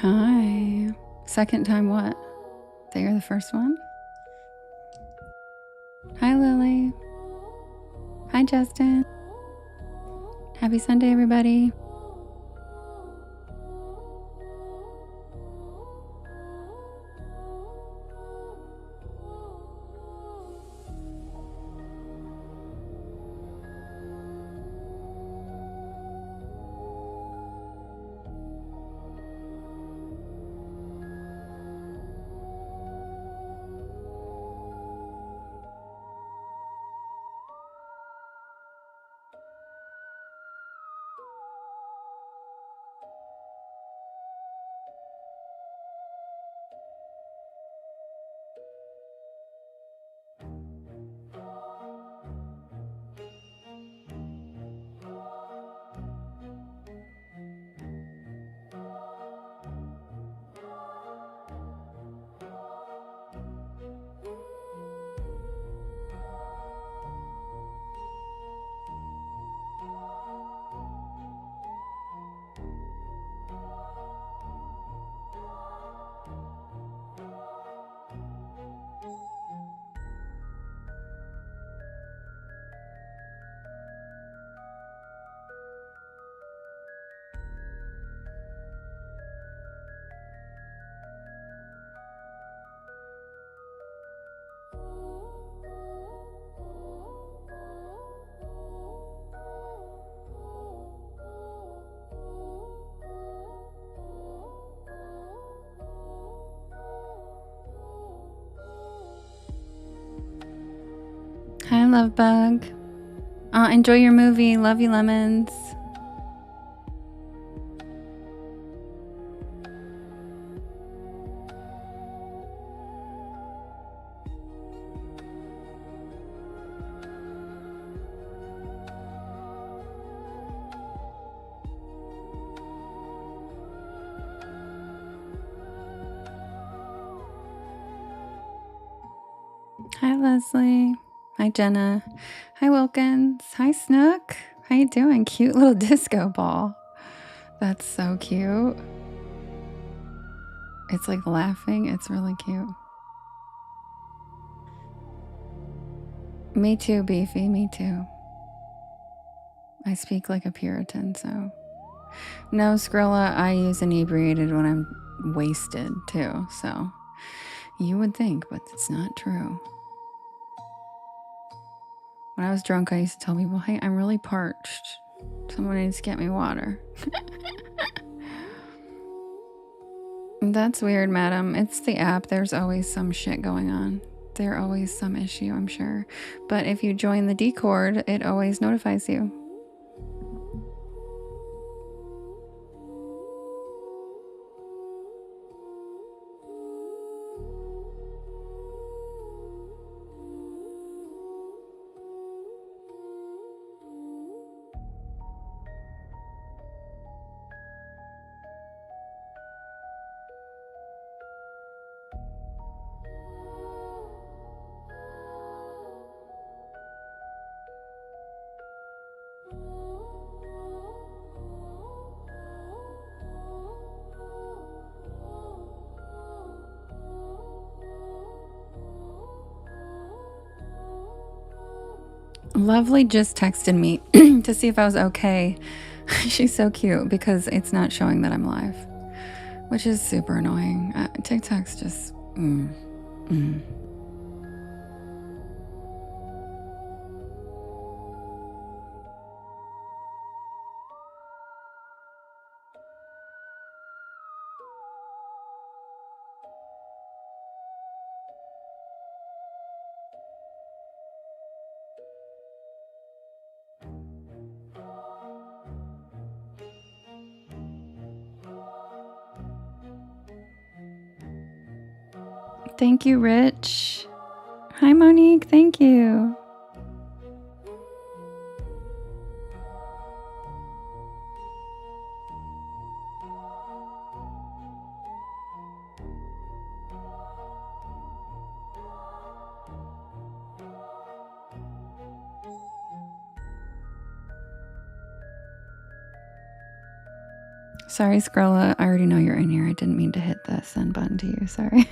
Hi. Second time what? That you're the first one? Hi, Lily. Hi, Justin. Happy Sunday, everybody. Hi, Love Bug. Enjoy your movie. Love you, lemons. Hi, Leslie. Hi, Jenna. Hi, Wilkins. Hi, Snook. How you doing? Cute little disco ball. That's so cute. It's like laughing. It's really cute. Me too, Beefy. Me too. I speak like a Puritan, so. No, Skrilla, I use inebriated when I'm wasted too, so. You would think, but it's not true. When I was drunk, I used to tell people, hey, I'm really parched. Someone needs to get me water. That's weird, madam. It's the app. There's always some shit going on. There's always some issue, I'm sure. But if you join the Discord, it always notifies you. Lovely just texted me to see if I was okay. She's so cute because it's not showing that I'm live, which is super annoying. TikTok's just... Thank you, Rich. Hi, Monique. Thank you. Sorry, Scrolla. I already know you're in here. I didn't mean to hit the send button to you. Sorry.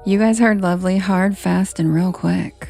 You guys heard lovely, hard, fast, and real quick.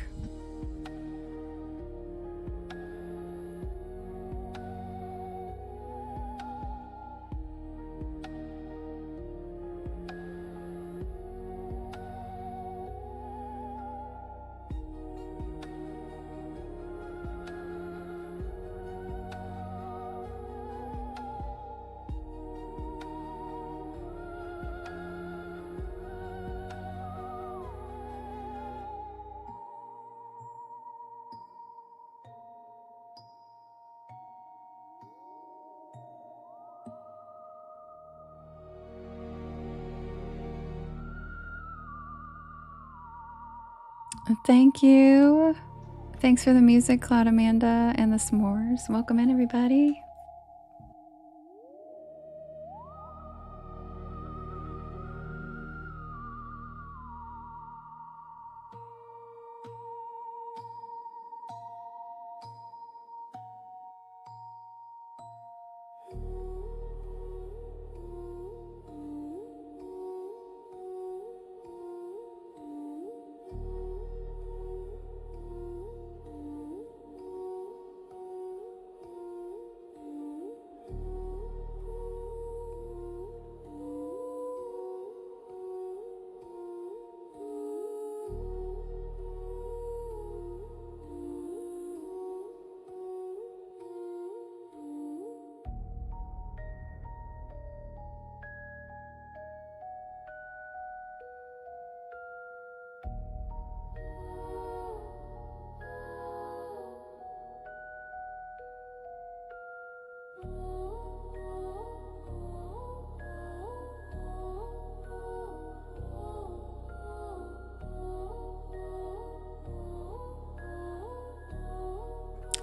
Thank you. Thanks for the music, Cloud Amanda, and the s'mores. Welcome in, everybody.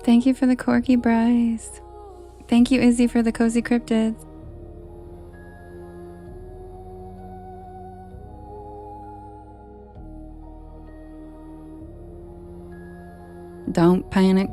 Thank you for the Corky Bryce. Thank you, Izzy, for the Cozy Cryptids. Don't panic.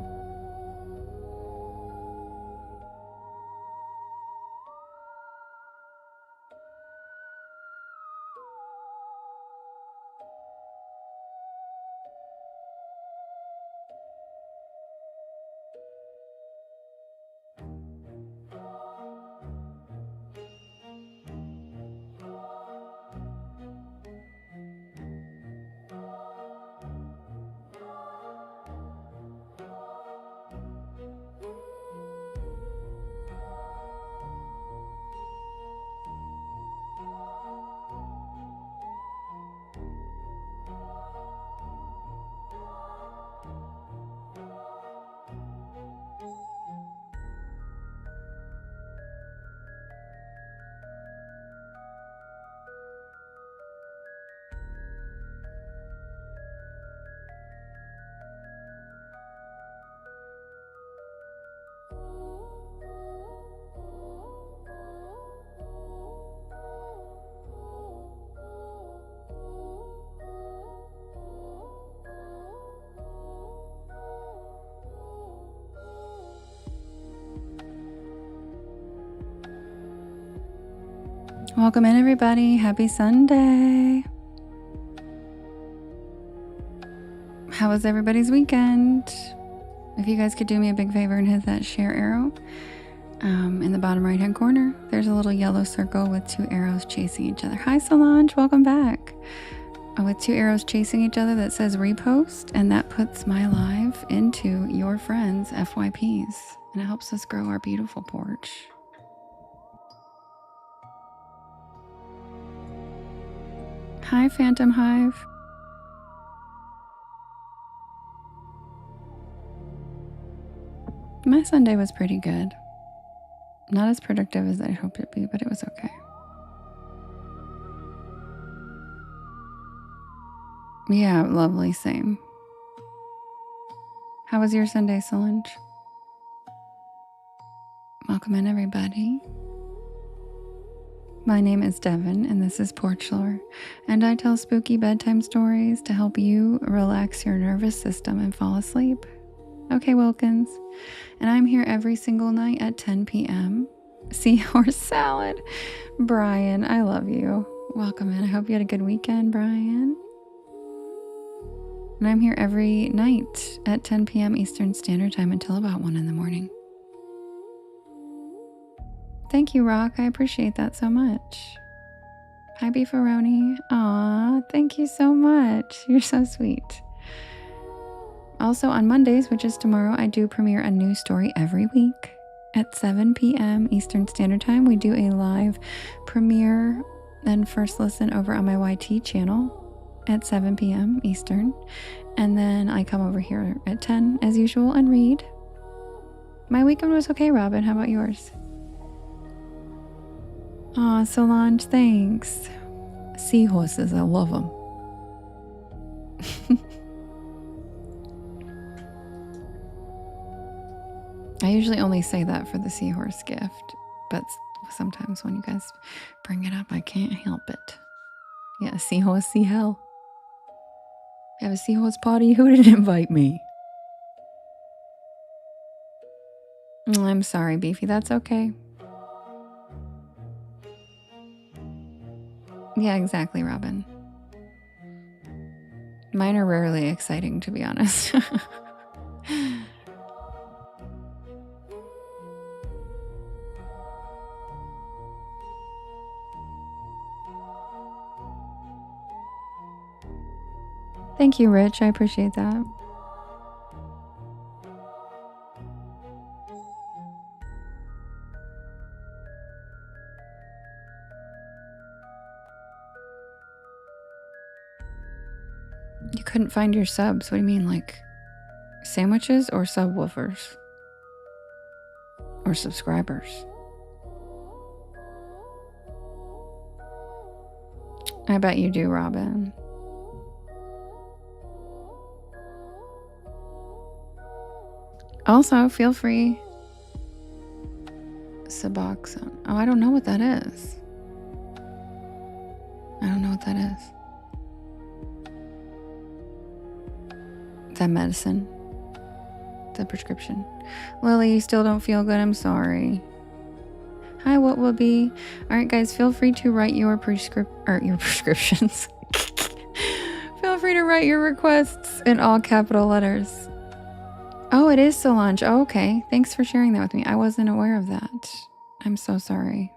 Welcome in, everybody. Happy Sunday. How was everybody's weekend? If you guys could do me a big favor and hit that share arrow in the bottom right hand corner, there's a little yellow circle with 2 arrows chasing each other. Hi, Solange. Welcome back. With 2 arrows chasing each other that says repost, and that puts my live into your friends' FYPs, and it helps us grow our beautiful porch. Hi, Phantom Hive. My Sunday was pretty good. Not as productive as I hoped it'd be, but it was okay. Yeah, lovely, same. How was your Sunday, Solange? Welcome in, everybody. My name is Devin, and this is Porch Lore, and I tell spooky bedtime stories to help you relax your nervous system and fall asleep. Okay, Wilkins. And I'm here every single night at 10 p.m. Seahorse salad. Brian, I love you. Welcome in. I hope you had a good weekend, Brian. And I'm here every night at 10 p.m. Eastern Standard Time until about 1 in the morning. Thank you, Rock. I appreciate that so much. Hi, Beefaroni. Aw, thank you so much. You're so sweet. Also, on Mondays, which is tomorrow, I do premiere a new story every week at 7 p.m. Eastern Standard Time. We do a live premiere and first listen over on my YT channel at 7 p.m. Eastern. And then I come over here at 10 as usual and read. My weekend was okay, Robin. How about yours? Aw, Solange, thanks. Seahorses, I love them. I usually only say that for the seahorse gift, but sometimes when you guys bring it up, I can't help it. Yeah, seahorse, see hell. Have a seahorse party? Who didn't invite me? I'm sorry, Beefy. That's okay. Yeah, exactly, Robin. Mine are rarely exciting, to be honest. Thank you, Rich. I appreciate that. You couldn't find your subs. What do you mean, like sandwiches or subwoofers? Or subscribers? I bet you do, Robin. Also, feel free. Suboxone. Oh, I don't know what that is. I don't know what that is. Is that medicine? Is that prescription? Lily, you still don't feel good? I'm sorry. Hi, what will be? All right, guys, feel free to write your prescriptions. Feel free to write your requests in all capital letters. Oh, it is Solange. Oh, okay. Thanks for sharing that with me. I wasn't aware of that. I'm so sorry.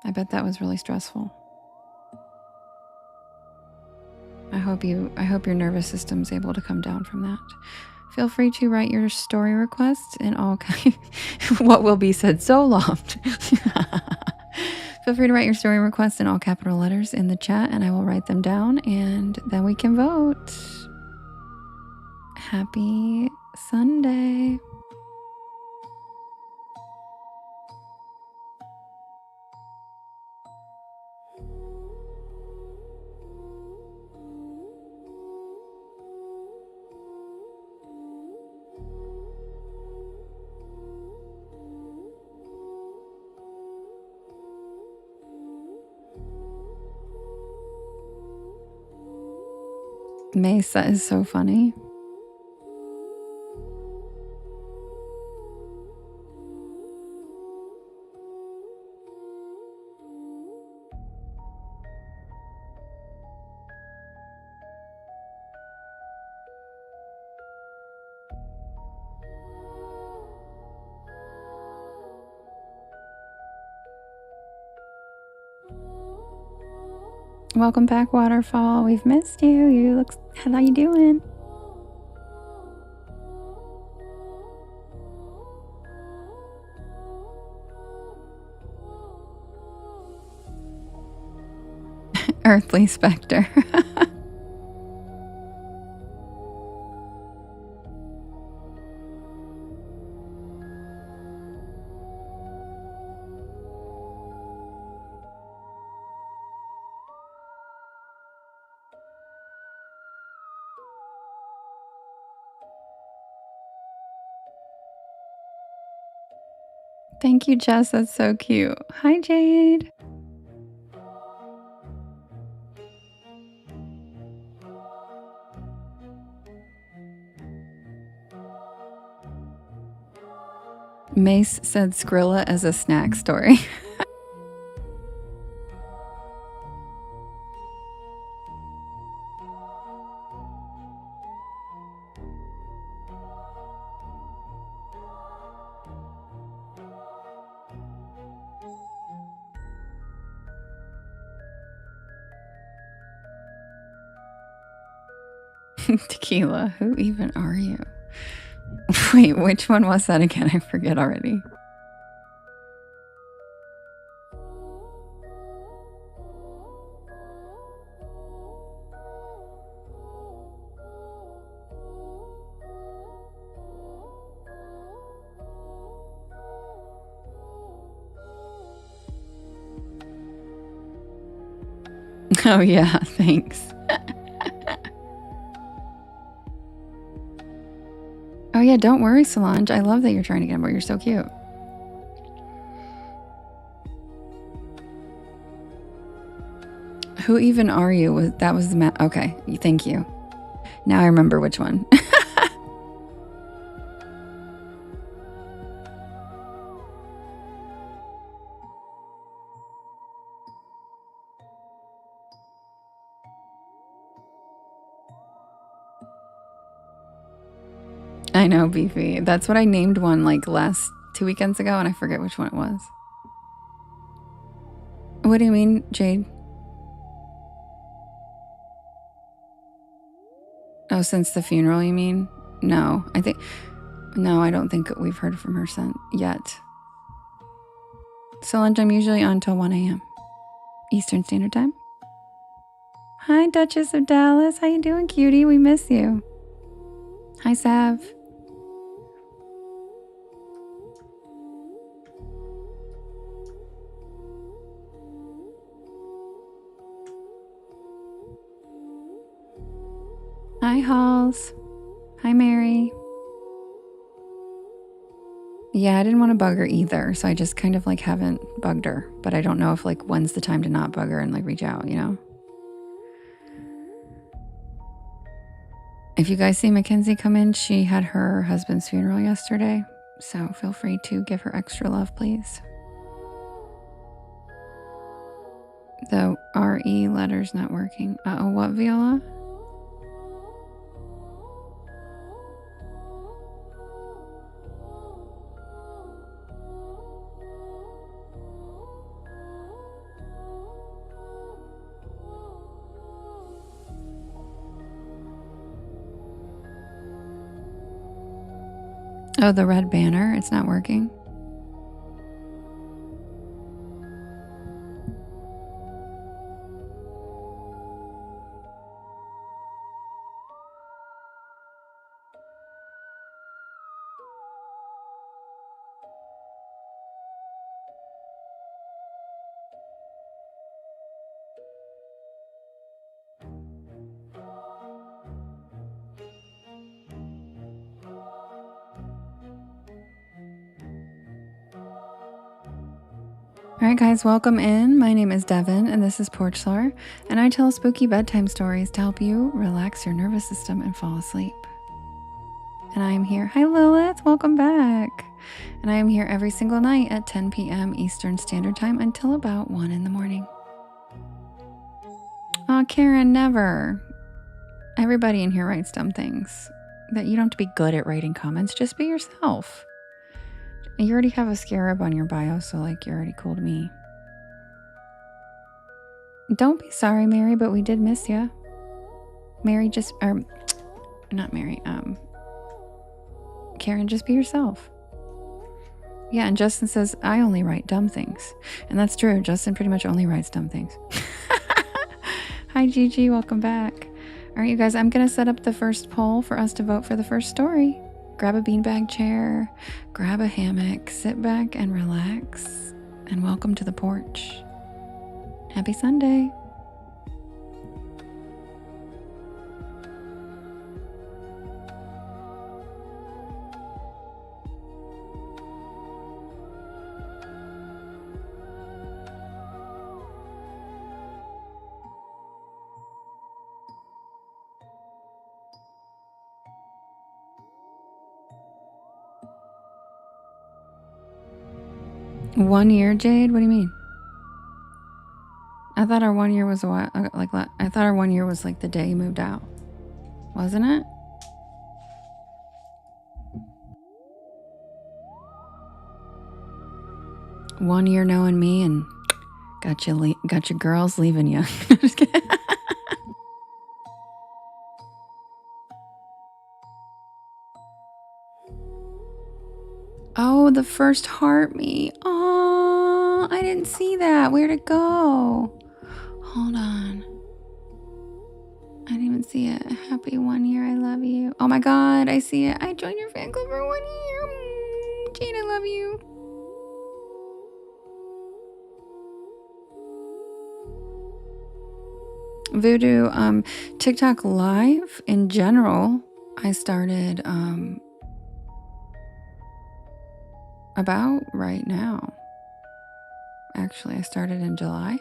I bet that was really stressful. I hope your nervous system's able to come down from that. Feel free to write your story requests in all what will be said so long. Feel free to write your story requests in all capital letters in the chat, and I will write them down, and then we can vote. Happy Sunday. Mesa is so funny. Welcome back, Waterfall. We've missed you. How you doing? Earthly Spectre. Thank you, Jess. That's so cute. Hi, Jade. Mace said Skrilla as a snack story. Tequila, who even are you? Wait, which one was that again? I forget already. Oh yeah, thanks. Oh yeah, don't worry, Solange. I love that you're trying to get more. You're so cute. Who even are you? That was the okay, thank you. Now I remember which one. I know, Beefy. That's what I named one like last 2 weekends ago, and I forget which one it was. What do you mean, Jade? Oh, since the funeral, you mean? No, I don't think we've heard from her yet. So lunch, I'm usually on till 1 a.m. Eastern Standard Time. Hi, Duchess of Dallas. How you doing, cutie? We miss you. Hi, Sav. Hi, Halls. Hi, Mary. Yeah, I didn't want to bug her either, so I just kind of like haven't bugged her. But I don't know if like when's the time to not bug her and like reach out, you know? If you guys see Mackenzie come in, she had her husband's funeral yesterday. So feel free to give her extra love, please. The RE letter's not working. Uh-oh, what, Viola? Oh, the red banner, it's not working. All right, guys, welcome in. My name is Devin, and this is Porch Lore, and I tell spooky bedtime stories to help you relax your nervous system and fall asleep. And I am here. Hi, Lilith. Welcome back. And I am here every single night at 10 p.m. Eastern Standard Time until about 1 in the morning. Aw, Karen, never. Everybody in here writes dumb things. That you don't have to be good at writing comments. Just be yourself. You already have a scarab on your bio, so like you're already cool to me. Don't be sorry, Mary, but we did miss you. Mary not Mary, Karen, just be yourself. Yeah, and Justin says, I only write dumb things. And that's true. Justin pretty much only writes dumb things. Hi, Gigi. Welcome back. All right, you guys, I'm going to set up the first poll for us to vote for the first story. Grab a beanbag chair, grab a hammock, sit back and relax, and welcome to the porch. Happy Sunday. 1 year, Jade? What do you mean? I thought our 1 year was a while, I thought our 1 year was like the day you moved out. Wasn't it? One year knowing me and got your girls leaving you. Just kidding. Oh, the first heart me. Oh, I didn't see that. Where'd it go? Hold on. I didn't even see it. Happy 1 year. I love you. Oh my God, I see it. I joined your fan club for 1 year. Jane, I love you. Voodoo, TikTok live in general, I started about right now. Actually, I started in July.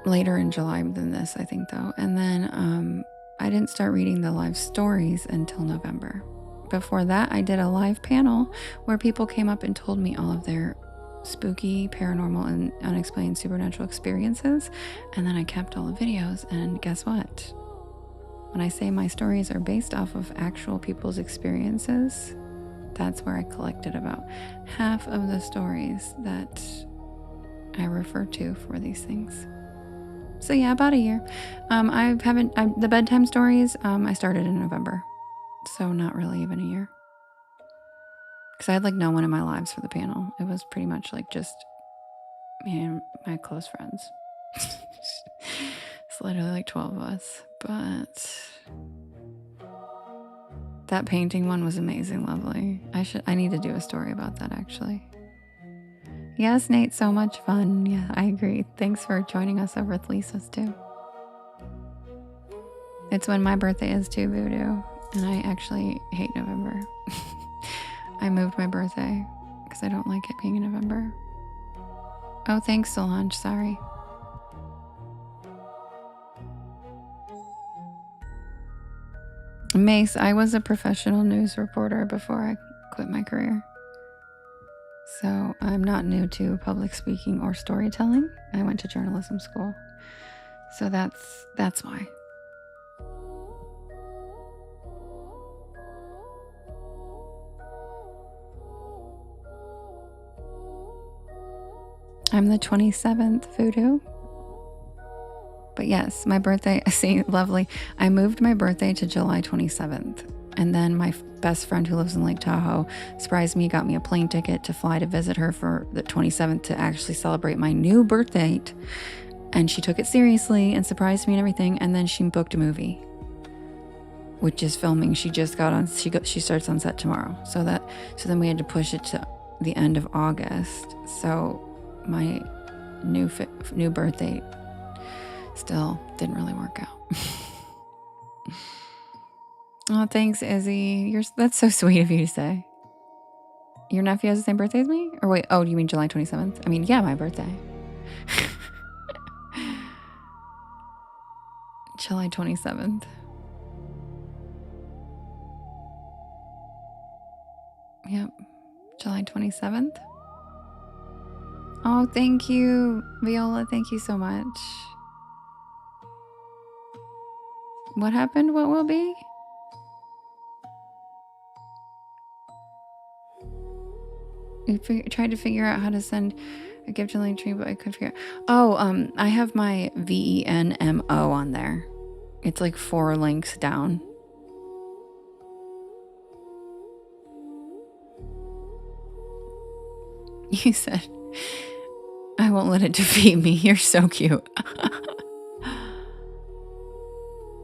Later in July than this, I think, though. And then I didn't start reading the live stories until November. Before that, I did a live panel where people came up and told me all of their spooky, paranormal, and unexplained supernatural experiences. And then I kept all the videos. And guess what? When I say my stories are based off of actual people's experiences, that's where I collected about half of the stories that I refer to for these things. So yeah, about a year. The bedtime stories, I started in November. So not really even a year. Because I had like no one in my lives for the panel. It was pretty much like just me and my close friends. It's literally like 12 of us. But that painting one was amazing, lovely. I need to do a story about that actually. Yes, Nate, so much fun. Yeah, I agree. Thanks for joining us over with Lisa's too. It's when my birthday is too, Voodoo. And I actually hate November. I moved my birthday because I don't like it being in November. Oh, thanks, Solange. Sorry. Mace, I was a professional news reporter before I quit my career. So I'm not new to public speaking or storytelling. I went to journalism school. So that's why. I'm the 27th, Voodoo. But yes, my birthday, see, lovely. I moved my birthday to July 27th. And then my best friend who lives in Lake Tahoe surprised me, got me a plane ticket to fly to visit her for the 27th to actually celebrate my new birth date. And she took it seriously and surprised me and everything. And then she booked a movie, which is filming. She just got on, she starts on set tomorrow. So then we had to push it to the end of August. So my new birth date still didn't really work out. Oh, thanks, Izzy. That's so sweet of you to say. Your nephew has the same birthday as me? Or wait, oh, do you mean July 27th? I mean, yeah, my birthday. July 27th. Yep, July 27th. Oh, thank you, Viola. Thank you so much. What happened? What will be? I tried to figure out how to send a gift to Linktree, but I couldn't figure out. Oh, I have my VENMO on there. It's like 4 links down. You said, I won't let it defeat me. You're so cute.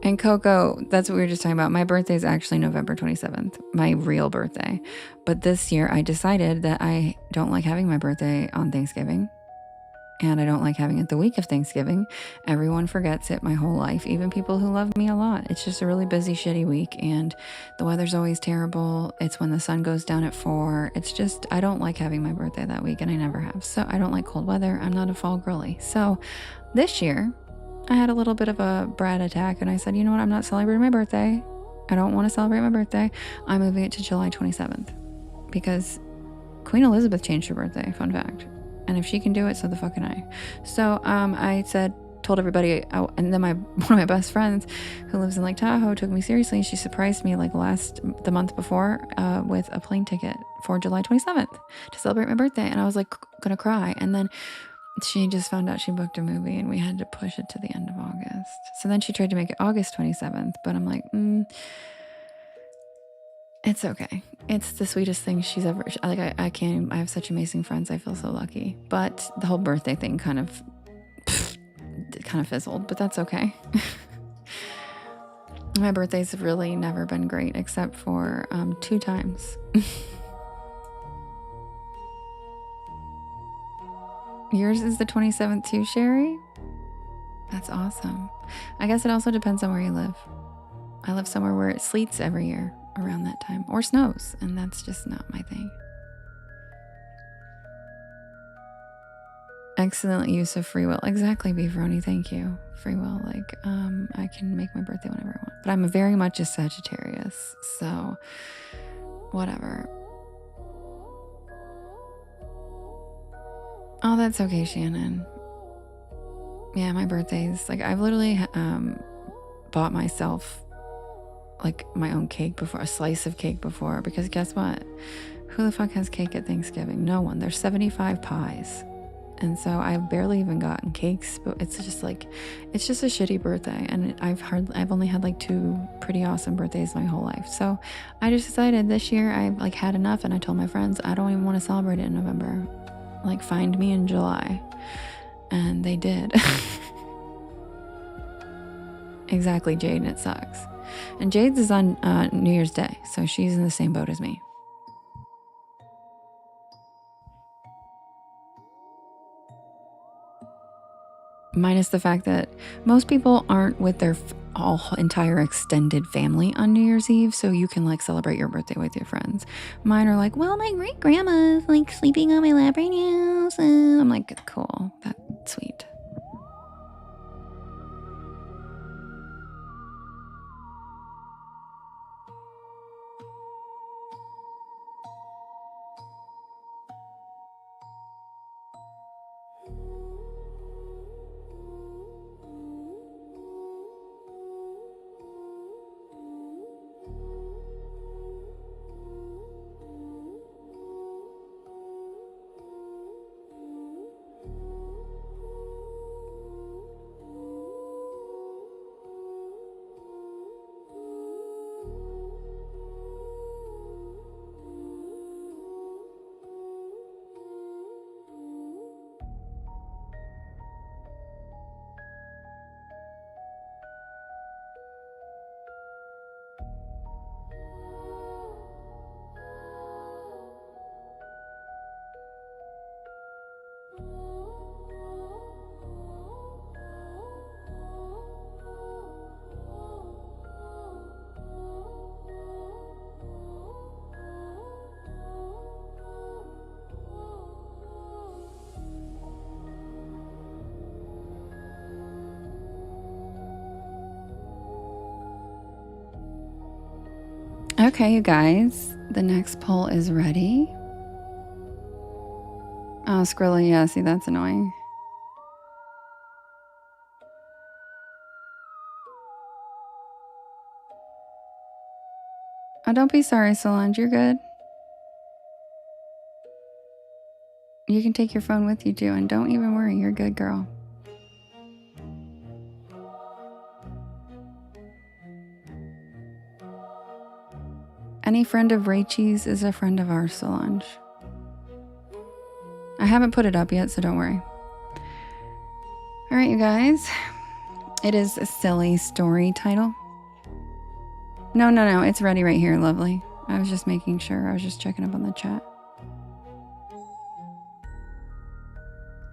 And Coco, that's what we were just talking about. My birthday is actually November 27th, my real birthday. But this year I decided that I don't like having my birthday on Thanksgiving. And I don't like having it the week of Thanksgiving. Everyone forgets it my whole life, even people who love me a lot. It's just a really busy, shitty week. And the weather's always terrible. It's when the sun goes down at 4. It's just, I don't like having my birthday that week, and I never have. So I don't like cold weather. I'm not a fall girly. So this year, I had a little bit of a brat attack, and I said, you know what? I'm not celebrating my birthday. I don't want to celebrate my birthday. I'm moving it to July 27th because Queen Elizabeth changed her birthday, fun fact. And if she can do it, so the fuck can I. So I told everybody, and then one of my best friends who lives in Lake Tahoe took me seriously. She surprised me like the month before with a plane ticket for July 27th to celebrate my birthday. And I was like gonna cry. And then she just found out she booked a movie and we had to push it to the end of August. So then she tried to make it August 27th, but I'm like, it's okay. It's the sweetest thing she's ever, like, I have such amazing friends. I feel so lucky. But the whole birthday thing kind of fizzled, but that's okay. My birthdays have really never been great except for 2 times. Yours is the 27th too, Sherry? That's awesome. I guess it also depends on where you live. I live somewhere where it sleets every year around that time, or snows, and that's just not my thing. Excellent use of free will. Exactly, Beefaroni, thank you. Free will, like, I can make my birthday whenever I want. But I'm very much a Sagittarius, so whatever. Oh, that's okay, Shannon. Yeah, my birthdays, like, I've literally bought myself like my own cake before, a slice of cake before, because guess what? Who the fuck has cake at Thanksgiving? No one. There's 75 pies. And so I've barely even gotten cakes, but it's just a shitty birthday. And I've only had like 2 pretty awesome birthdays my whole life. So I just decided this year I've like had enough, and I told my friends, I don't even want to celebrate it in November. Like, find me in July. And they did. Exactly, Jade, and it sucks. And Jade's is on New Year's Day, so she's in the same boat as me. Minus the fact that most people aren't with their entire extended family on New Year's Eve, so you can like celebrate your birthday with your friends. Mine are like, well, my great grandma's like sleeping on my lap right now, so I'm like, cool, that's sweet. Okay, you guys, the next poll is ready. Oh, Skrilla, yeah, see, that's annoying. Oh, don't be sorry, Solange, you're good. You can take your phone with you too, and don't even worry, you're a good girl. Any friend of Rachel's is a friend of ours, Solange. I haven't put it up yet, so don't worry. All right, you guys. It is a silly story title. No, it's ready right here, lovely. I was just making sure. I was just checking up on the chat.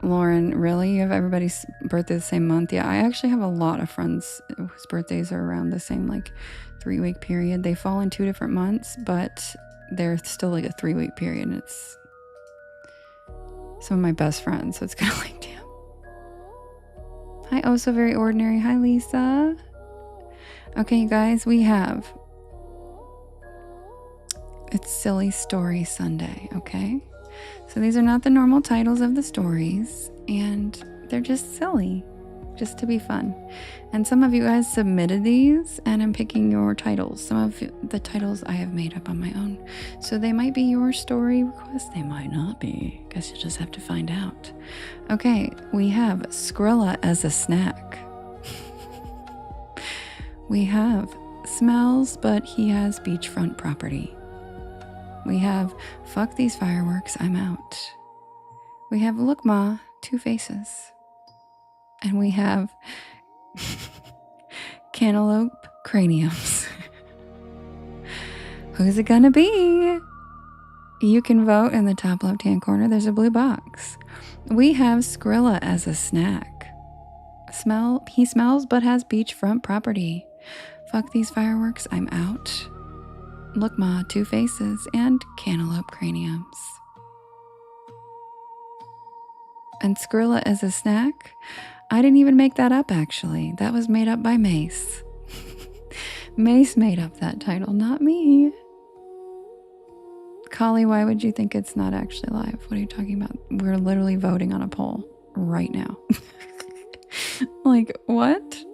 Lauren, really? You have everybody's birthday the same month? Yeah, I actually have a lot of friends whose birthdays are around the same, like, 3-week period. They fall in 2 different months, but they're still like a 3-week period. And it's some of my best friends, so it's kind of like, damn. Hi, oh so very ordinary. Hi, Lisa. Okay, you guys, we have... It's Silly Story Sunday, okay? So these are not the normal titles of the stories, and they're just silly, just to be fun. And some of you guys submitted these, and I'm picking your titles. Some of the titles I have made up on my own. So they might be your story request, they might not be. Guess you'll just have to find out. Okay, we have Skrilla as a snack. We have smells, but he has beachfront property. We have fuck these fireworks, I'm out. We have look ma, 2 faces. And we have cantaloupe craniums. Who's it gonna be? You can vote in the top left-hand corner. There's a blue box. We have Skrilla as a snack. He smells but has beachfront property. Fuck these fireworks, I'm out. Look ma, 2 faces, and cantaloupe craniums. And Skrilla as a snack? I didn't even make that up, actually. That was made up by Mace. Mace made up that title, not me. Collie, why would you think it's not actually live? What are you talking about? We're literally voting on a poll right now. Like, what?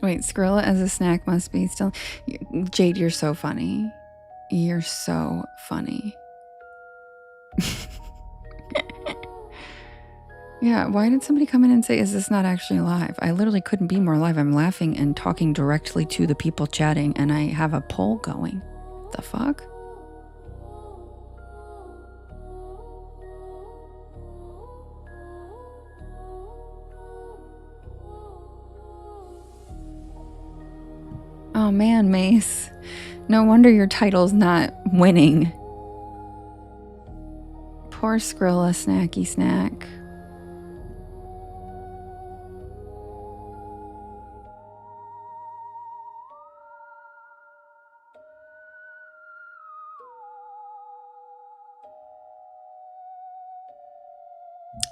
Wait, Skrilla as a snack must be still... Jade, you're so funny. You're so funny. Yeah, why did somebody come in and say, is this not actually live? I literally couldn't be more live. I'm laughing and talking directly to the people chatting, and I have a poll going. The fuck? Oh man, Mace. No wonder your title's not winning. Poor Skrilla, snacky snack.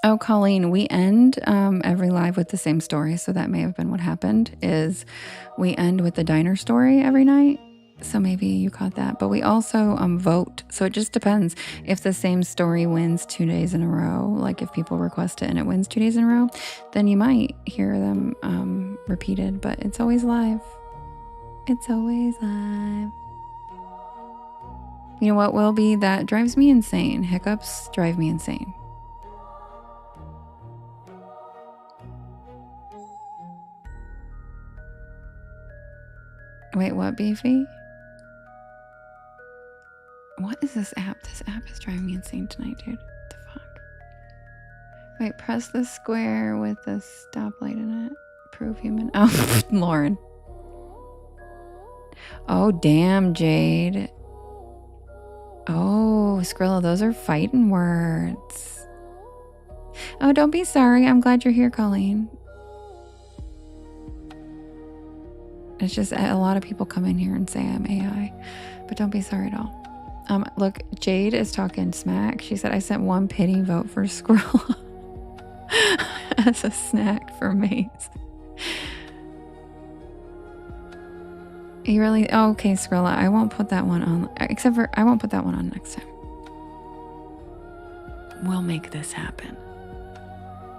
Oh, Colleen, we end every live with the same story, so that may have been what happened, is we end with the diner story every night. So maybe you caught that. But we also vote. So it just depends. If the same story wins 2 days in a row, like if people request it and it wins 2 days in a row, then you might hear them repeated. But it's always live. It's always live. You know what will be? That drives me insane. Hiccups drive me insane. Wait, what, Beefy? What is this app? This app is driving me insane tonight, dude. What the fuck? Wait, press the square with the stoplight in it. Prove human. Oh, Lauren. Oh, damn, Jade. Oh, Skrilla, those are fighting words. Oh, don't be sorry. I'm glad you're here, Colleen. It's just a lot of people come in here and say I'm AI, but don't be sorry at all. Look, Jade is talking smack. She said, I sent 1 pity vote for Skrilla as a snack for Mace. You really... Oh, okay, Skrilla. I won't put that one on. Except for, I won't put that one on next time. We'll make this happen.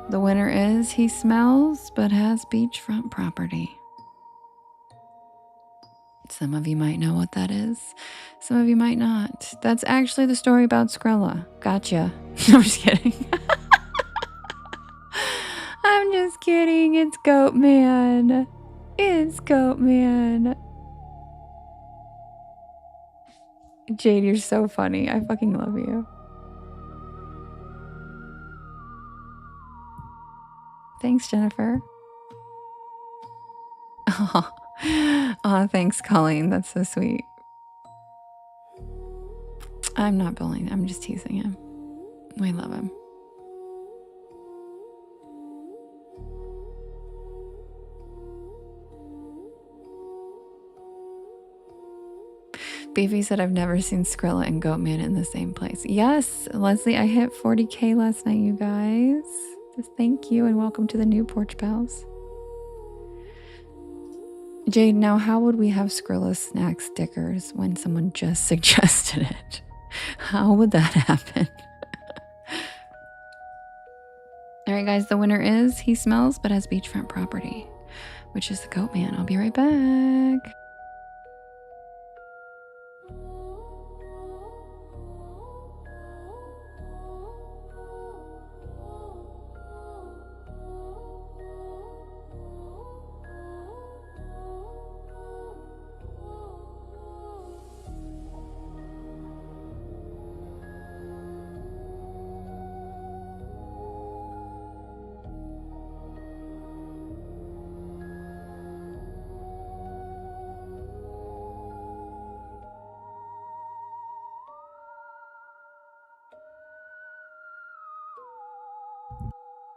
The winner is he smells but has beachfront property. Some of you might know what that is. Some of you might not. That's actually the story about Skrilla. Gotcha. I'm just kidding. I'm just kidding. It's Goat Man. It's Goat Man. Jade, you're so funny. I fucking love you. Thanks, Jennifer. Oh, thanks, Colleen. That's so sweet. I'm not bullying. I'm just teasing him. We love him. Beefy said, I've never seen Skrilla and Goatman in the same place. Yes, Leslie, I hit 40K last night, you guys. Just thank you and welcome to the new Porch Pals. Jade, now how would we have Skrilla snack stickers when someone just suggested it? How would that happen? All right, guys, the winner is He Smells But Has Beachfront Property, which is the Goatman. I'll be right back.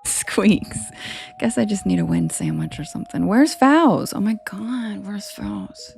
Squeaks. Guess I just need a wind sandwich or something. Where's Fowls? Oh my god, where's Fowls?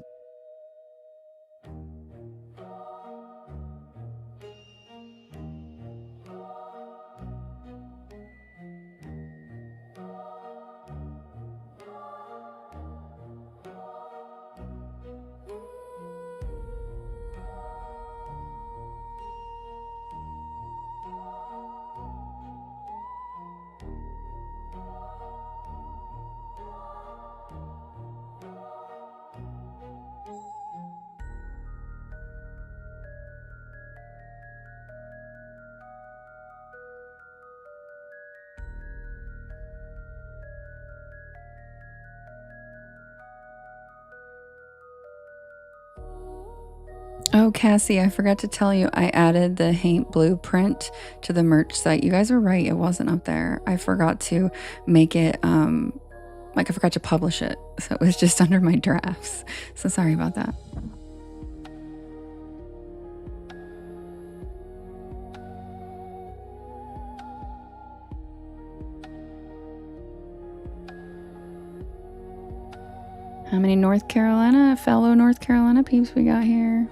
Oh, Cassie, I forgot to tell you, I added the Haint blueprint to the merch site. You guys were right, it wasn't up there. I forgot to make it, I forgot to publish it. So it was just under my drafts. So sorry about that. How many fellow North Carolina peeps we got here?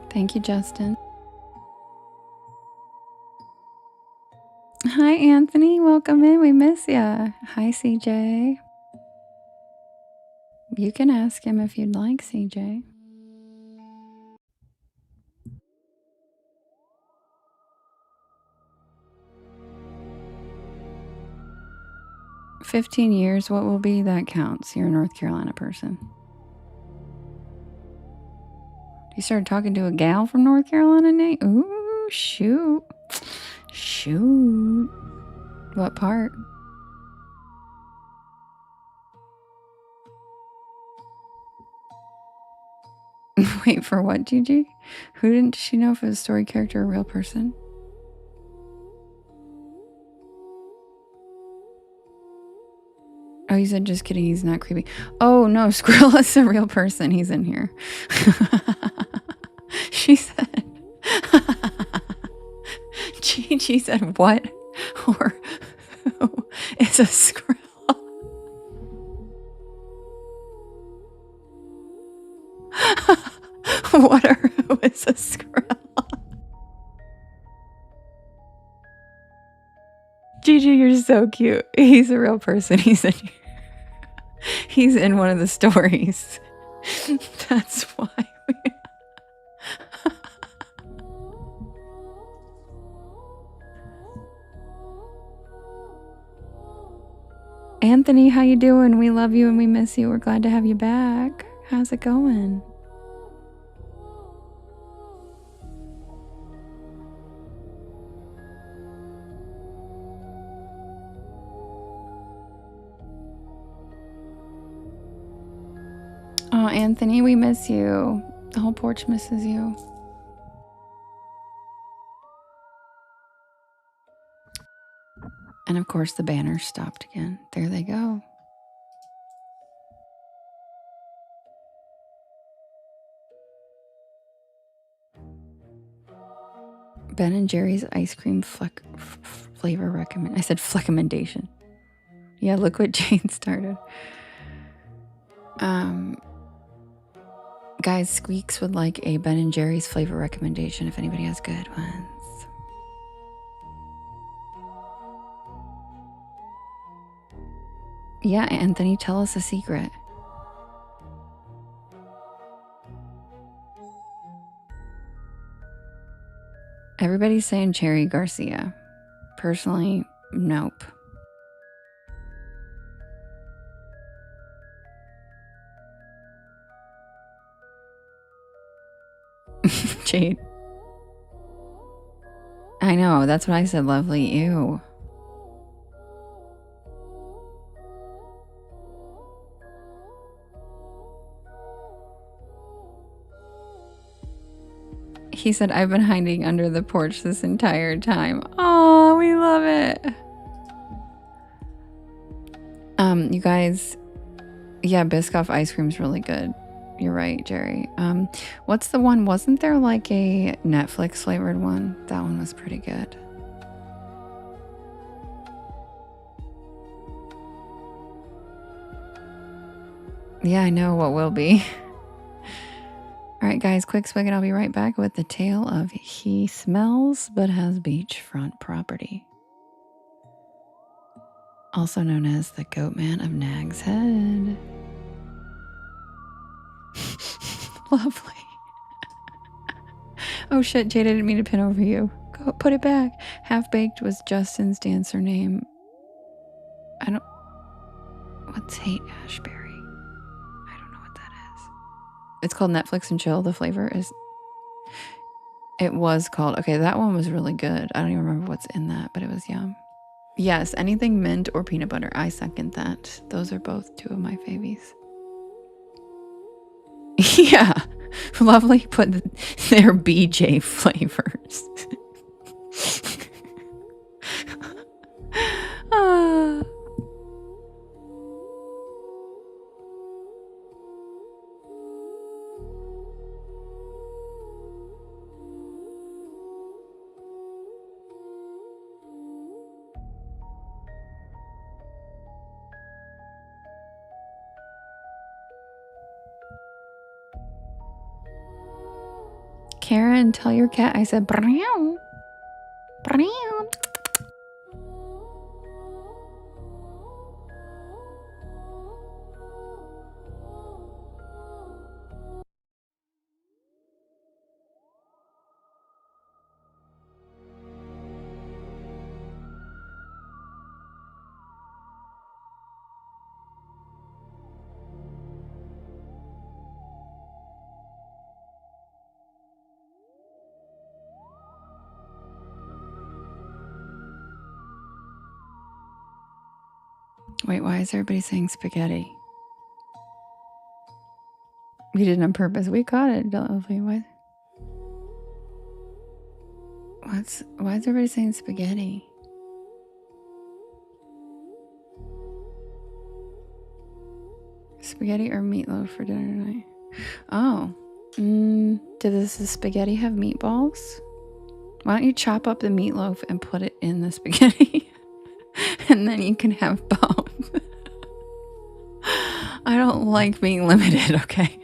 Thank you, Justin. Hi, Anthony. Welcome in. We miss ya. Hi, CJ. You can ask him if you'd like, CJ. "15 years, what will be? That counts. You're a North Carolina person." You started talking to a gal from North Carolina, Nate? Ooh, shoot. Shoot. What part? Wait, for what, Gigi? Who didn't she know if it was a story character or a real person? Oh, you said just kidding, he's not creepy. Oh, no, Skrilla's a real person. He's in here. She said... Gigi said, what? Or who is a Skrilla? What or who is a Skrilla? Gigi, you're so cute. He's a real person. He's in one of the stories. That's why. Anthony, how you doing? We love you and we miss you. We're glad to have you back. How's it going? Oh, Anthony, we miss you. The whole porch misses you. And of course, the banner stopped again. There they go. Ben & Jerry's ice cream flavor recommend. I said fleckamentation. Yeah, look what Jane started. Guys, Squeaks would like a Ben & Jerry's flavor recommendation if anybody has good ones. Yeah, Anthony, tell us a secret. Everybody's saying Cherry Garcia. Personally, nope. Jade. I know, that's what I said, lovely. Ew. He said, I've been hiding under the porch this entire time. Oh, we love it. You guys, yeah, Biscoff ice cream's really good. You're right, Jerry. What's the one? Wasn't there like a Netflix flavored one? That one was pretty good. Yeah, I know what will be. All right, guys, quick swig and I'll be right back with the tale of He Smells But Has Beachfront Property. Also known as the Goat Man of Nag's Head. Lovely. Oh shit, Jade, I didn't mean to pin over you. Go put it back. Half Baked was Justin's dancer name. What's Hate Ashbury? I don't know what that is. It's called Netflix and Chill. The flavor is... It was called... Okay, that one was really good. I don't even remember what's in that, but it was yum. Yes, anything mint or peanut butter. I second that. Those are both two of my favies. Yeah. Lovely put their BJ flavors. Karen, tell your cat I said brown. Brown. Wait, why is everybody saying spaghetti? We did it on purpose. We caught it. Why is everybody saying spaghetti? Spaghetti or meatloaf for dinner tonight? Oh. Does the spaghetti have meatballs? Why don't you chop up the meatloaf and put it in the spaghetti? And then you can have both. I don't like being limited, okay?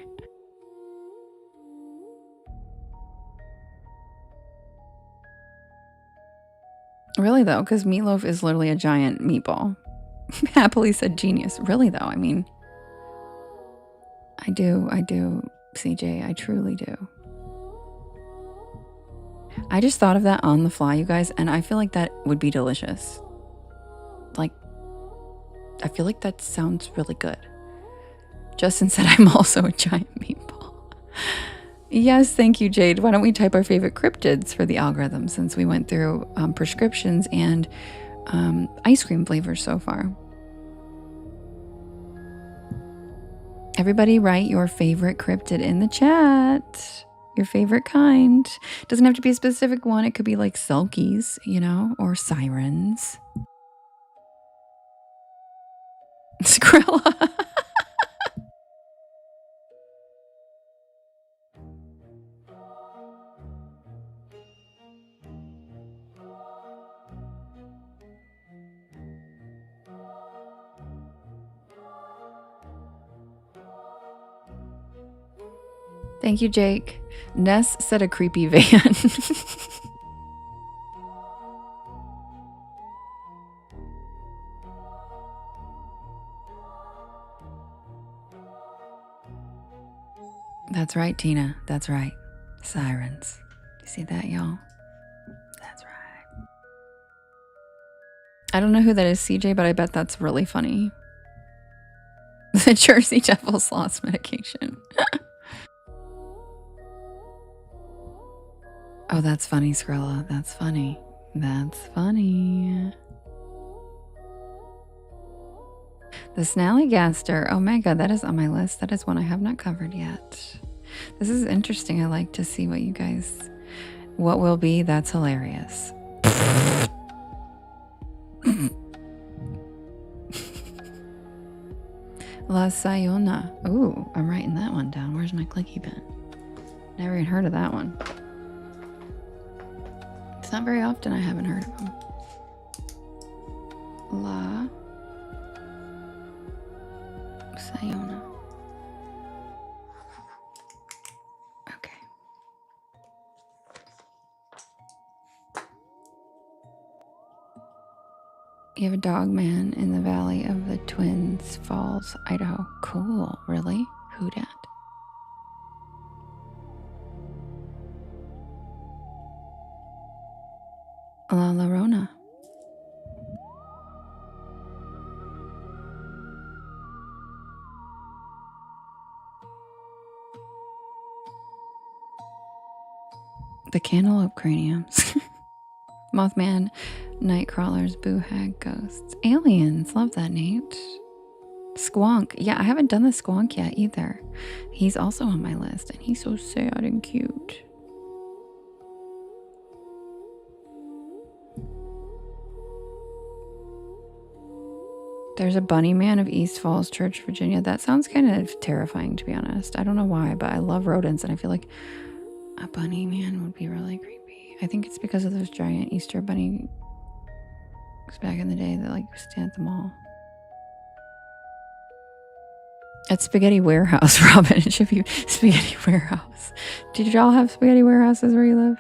Really though, because meatloaf is literally a giant meatball. Happily said genius. Really though, I mean, I do, CJ, I truly do. I just thought of that on the fly, you guys, and I feel like that would be delicious. Like, I feel like that sounds really good. Justin said I'm also a giant meatball. Yes, thank you, Jade. Why don't we type our favorite cryptids for the algorithm since we went through prescriptions and ice cream flavors so far. Everybody write your favorite cryptid in the chat. Your favorite kind. Doesn't have to be a specific one. It could be like selkies, you know, or sirens. Skrilla. Thank you, Jake. Ness said a creepy van. That's right, Tina. That's right. Sirens. You see that, y'all? That's right. I don't know who that is, CJ, but I bet that's really funny. The Jersey Devil's lost medication. Oh, that's funny, Skrilla. That's funny. That's funny. The Snallygaster. Oh my god, that is on my list. That is one I have not covered yet. This is interesting. I like to see what you guys... What will be. That's hilarious. La Sayona. Ooh, I'm writing that one down. Where's my clicky pen? Never even heard of that one. It's not very often I haven't heard of them. La Sayona. Okay. You have a dog man in the Valley of the Twins Falls, Idaho. Cool. Really? Who dat? La Llorona. The Cantaloupe Craniums. Mothman, Nightcrawlers, Boo Hag, Ghosts. Aliens. Love that, Nate. Squonk. Yeah, I haven't done the Squonk yet either. He's also on my list, and he's so sad and cute. There's a bunny man of East Falls Church, Virginia. That sounds kind of terrifying, to be honest. I don't know why, but I love rodents, and I feel like a bunny man would be really creepy. I think it's because of those giant Easter bunnies back in the day that like stand at the mall. At Spaghetti Warehouse, Robin. It should be Spaghetti Warehouse. Did y'all have spaghetti warehouses where you live?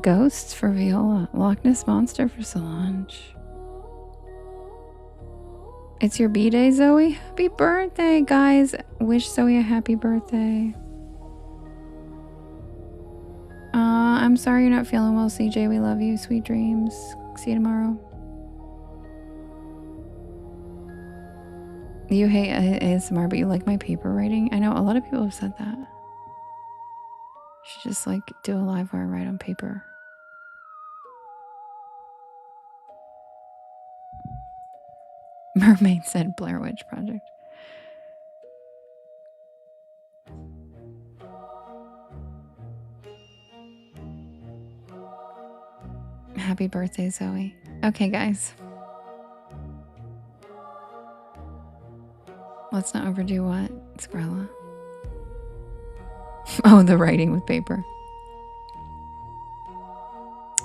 Ghosts for Viola. Loch Ness Monster for Solange. It's your B-Day, Zoe? Happy birthday, guys. Wish Zoe a happy birthday. I'm sorry you're not feeling well, CJ. We love you. Sweet dreams. See you tomorrow. You hate ASMR, but you like my paper writing? I know a lot of people have said that. You should just like do a live where I write on paper. Mermaid said Blair Witch Project. Happy birthday, Zoe. Okay, guys. Let's not overdo what, Skrilla? Oh, the writing with paper.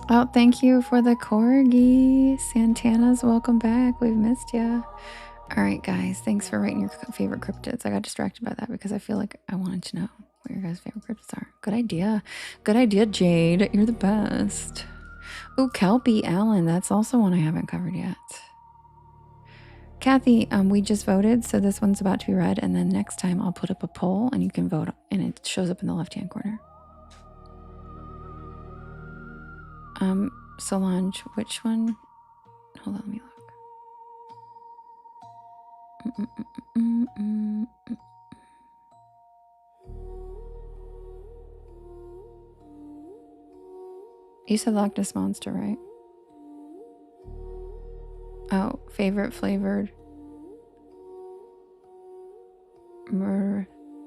Oh, thank you for the corgi. Santana's, welcome back. We've missed you. All right, guys. Thanks for writing your favorite cryptids. I got distracted by that because I feel like I wanted to know what your guys' favorite cryptids are. Good idea. Good idea, Jade. You're the best. Oh, Kelpie Allen. That's also one I haven't covered yet. Kathy, we just voted, so this one's about to be read, and then next time I'll put up a poll and you can vote, and it shows up in the left-hand corner. Solange, which one? Hold on, let me look. You said Loch Ness Monster, right? Oh, favorite flavored murder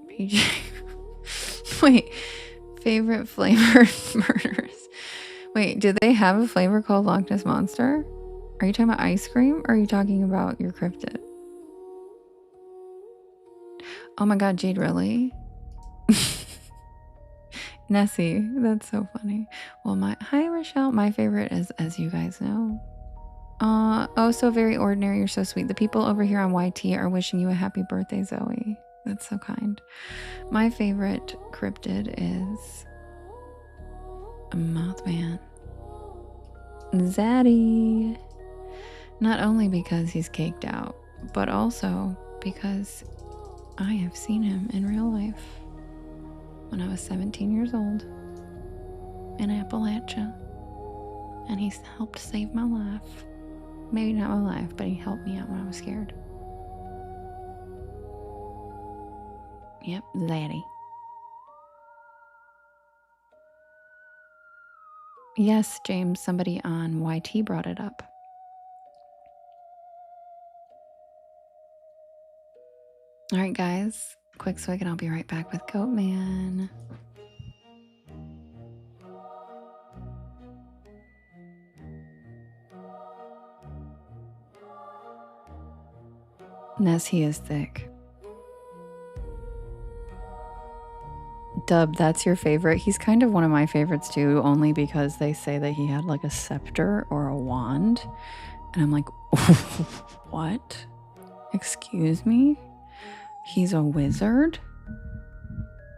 PJ. Wait, favorite flavored murders. Wait, do they have a flavor called Loch Ness Monster? Are you talking about ice cream or are you talking about your cryptid? Oh my god, Jade, really? Nessie, that's so funny. Well, hi Rochelle. My favorite is, as you guys know, Oh, so very ordinary. You're so sweet. The people over here on YT are wishing you a happy birthday, Zoe. That's so kind. My favorite cryptid is a Mothman. Zaddy. Not only because he's caked out, but also because I have seen him in real life when I was 17 years old in Appalachia. And he's helped save my life. Maybe not my life, but he helped me out when I was scared. Yep, Zaddy. Yes, James, somebody on YT brought it up. All right, guys, quick swig and I'll be right back with Goat Man. Ness, he is thick. Dub, that's your favorite. He's kind of one of my favorites too, only because they say that he had like a scepter or a wand. And I'm like, what? Excuse me? He's a wizard?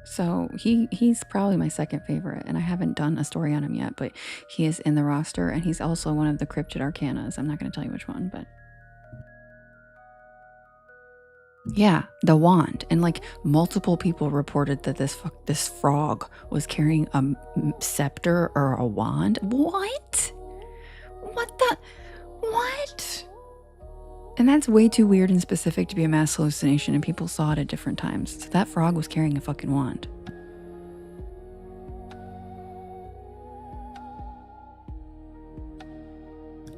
So he's probably my second favorite, and I haven't done a story on him yet, but he is in the roster, and he's also one of the cryptid arcanas. I'm not going to tell you which one, but yeah, the wand. And like multiple people reported that this frog was carrying a scepter or a wand. What? What? And that's way too weird and specific to be a mass hallucination, and people saw it at different times. So that frog was carrying a fucking wand.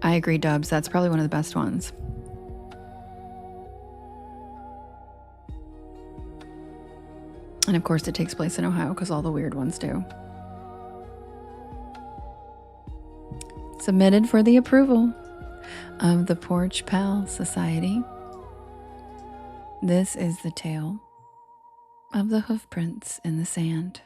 I agree, Dubs. That's probably one of the best ones. And of course, it takes place in Ohio because all the weird ones do. Submitted for the approval of the Porch Pal Society. This is the tale of the hoofprints in the sand.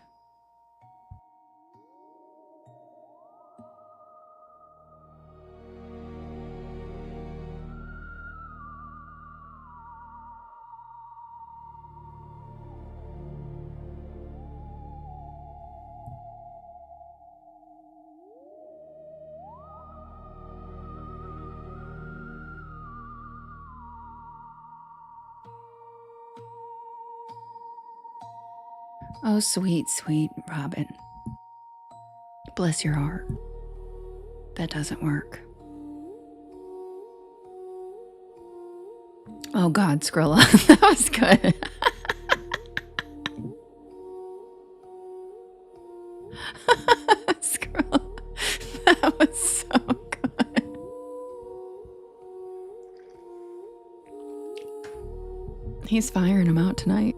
Oh, sweet, sweet Robin. Bless your heart. That doesn't work. Oh God, Skrilla. That was good. Skrilla. That was so good. He's firing them out tonight.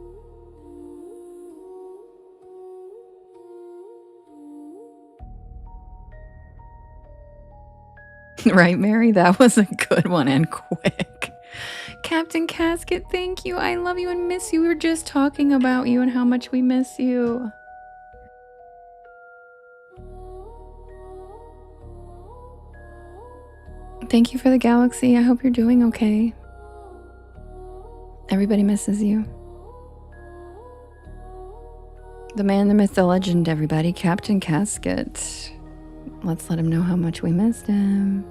Right, Mary? That was a good one and quick. Captain Casket, thank you. I love you and miss you. We were just talking about you and how much we miss you. Thank you for the galaxy. I hope you're doing okay. Everybody misses you. The man, the myth, the legend, everybody. Captain Casket. Let's let him know how much we missed him.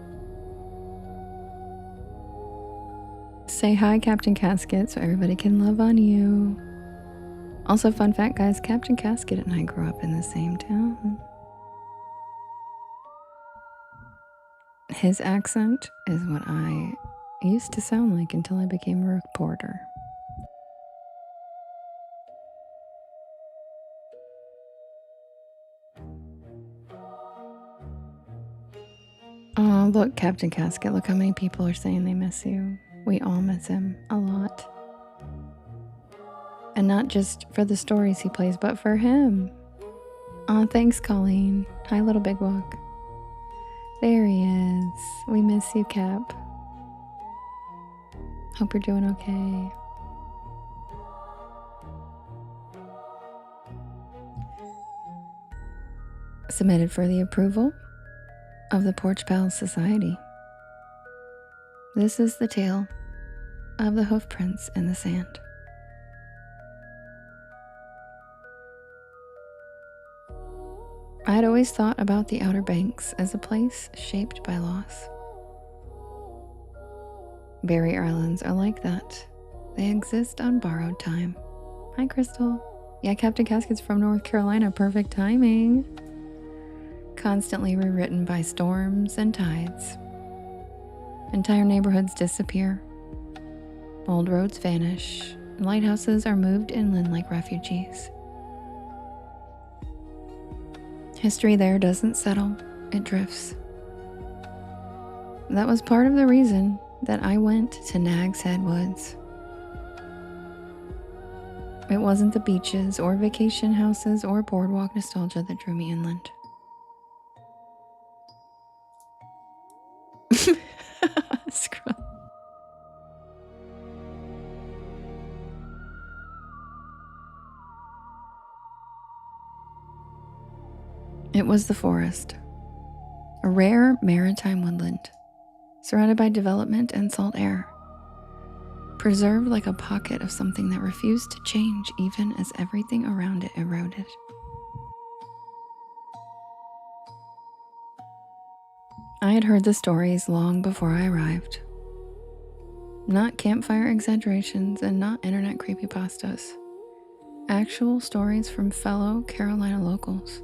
Say hi, Captain Casket, so everybody can love on you. Also, fun fact, guys, Captain Casket and I grew up in the same town. His accent is what I used to sound like until I became a reporter. Oh, look, Captain Casket, look how many people are saying they miss you. We all miss him a lot. And not just for the stories he plays, but for him. Oh, thanks, Colleen. Hi, little big walk. There he is. We miss you, Cap. Hope you're doing okay. Submitted for the approval of the Porch Pal Society. This is the tale of the hoof prints in the sand. I had always thought about the Outer Banks as a place shaped by loss. Barrier Islands are like that. They exist on borrowed time. Hi, Crystal. Yeah, Captain Casket's from North Carolina. Perfect timing. Constantly rewritten by storms and tides. Entire neighborhoods disappear. Old roads vanish. And lighthouses are moved inland like refugees. History there doesn't settle, it drifts. That was part of the reason that I went to Nag's Head Woods. It wasn't the beaches or vacation houses or boardwalk nostalgia that drew me inland. Scroll. It was the forest, a rare maritime woodland, surrounded by development and salt air, preserved like a pocket of something that refused to change even as everything around it eroded. I had heard the stories long before I arrived. Not campfire exaggerations and not internet creepypastas. Actual stories from fellow Carolina locals.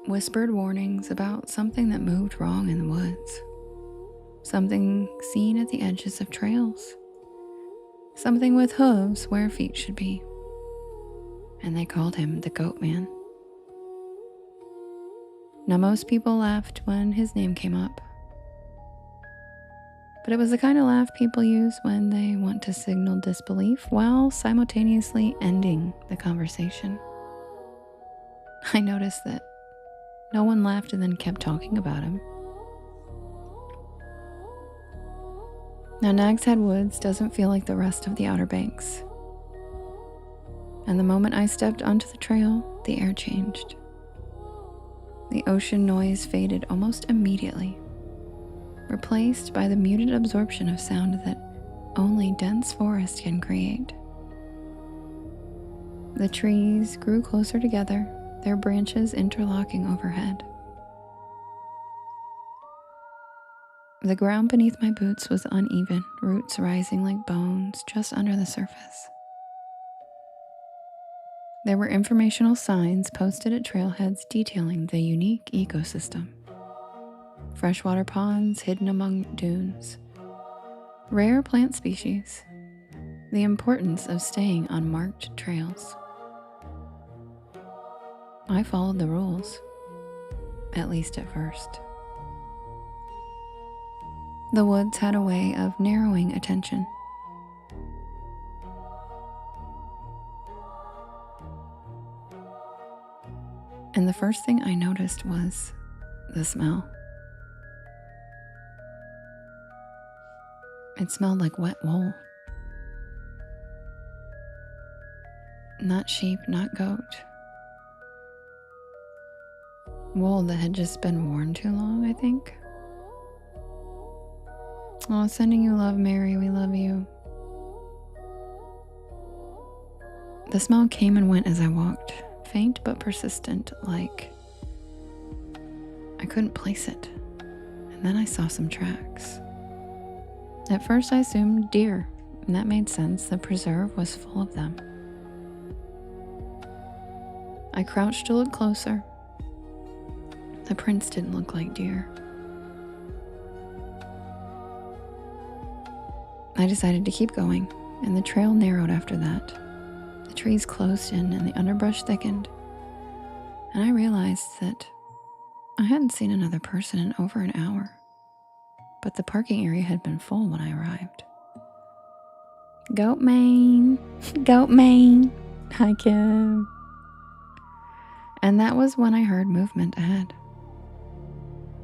Whispered warnings about something that moved wrong in the woods. Something seen at the edges of trails. Something with hooves where feet should be. And they called him the Goat Man. Now most people laughed when his name came up. But it was the kind of laugh people use when they want to signal disbelief while simultaneously ending the conversation. I noticed that no one laughed and then kept talking about him. Now, Nag's Head Woods doesn't feel like the rest of the Outer Banks. And the moment I stepped onto the trail, the air changed. The ocean noise faded almost immediately, replaced by the muted absorption of sound that only dense forest can create. The trees grew closer together, their branches interlocking overhead. The ground beneath my boots was uneven, roots rising like bones just under the surface. There were informational signs posted at trailheads detailing the unique ecosystem. Freshwater ponds hidden among dunes, rare plant species, the importance of staying on marked trails. I followed the rules, at least at first. The woods had a way of narrowing attention. And the first thing I noticed was the smell. It smelled like wet wool. Not sheep, not goat. Wool that had just been worn too long, I think. Oh, sending you love, Mary. We love you. The smell came and went as I walked, faint but persistent, like I couldn't place it. And then I saw some tracks. At first I assumed deer, and that made sense. The preserve was full of them. I crouched to look closer. The prints didn't look like deer. I decided to keep going, and the trail narrowed after that. The trees closed in and the underbrush thickened, and I realized that I hadn't seen another person in over an hour, but the parking area had been full when I arrived. Goat Mane, Goat Mane. Hi, Kim. And that was when I heard movement ahead.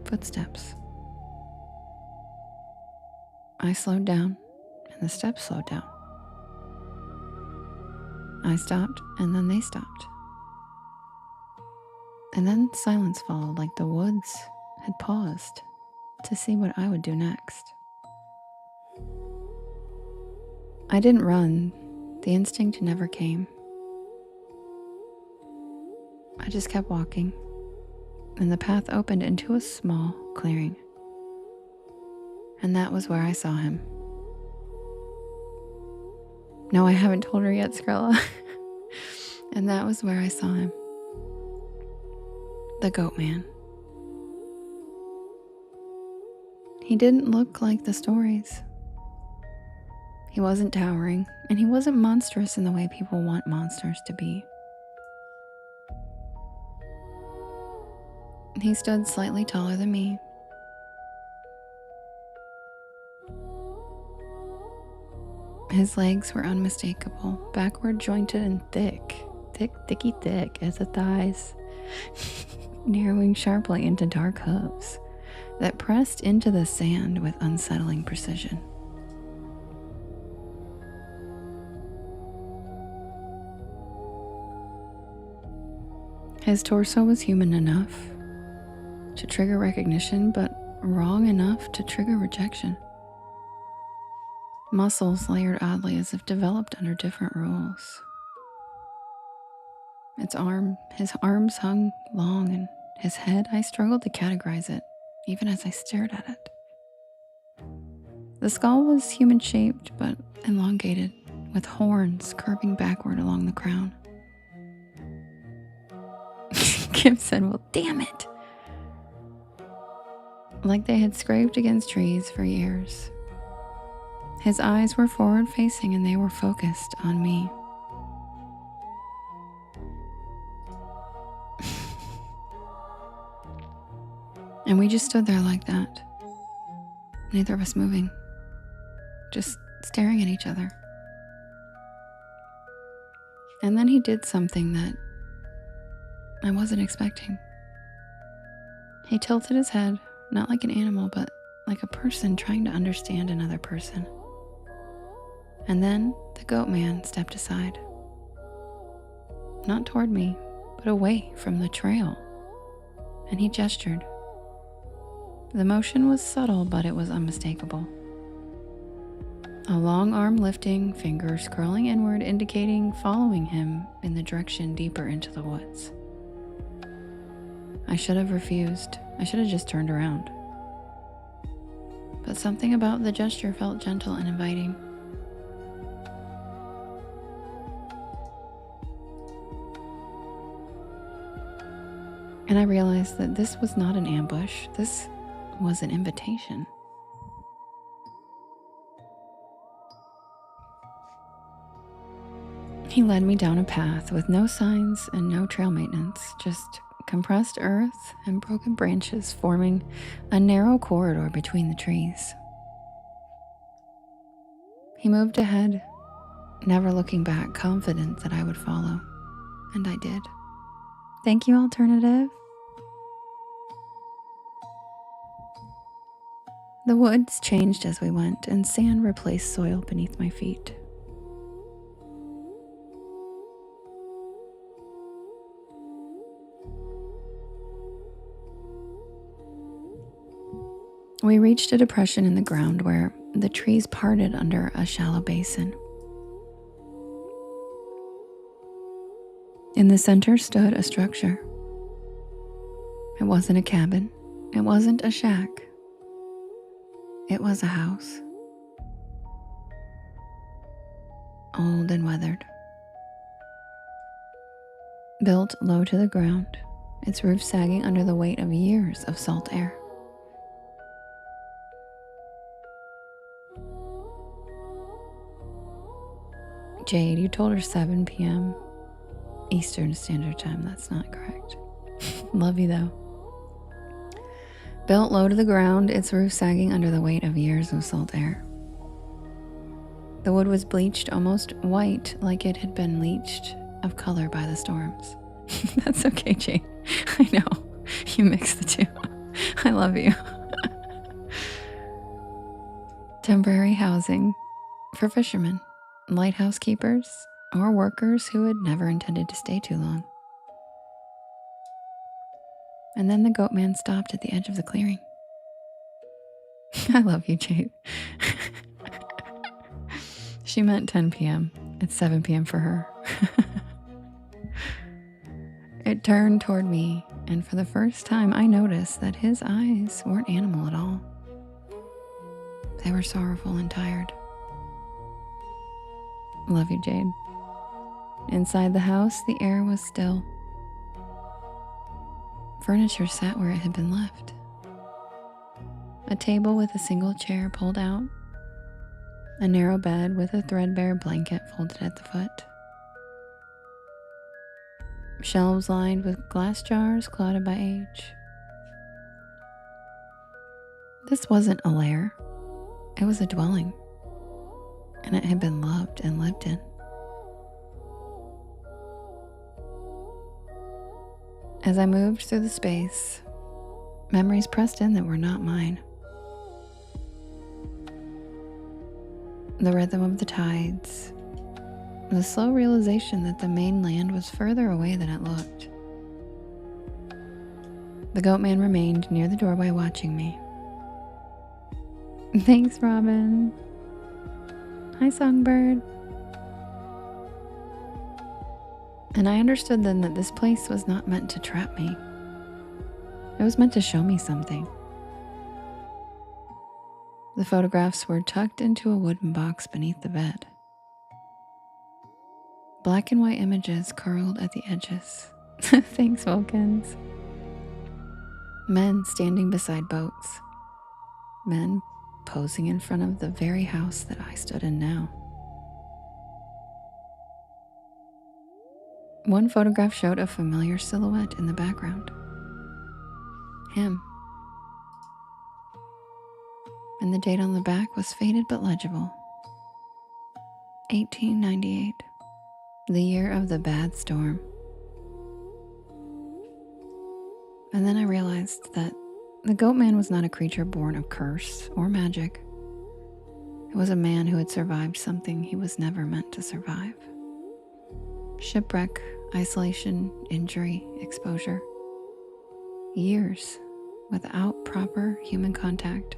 Footsteps. I slowed down, and the steps slowed down. I stopped, and then they stopped. And then silence followed, like the woods had paused to see what I would do next. I didn't run. The instinct never came. I just kept walking, and the path opened into a small clearing. And that was where I saw him. No, I haven't told her yet, Skrilla. And that was where I saw him. The goat man. He didn't look like the stories. He wasn't towering, and he wasn't monstrous in the way people want monsters to be. He stood slightly taller than me. His legs were unmistakable, backward jointed and thick as the thighs, narrowing sharply into dark hooves that pressed into the sand with unsettling precision. His torso was human enough to trigger recognition, but wrong enough to trigger rejection. Muscles layered oddly as if developed under different rules. His arms hung long, and his head, I struggled to categorize it, even as I stared at it. The skull was human-shaped, but elongated, with horns curving backward along the crown. Kim said, "Well, damn it." Like they had scraped against trees for years. His eyes were forward-facing, and they were focused on me. And we just stood there like that. Neither of us moving. Just staring at each other. And then he did something that I wasn't expecting. He tilted his head, not like an animal, but like a person trying to understand another person. And then the goat man stepped aside. Not toward me, but away from the trail. And he gestured. The motion was subtle, but it was unmistakable. A long arm lifting, fingers curling inward, indicating following him in the direction deeper into the woods. I should have refused. I should have just turned around. But something about the gesture felt gentle and inviting. And I realized that this was not an ambush. This was an invitation. He led me down a path with no signs and no trail maintenance, just compressed earth and broken branches forming a narrow corridor between the trees. He moved ahead, never looking back, confident that I would follow. And I did. Thank you, Alternative. The woods changed as we went, and sand replaced soil beneath my feet. We reached a depression in the ground where the trees parted under a shallow basin. In the center stood a structure. It wasn't a cabin. It wasn't a shack. It was a house. Old and weathered. Built low to the ground, its roof sagging under the weight of years of salt air. Jade, you told her 7 p.m. Eastern Standard Time. That's not correct. Love you though. Built low to the ground, its roof sagging under the weight of years of salt air. The wood was bleached almost white, like it had been leached of color by the storms. That's okay, Jade. I know. You mix the two. I love you. Temporary housing for fishermen, lighthouse keepers, or workers who had never intended to stay too long. And then the goat man stopped at the edge of the clearing. I love you, Jade. She meant 10 p.m. It's 7 p.m. for her. It turned toward me, and for the first time I noticed that his eyes weren't animal at all. They were sorrowful and tired. Love you, Jade. Inside the house, the air was still. Furniture sat where it had been left. A table with a single chair pulled out. A narrow bed with a threadbare blanket folded at the foot. Shelves lined with glass jars clouded by age. This wasn't a lair. It was a dwelling. And it had been loved and lived in. As I moved through the space, memories pressed in that were not mine. The rhythm of the tides, the slow realization that the mainland was further away than it looked. The goat man remained near the doorway watching me. Thanks, Robin. Hi, Songbird. And I understood then that this place was not meant to trap me. It was meant to show me something. The photographs were tucked into a wooden box beneath the bed. Black and white images curled at the edges. Thanks, Vulcans. Men standing beside boats. Men posing in front of the very house that I stood in now. One photograph showed a familiar silhouette in the background. Him. And the date on the back was faded but legible. 1898, the year of the bad storm. And then I realized that the goat man was not a creature born of curse or magic. It was a man who had survived something he was never meant to survive. Shipwreck, isolation, injury, exposure. Years without proper human contact.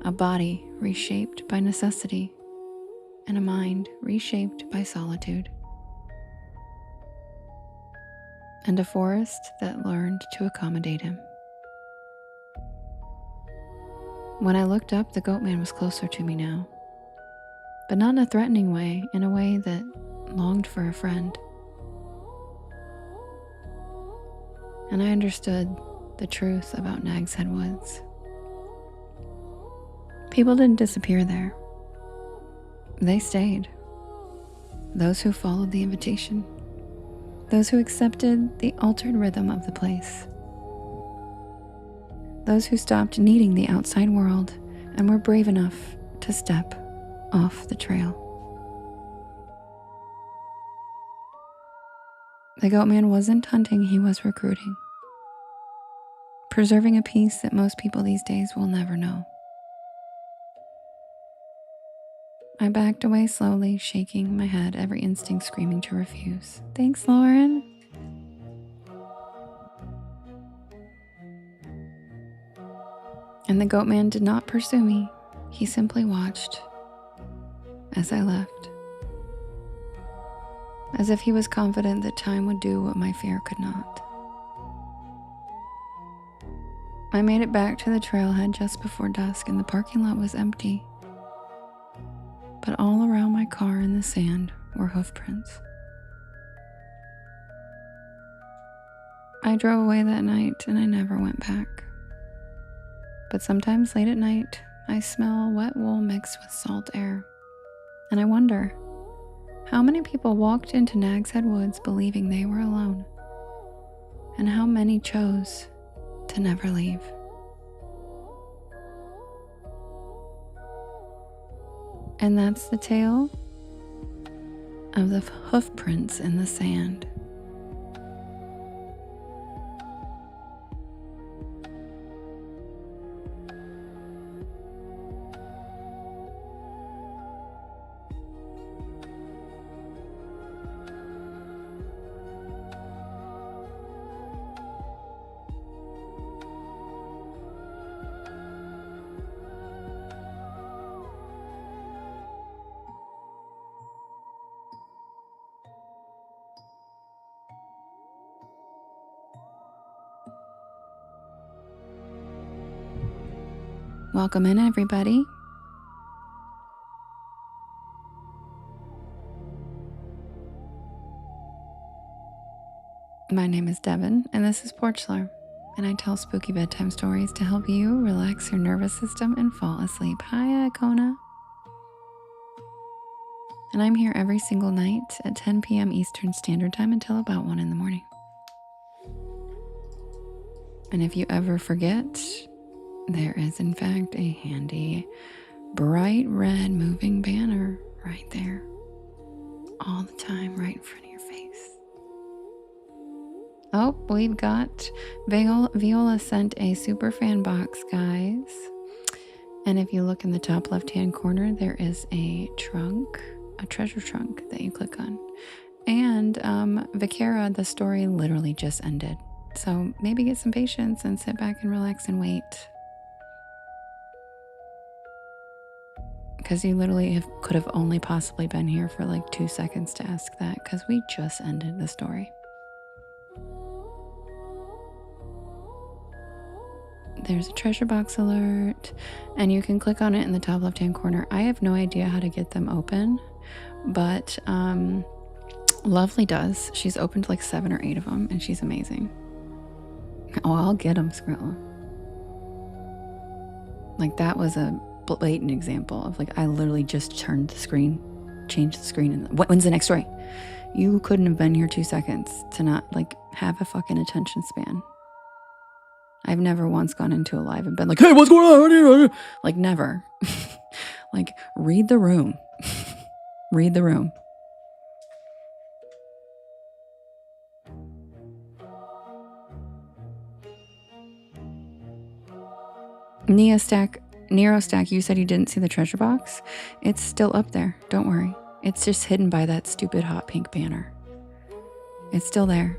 A body reshaped by necessity, and a mind reshaped by solitude. And a forest that learned to accommodate him. When I looked up, the goat man was closer to me now, but not in a threatening way, in a way that longed for a friend. And I understood the truth about Nag's Head Woods. People didn't disappear there. They stayed. Those who followed the invitation. Those who accepted the altered rhythm of the place. Those who stopped needing the outside world and were brave enough to step off the trail. The goat man wasn't hunting, he was recruiting. Preserving a peace that most people these days will never know. I backed away slowly, shaking my head, every instinct screaming to refuse. Thanks, Lauren. And the goat man did not pursue me. He simply watched as I left, as if he was confident that time would do what my fear could not. I made it back to the trailhead just before dusk, and the parking lot was empty. But all around my car in the sand were hoof prints. I drove away that night and I never went back. But sometimes late at night, I smell wet wool mixed with salt air. And I wonder, how many people walked into Nag's Head Woods believing they were alone? And how many chose to never leave? And that's the tale of the hoof prints in the sand. Welcome in, everybody. My name is Devin, and this is Porch Lore, and I tell spooky bedtime stories to help you relax your nervous system and fall asleep. Hi, Icona. And I'm here every single night at 10 p.m. Eastern Standard Time until about 1 in the morning. And if you ever forget, there is in fact a handy bright red moving banner right there all the time, right in front of your face. Oh, we've got Viola sent a super fan box, guys. And if you look in the top left hand corner, there is a trunk, a treasure trunk that you click on. And Vicara, the story literally just ended. So maybe get some patience and sit back and relax and wait. Because you literally could have only possibly been here for like 2 seconds to ask that, because we just ended the story. There's a treasure box alert, and you can click on it in the top left hand corner. I have no idea how to get them open, but Lovely does. She's opened like 7 or 8 of them, and she's amazing. Oh, I'll get them, Skrilla. Like, that was a blatant example of like, I literally just turned the screen, changed the screen, and when's the next story? You couldn't have been here 2 seconds to not like have a fucking attention span. I've never once gone into a live and been like, hey, what's going on? Like, never. Like, read the room. Read the room. Nerostack, you said you didn't see the treasure box? It's still up there. Don't worry. It's just hidden by that stupid hot pink banner. It's still there.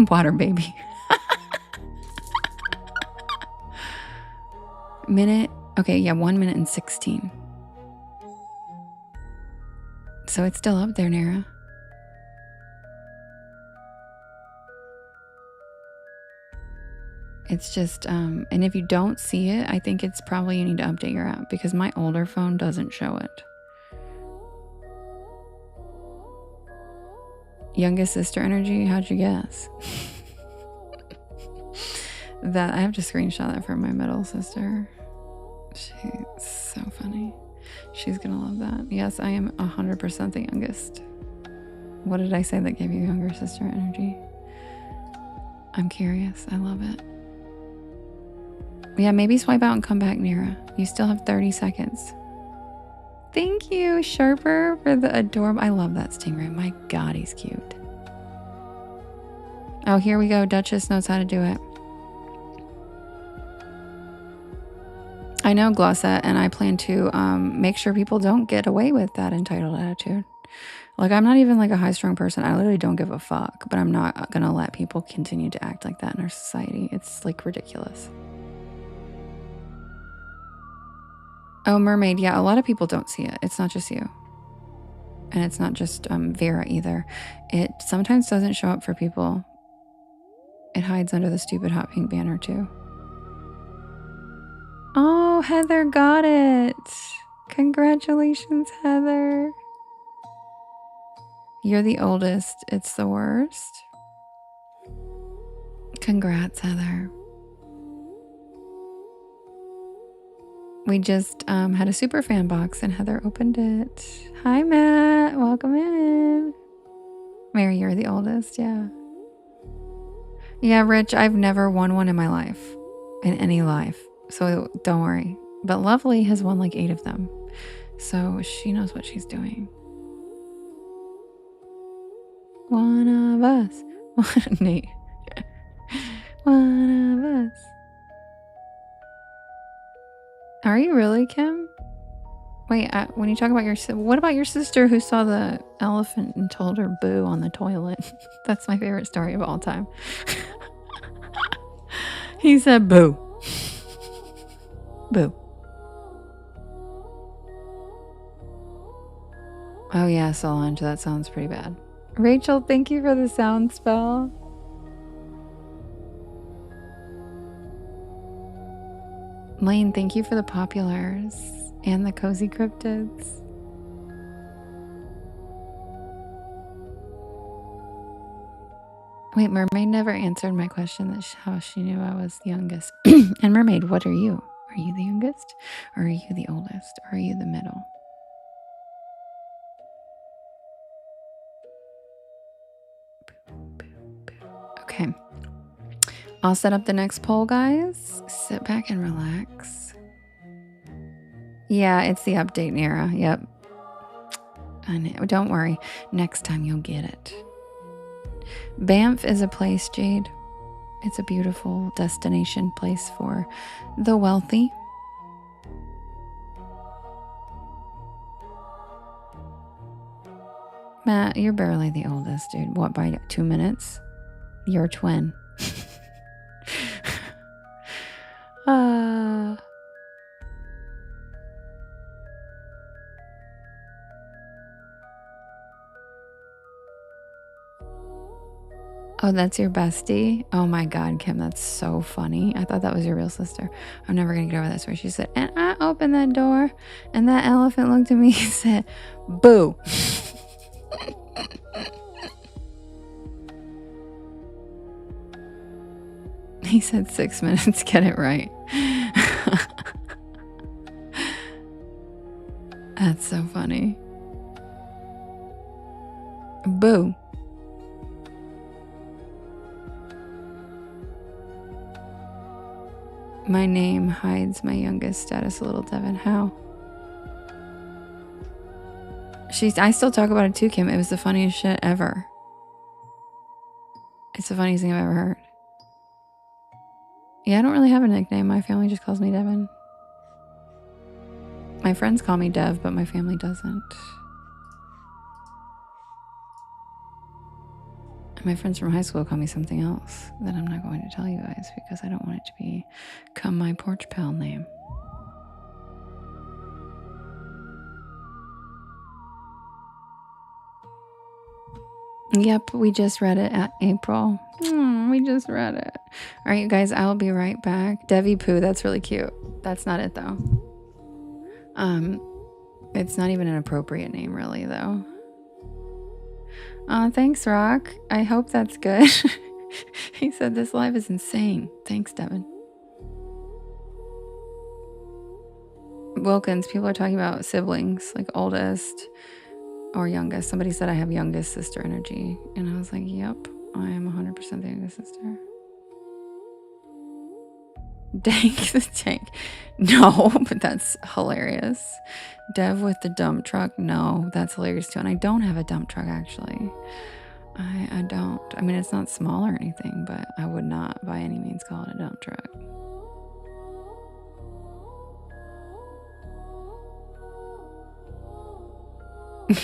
Water baby. Minute. Okay, yeah, 1 minute and 16. So it's still up there, Nara. It's just, and if you don't see it, I think it's probably you need to update your app, because my older phone doesn't show it. Youngest sister energy, how'd you guess? That I have to screenshot that for my middle sister. She's so funny. She's gonna love that. Yes, I am 100% the youngest. What did I say that gave you younger sister energy? I'm curious. I love it. Yeah, maybe swipe out and come back, Nira. You still have 30 seconds. Thank you, Sharper, for the adorable... I love that stingray. My God, he's cute. Oh, here we go. Duchess knows how to do it. I know, Glossette, and I plan to make sure people don't get away with that entitled attitude. Like, I'm not even like a high-strung person. I literally don't give a fuck, but I'm not gonna let people continue to act like that in our society. It's like ridiculous. Oh, mermaid. Yeah, a lot of people don't see it. It's not just you. And it's not just Vera either. It sometimes doesn't show up for people. It hides under the stupid hot pink banner too. Oh, Heather got it. Congratulations, Heather. You're the oldest. It's the worst. Congrats, Heather. We just had a super fan box and Heather opened it. Hi, Matt. Welcome in. Mary, you're the oldest. Yeah. Yeah, Rich, I've never won one in my life. In any life. So don't worry. But Lovely has won like 8 of them. So she knows what she's doing. One of us. Nate. One of us. Are you really, Kim? Wait, when you talk about what about your sister who saw the elephant and told her boo on the toilet? That's my favorite story of all time. He said boo. Boo. Oh yeah, Solange, that sounds pretty bad. Rachel, thank you for the sound spell. Lane, thank you for the populars and the cozy cryptids. Wait, Mermaid never answered my question that how she knew I was the youngest. And Mermaid, what are you? Are you the youngest? Or are you the oldest? Or are you the middle? Okay. I'll set up the next poll, guys. Sit back and relax. Yeah, it's the update, Nira. Yep. Don't worry. Next time you'll get it. Banff is a place, Jade. It's a beautiful destination place for the wealthy. Matt, you're barely the oldest, dude. What, by 2 minutes? You're a twin. Oh, that's your bestie? Oh my God, Kim, that's so funny. I thought that was your real sister. I'm never gonna get over this, where she said, and I opened that door, and that elephant looked at me and said, boo. He said 6 minutes, get it right. That's so funny. Boo. My name hides my youngest status a little, Devin. How? I still talk about it too, Kim. It was the funniest shit ever. It's the funniest thing I've ever heard. Yeah, I don't really have a nickname. My family just calls me Devin. My friends call me Dev, but my family doesn't. My friends from high school call me something else that I'm not going to tell you guys because I don't want it to become my porch pal name. Yep, we just read it at April. We just read it. All right, you guys, I'll be right back. Devi Poo, that's really cute. That's not it though. It's not even an appropriate name really though. Thanks, Rock. I hope that's good. He said this live is insane. Thanks, Devin. Wilkins, people are talking about siblings, like oldest or youngest. Somebody said I have youngest sister energy. And I was like, yep, I am 100% the youngest sister. Dank the tank. No, but that's hilarious. Dev with the dump truck. No, that's hilarious too. And I don't have a dump truck actually. I don't. I mean, it's not small or anything, but I would not by any means call it a dump truck.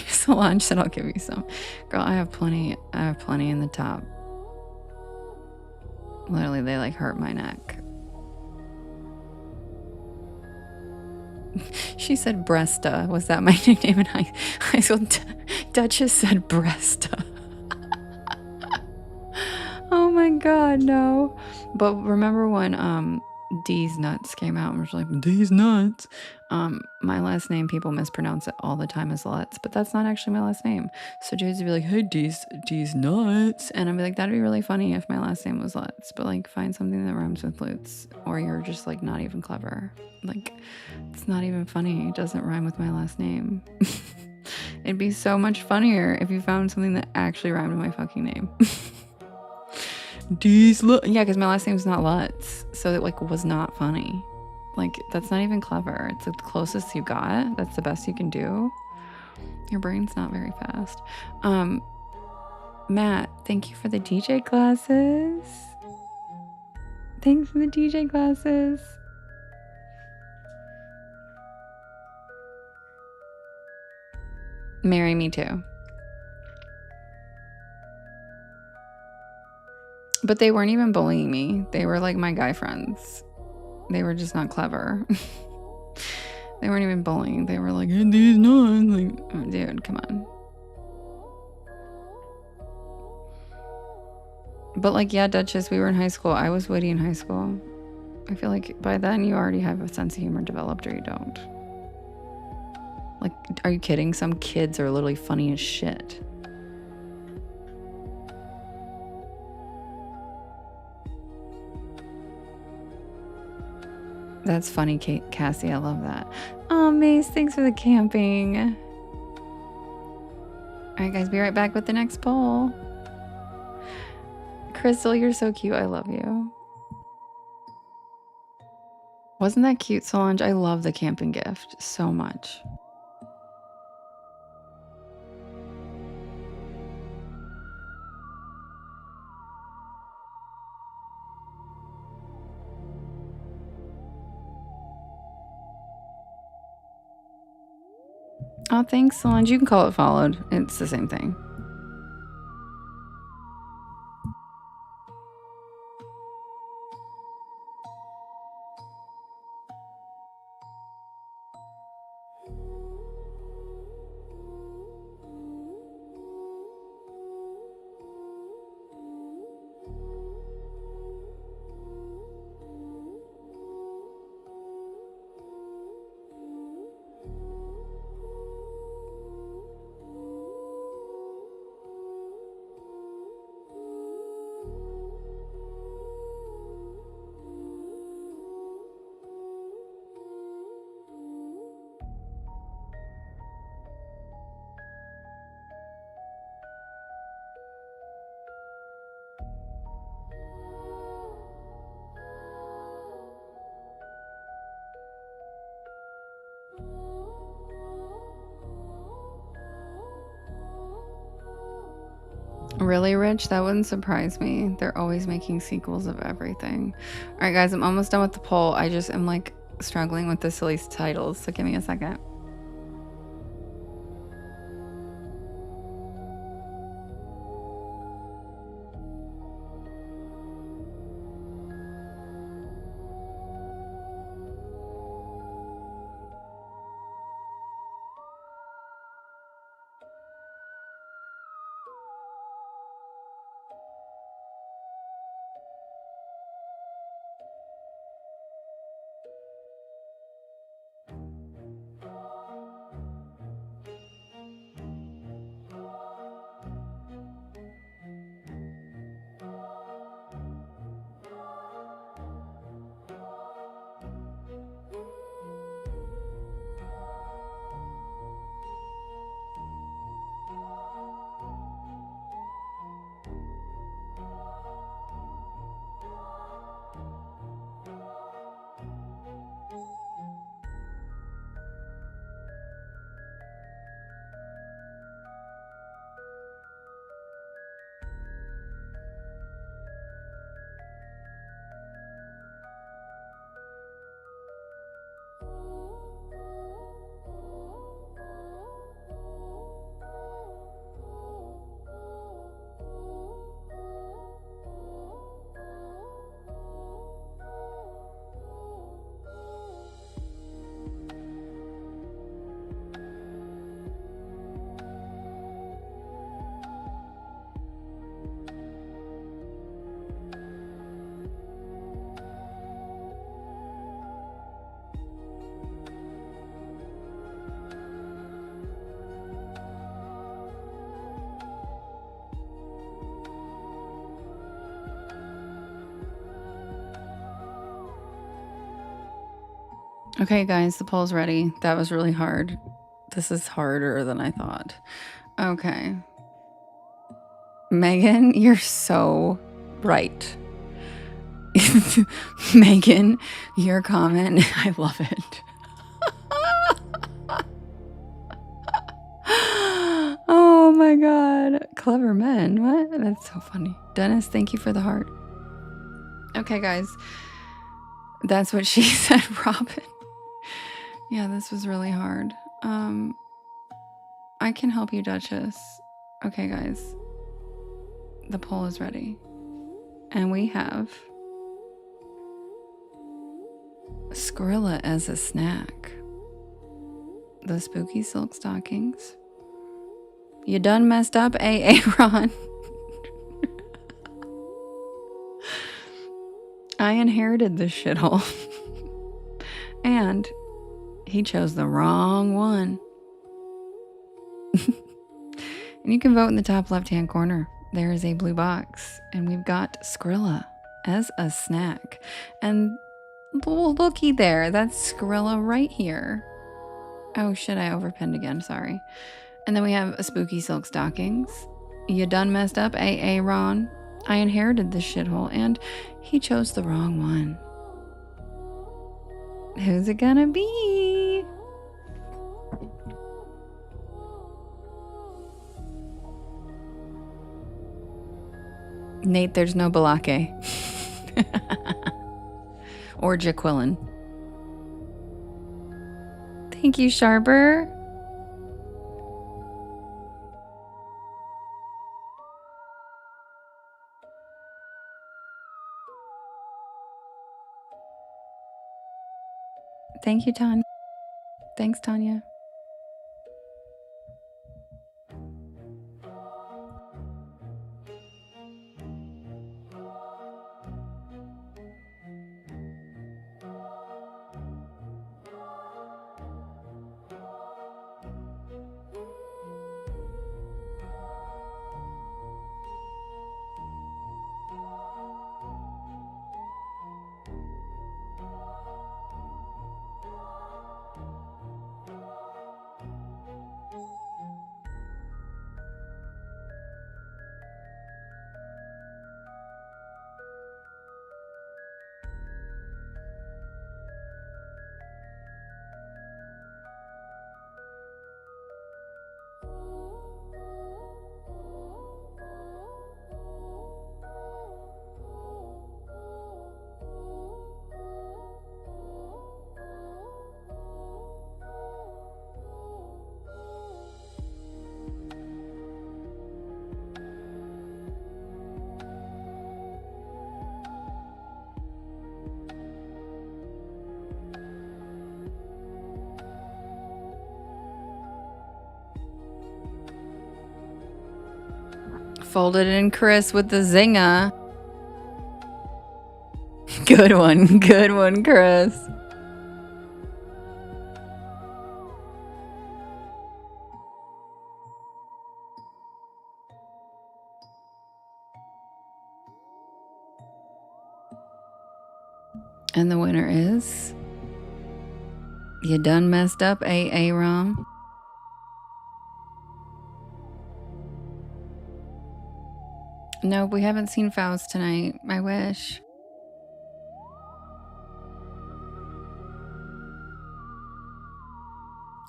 Solange said I'll give you some. Girl, I have plenty in the top. Literally, they like hurt my neck. She said Bresta. Was that my nickname in high school? Duchess said Bresta. Oh my God, no. But remember when D's Nuts came out and was like, D's Nuts? My last name, people mispronounce it all the time as Lutz, but that's not actually my last name. So Jade's would be like, hey, D's Nuts. And I'd be like, that'd be really funny if my last name was Lutz, but like find something that rhymes with Lutz, or you're just like not even clever. Like, it's not even funny. It doesn't rhyme with my last name. It'd be so much funnier if you found something that actually rhymed with my fucking name. Yeah, because my last name's not Lutz, so it like was not funny. Like, that's not even clever. It's like the closest you got. That's the best you can do. Your brain's not very fast. Matt, thank you for the DJ glasses. Thanks for the DJ glasses. Marry me too. But they weren't even bullying me. They were like my guy friends. They were just not clever. They weren't even bullying. They were like, hey, these nuts. Like, oh, dude, come on. But like, yeah, Duchess, we were in high school. I was witty in high school. I feel like by then you already have a sense of humor developed, or you don't. Like, are you kidding? Some kids are literally funny as shit. That's funny, Cassie. I love that. Oh, Mace, thanks for the camping. All right, guys, be right back with the next poll. Crystal, you're so cute. I love you. Wasn't that cute, Solange? I love the camping gift so much. Oh, thanks, Solange. You can call it followed. It's the same thing. Really, Rich? That wouldn't surprise me. They're always making sequels of everything. All right, guys, I'm almost done with the poll. I just am like struggling with the silly titles, so give me a second. Okay, guys, the poll's ready. That was really hard. This is harder than I thought. Okay. Megan, you're so right. Megan, your comment, I love it. Oh my god. Clever men. What? That's so funny. Dennis, thank you for the heart. Okay, guys. That's what she said, Robin. Yeah, this was really hard. I can help you, Duchess. Okay, guys. The poll is ready. And we have Skrilla as a snack. The spooky silk stockings. You done messed up, AA Ron. I inherited this shithole. And he chose the wrong one. And you can vote in the top left-hand corner. There is a blue box, and we've got Skrilla as a snack. And looky there, that's Skrilla right here. Oh shit, I overpinned again, sorry. And then we have a spooky silk stockings. You done messed up, AA Ron. I inherited this shithole, and he chose the wrong one. Who's it gonna be? Nate, there's no Balake. Or Jaquilin. Thank you, Sharper. Thank you, Tanya. Thanks, Tanya. Folded in Chris with the zinger. Good one, Chris. And the winner is... You done messed up, AA Rom. Nope, we haven't seen Faust tonight. I wish.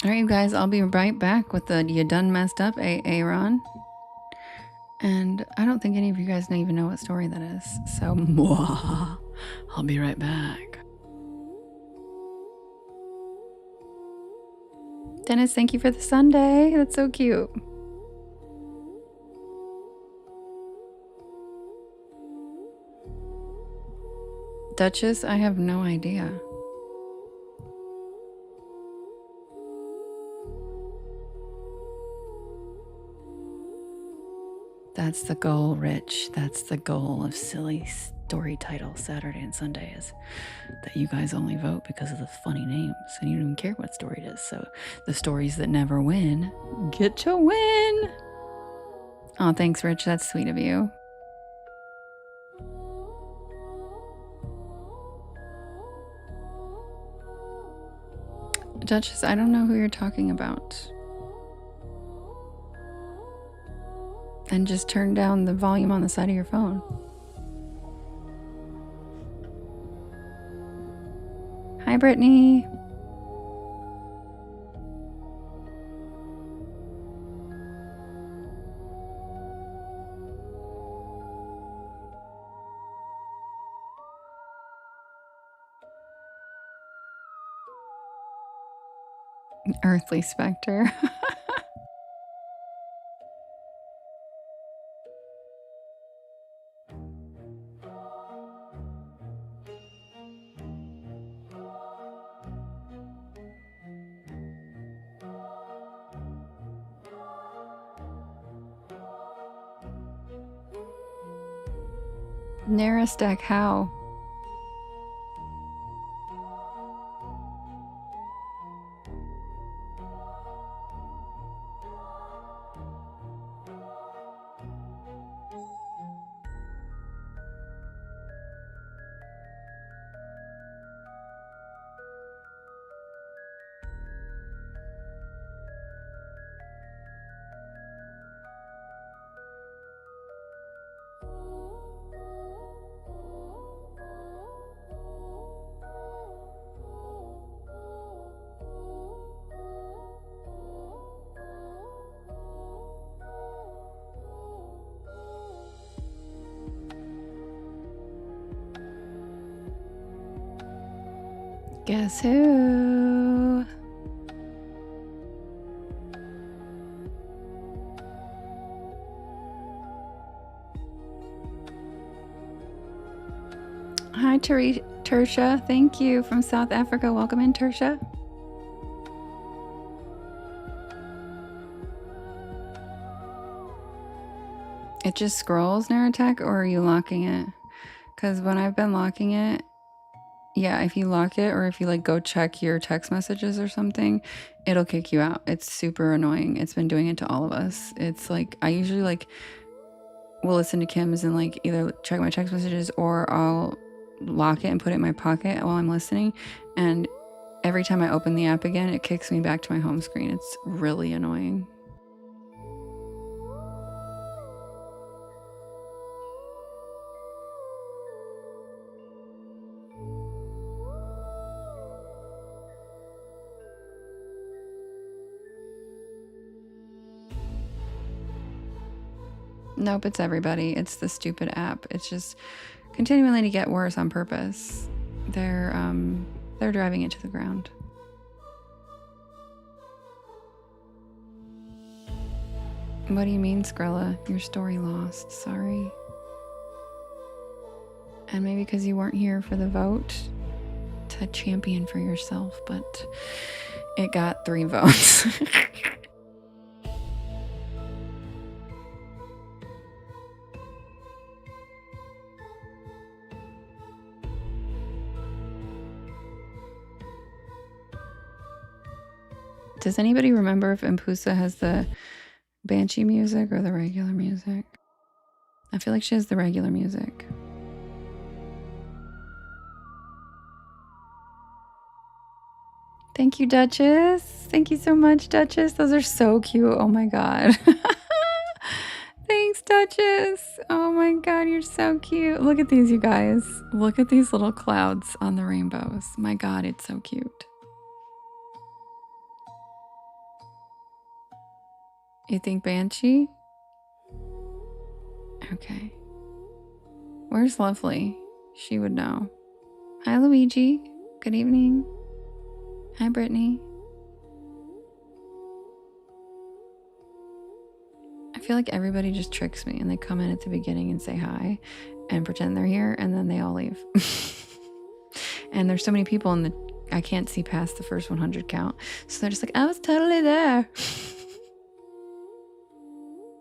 Alright, you guys, I'll be right back with the You Done Messed Up, AA Ron. And I don't think any of you guys even know what story that is. So, I'll be right back. Dennis, thank you for the Sunday. That's so cute. Duchess, I have no idea. That's the goal, Rich. That's the goal of silly story title Saturday and Sunday, is that you guys only vote because of the funny names and you don't even care what story it is. So the stories that never win get to win. Oh, thanks, Rich. That's sweet of you. Duchess, I don't know who you're talking about. And just turn down the volume on the side of your phone. Hi, Brittany. Earthly specter. Narastek, how? Guess who? Hi, Tersha. Thank you from South Africa. Welcome in, Tersha. It just scrolls, Naratech, or are you locking it? Because when I've been locking it, yeah, if you lock it or if you like go check your text messages or something, it'll kick you out. It's super annoying. It's been doing it to all of us. It's like, I usually like will listen to Kim's and like either check my text messages or I'll lock it and put it in my pocket while I'm listening. And every time I open the app again, it kicks me back to my home screen. It's really annoying. Nope, it's everybody. It's the stupid app. It's just continually to get worse on purpose. They're driving it to the ground. What do you mean, Skrilla? Your story lost. Sorry. And maybe because you weren't here for the vote to champion for yourself, but it got 3 votes. Does anybody remember if Impusa has the Banshee music or the regular music? I feel like she has the regular music. Thank you, Duchess. Thank you so much, Duchess. Those are so cute. Oh my god. Thanks, Duchess. Oh my god, you're so cute. Look at these, you guys. Look at these little clouds on the rainbows. My god, it's so cute. You think Banshee? Okay. Where's Lovely? She would know. Hi, Luigi. Good evening. Hi, Brittany. I feel like everybody just tricks me and they come in at the beginning and say hi and pretend they're here and then they all leave. And there's so many people in the... I can't see past the first 100 count. So they're just like, I was totally there.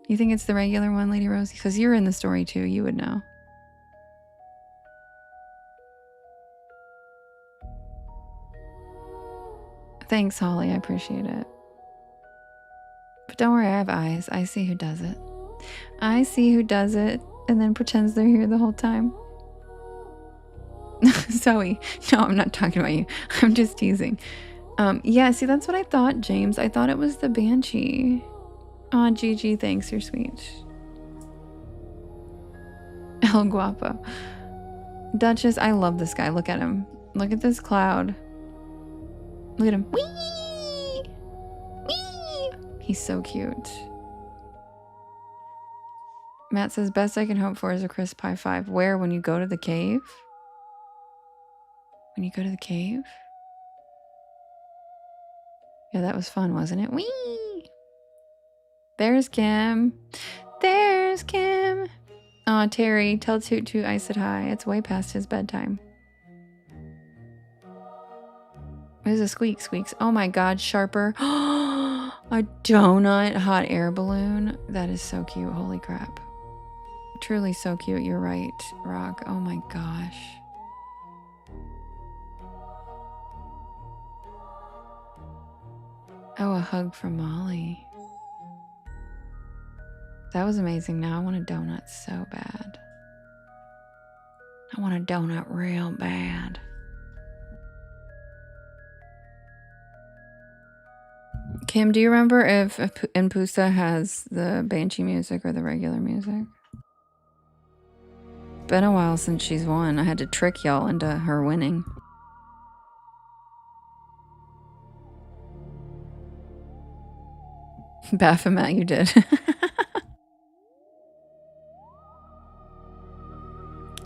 You think it's the regular one, Lady Rosie? Because you're in the story too. You would know. Thanks, Holly. I appreciate it. But don't worry, I have eyes. I see who does it. I see who does it and then pretends they're here the whole time. Zoe. No, I'm not talking about you. I'm just teasing. Yeah, see, that's what I thought, James. I thought it was the Banshee. Aw, Gigi, thanks. You're sweet. El Guapo. Duchess, I love this guy. Look at him. Look at this cloud. Look at him. Whee! Whee! He's so cute. Matt says, best I can hope for is a crisp high 5. Where? When you go to the cave? When you go to the cave? Yeah, that was fun, wasn't it? Whee! There's Kim. There's Kim. Aw, Terry, tell Toot Toot I said hi. It's way past his bedtime. There's a squeak, squeaks. Oh my god, Sharper. A donut hot air balloon. That is so cute. Holy crap. Truly so cute. You're right, Rock. Oh my gosh. Oh, a hug from Molly. That was amazing. Now I want a donut so bad. I want a donut real bad. Kim, do you remember if Impusa has the Banshee music or the regular music? It's been a while since she's won. I had to trick y'all into her winning. Baphomet, you did.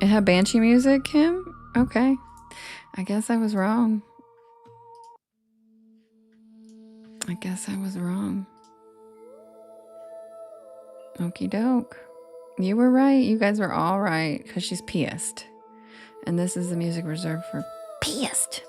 It had Banshee music, Kim? Okay. I guess I was wrong. I guess I was wrong. Okie doke. You were right. You guys were all right, because she's pissed. And this is the music reserved for pissed.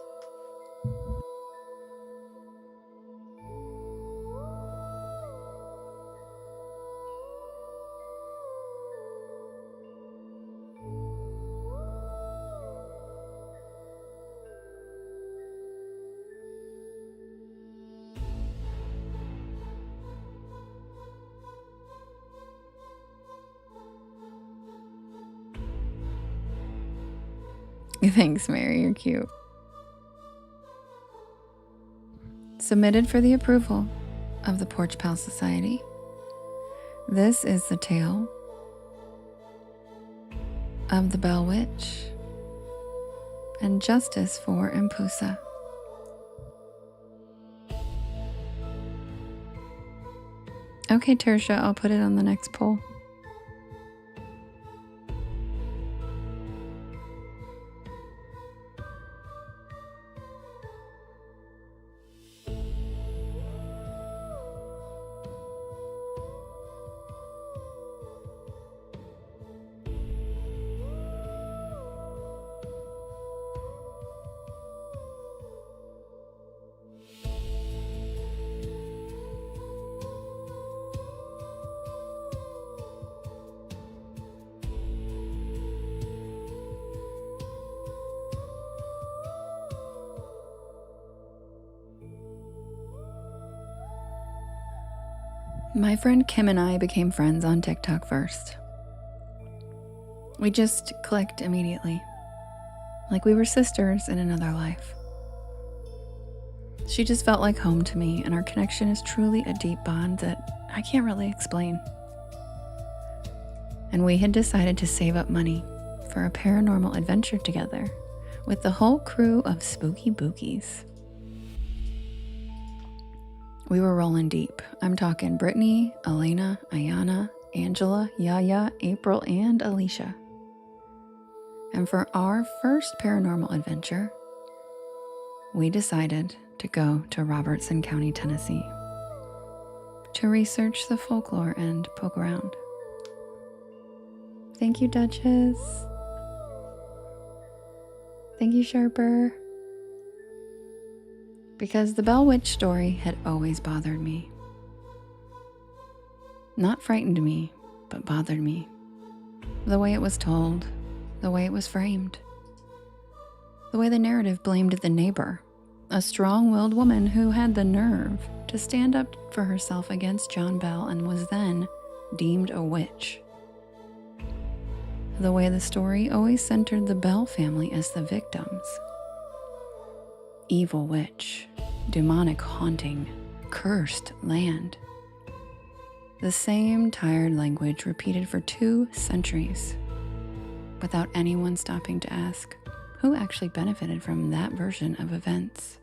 Thanks, Mary. You're cute. Submitted for the approval of the Porch Pal Society. This is the tale of the Bell Witch and justice for Empusa. Okay, Tertia, I'll put it on the next poll. My friend Kim and I became friends on TikTok first. We just clicked immediately, like we were sisters in another life. She just felt like home to me, and our connection is truly a deep bond that I can't really explain. And we had decided to save up money for a paranormal adventure together with the whole crew of spooky bookies. We were rolling deep. I'm talking Brittany, Elena, Ayana, Angela, Yaya, April, and Alicia. And for our first paranormal adventure, we decided to go to Robertson County, Tennessee, to research the folklore and poke around. Thank you, Duchess. Thank you, Sharper. Because the Bell Witch story had always bothered me. Not frightened me, but bothered me. The way it was told, the way it was framed, the way the narrative blamed the neighbor, a strong-willed woman who had the nerve to stand up for herself against John Bell and was then deemed a witch. The way the story always centered the Bell family as the victims. Evil witch, demonic haunting, cursed land. The same tired language repeated for 2 centuries, without anyone stopping to ask who actually benefited from that version of events.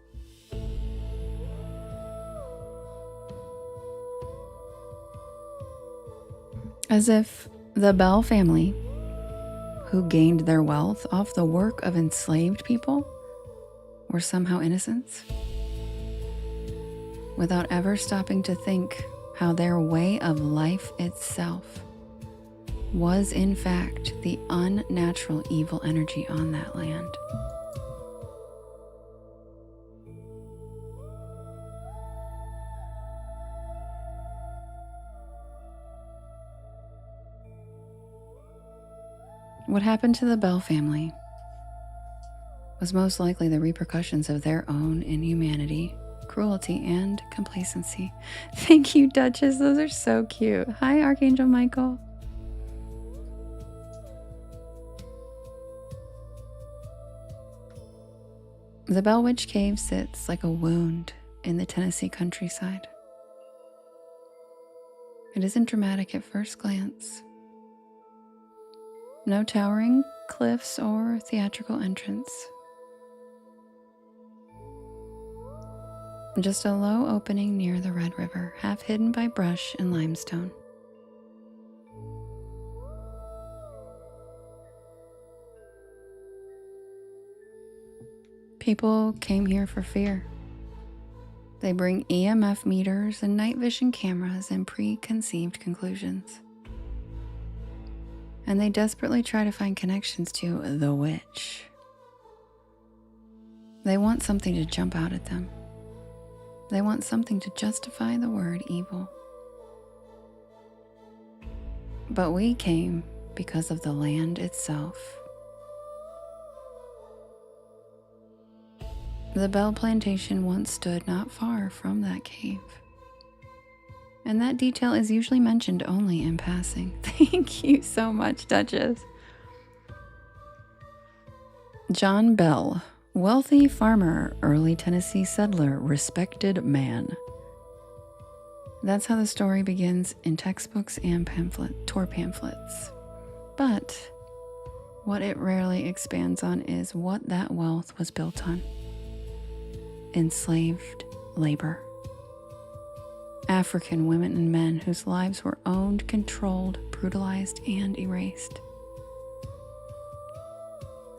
As if the Bell family, who gained their wealth off the work of enslaved people, were somehow innocents, without ever stopping to think how their way of life itself was in fact the unnatural evil energy on that land. What happened to the Bell family was most likely the repercussions of their own inhumanity, cruelty, and complacency. Thank you, Duchess. Those are so cute. Hi, Archangel Michael. The Bell Witch Cave sits like a wound in the Tennessee countryside. It isn't dramatic at first glance. No towering cliffs or theatrical entrance. Just a low opening near the Red River, half hidden by brush and limestone. People came here for fear, They bring EMF meters and night vision cameras and preconceived conclusions. And they desperately try to find connections to the witch. They want something to jump out at them. They want something to justify the word evil. But we came because of the land itself. The Bell Plantation once stood not far from that cave. And that detail is usually mentioned only in passing. Thank you so much, Duchess. John Bell, wealthy farmer, early Tennessee settler, respected man. That's how the story begins in textbooks and tour pamphlets. But what it rarely expands on is what that wealth was built on. Enslaved labor. African women and men whose lives were owned, controlled, brutalized, and erased.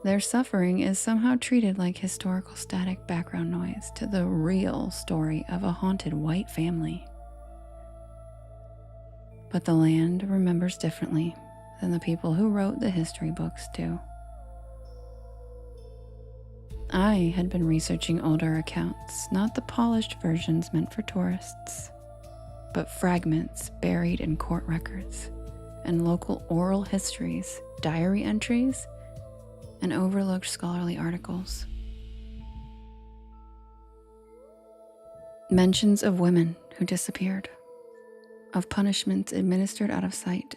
Their suffering is somehow treated like historical static background noise to the real story of a haunted white family. But the land remembers differently than the people who wrote the history books do. I had been researching older accounts, not the polished versions meant for tourists, but fragments buried in court records and local oral histories, diary entries, and overlooked scholarly articles. Mentions of women who disappeared, of punishments administered out of sight,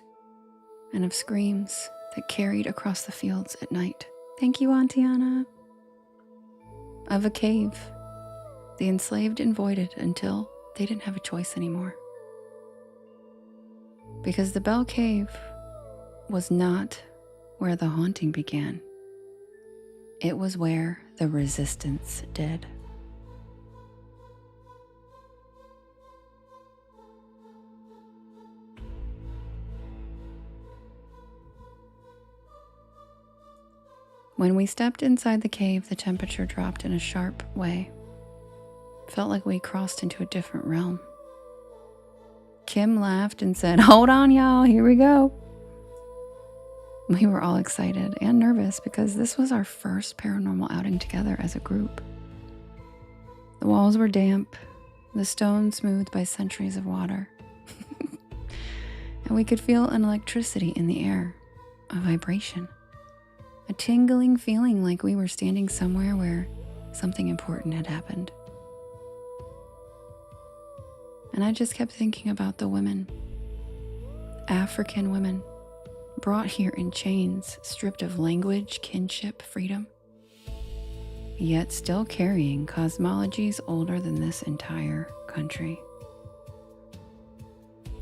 and of screams that carried across the fields at night. Thank you, Auntie Anna. Of a cave the enslaved avoided until they didn't have a choice anymore. Because the Bell Cave was not where the haunting began. It was where the resistance did. When we stepped inside the cave, the temperature dropped in a sharp way. Felt like we crossed into a different realm. Kim laughed and said, "Hold on, y'all, here we go." We were all excited and nervous because this was our first paranormal outing together as a group. The walls were damp, the stones smoothed by centuries of water. And we could feel an electricity in the air, a vibration, a tingling feeling like we were standing somewhere where something important had happened. And I just kept thinking about the women, African women, brought here in chains, stripped of language, kinship, freedom, yet still carrying cosmologies older than this entire country.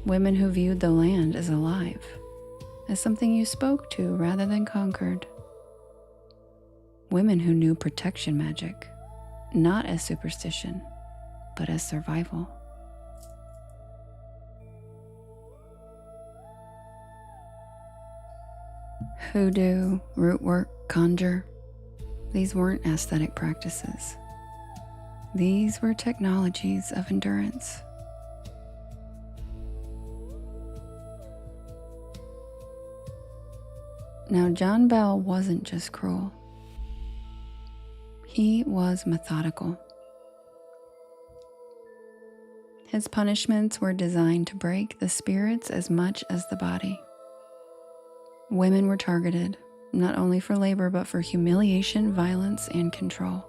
Women who viewed the land as alive, as something you spoke to rather than conquered. Women who knew protection magic, not as superstition, but as survival. Hoodoo, root work, conjure, these weren't aesthetic practices. These were technologies of endurance. Now, John Bell wasn't just cruel. He was methodical. His punishments were designed to break the spirits as much as the body. Women were targeted, not only for labor, but for humiliation, violence, and control.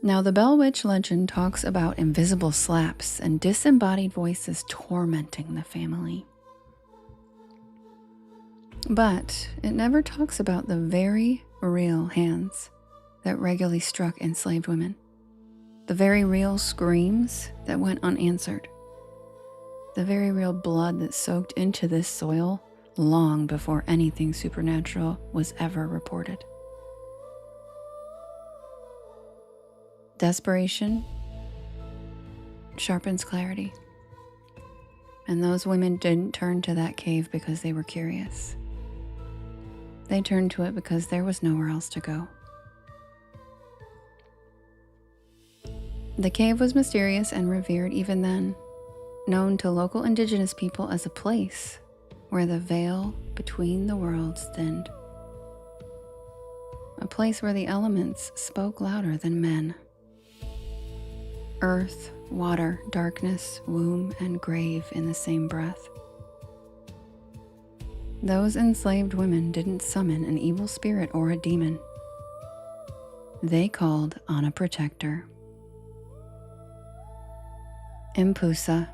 Now, the Bell Witch legend talks about invisible slaps and disembodied voices tormenting the family. But it never talks about the very real hands that regularly struck enslaved women, the very real screams that went unanswered, the very real blood that soaked into this soil long before anything supernatural was ever reported. Desperation sharpens clarity. And those women didn't turn to that cave because they were curious. They turned to it because there was nowhere else to go. The cave was mysterious and revered even then, known to local indigenous people as a place where the veil between the worlds thinned. A place where the elements spoke louder than men. Earth, water, darkness, womb, and grave in the same breath. Those enslaved women didn't summon an evil spirit or a demon. They called on a protector. Impusa.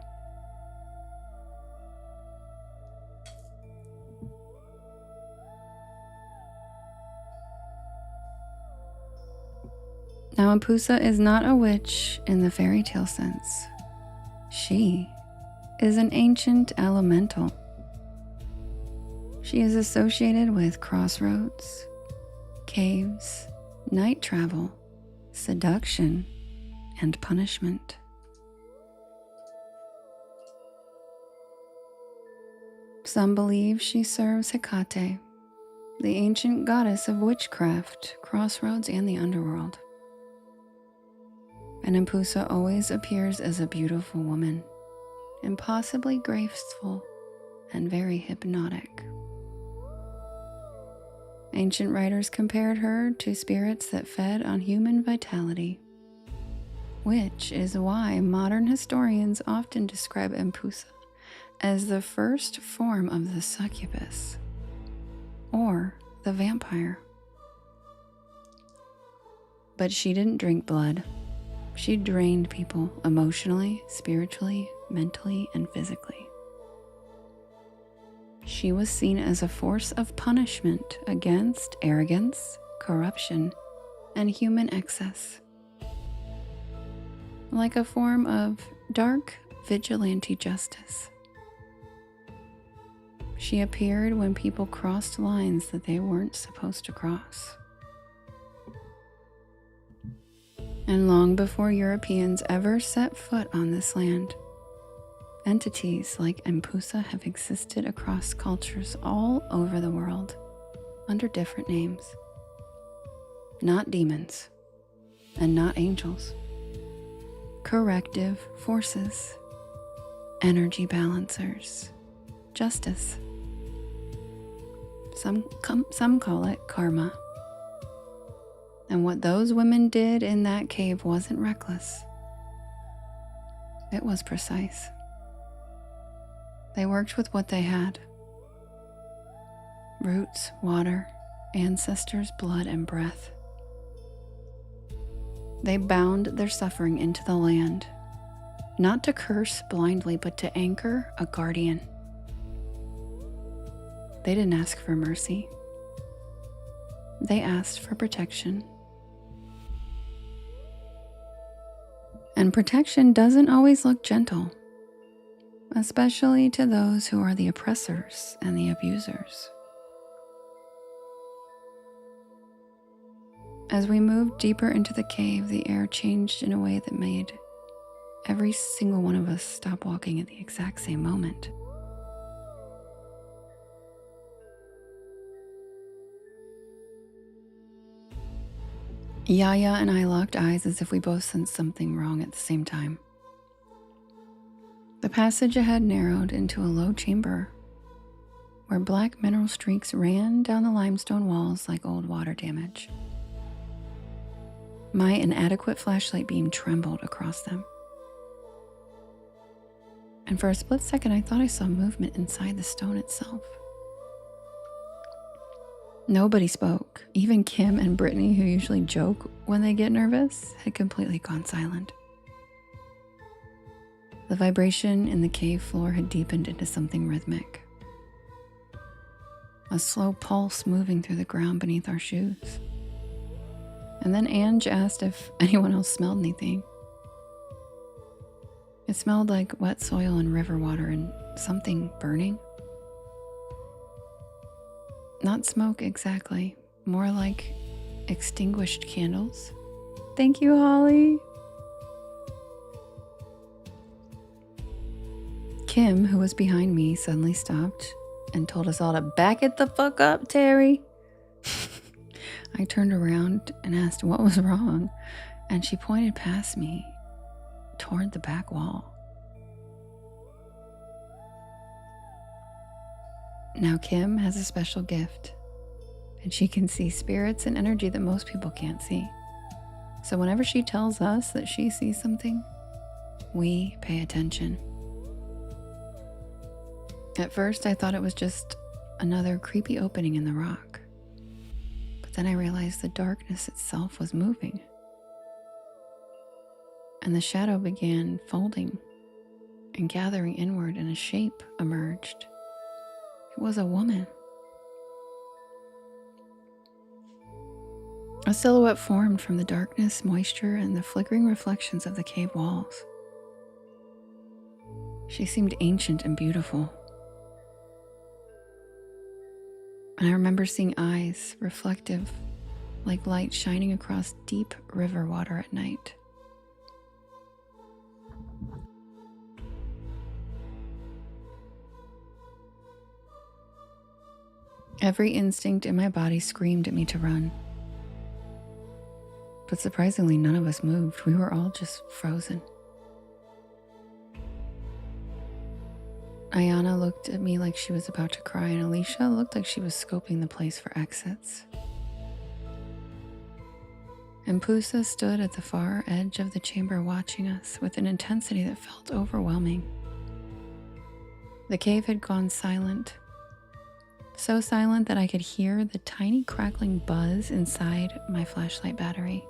Now, Impusa is not a witch in the fairy tale sense. She is an ancient elemental. She is associated with crossroads, caves, night travel, seduction, and punishment. Some believe she serves Hecate, the ancient goddess of witchcraft, crossroads, and the underworld. And Impusa always appears as a beautiful woman, impossibly graceful and very hypnotic. Ancient writers compared her to spirits that fed on human vitality, which is why modern historians often describe Impusa as the first form of the succubus, or the vampire. But she didn't drink blood. She drained people emotionally, spiritually, mentally, and physically. She was seen as a force of punishment against arrogance, corruption, and human excess. Like a form of dark vigilante justice. She appeared when people crossed lines that they weren't supposed to cross. And long before Europeans ever set foot on this land, entities like Impusa have existed across cultures all over the world under different names. Not demons and not angels. Corrective forces, energy balancers, justice. Some call it karma. And what those women did in that cave wasn't reckless. It was precise. They worked with what they had. Roots, water, ancestors' blood and breath. They bound their suffering into the land, not to curse blindly, but to anchor a guardian. They didn't ask for mercy. They asked for protection. And protection doesn't always look gentle, especially to those who are the oppressors and the abusers. As we moved deeper into the cave, the air changed in a way that made every single one of us stop walking at the exact same moment. Yaya and I locked eyes as if we both sensed something wrong at the same time. The passage ahead narrowed into a low chamber where black mineral streaks ran down the limestone walls like old water damage. My inadequate flashlight beam trembled across them. And for a split second, I thought I saw movement inside the stone itself. Nobody spoke. Even Kim and Brittany, who usually joke when they get nervous, had completely gone silent. The vibration in the cave floor had deepened into something rhythmic. A slow pulse moving through the ground beneath our shoes. And then Ange asked if anyone else smelled anything. It smelled like wet soil and river water and something burning. Not smoke exactly, more like extinguished candles. Thank you, Holly. Kim, who was behind me, suddenly stopped and told us all to back it the fuck up, Terry. I turned around and asked what was wrong, and she pointed past me toward the back wall. Now Kim has a special gift, and she can see spirits and energy that most people can't see. So whenever she tells us that she sees something, we pay attention. At first, I thought it was just another creepy opening in the rock. But then I realized the darkness itself was moving. And the shadow began folding and gathering inward, and a shape emerged. It was a woman. A silhouette formed from the darkness, moisture, and the flickering reflections of the cave walls. She seemed ancient and beautiful. And I remember seeing eyes, reflective, like light shining across deep river water at night. Every instinct in my body screamed at me to run. But surprisingly, none of us moved. We were all just frozen. Ayana looked at me like she was about to cry, and Alicia looked like she was scoping the place for exits. And Pusa stood at the far edge of the chamber watching us with an intensity that felt overwhelming. The cave had gone silent. So silent that I could hear the tiny crackling buzz inside my flashlight battery.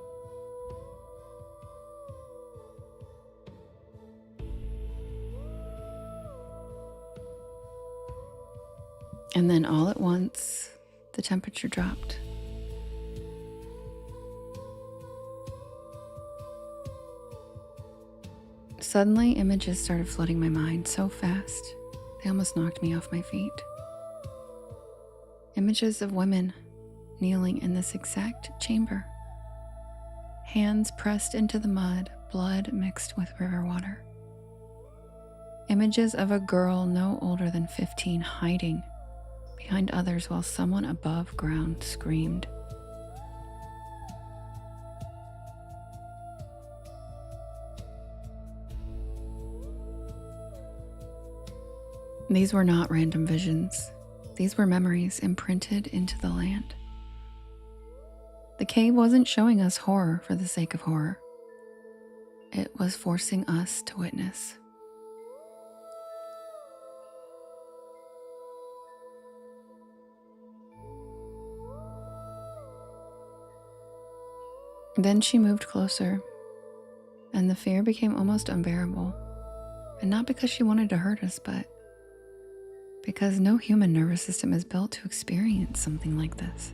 And then all at once, the temperature dropped. Suddenly, images started flooding my mind so fast, they almost knocked me off my feet. Images of women kneeling in this exact chamber. Hands pressed into the mud, blood mixed with river water. Images of a girl no older than 15 hiding behind others while someone above ground screamed. These were not random visions. These were memories imprinted into the land. The cave wasn't showing us horror for the sake of horror. It was forcing us to witness. Then she moved closer, and the fear became almost unbearable. And not because she wanted to hurt us, but because no human nervous system is built to experience something like this.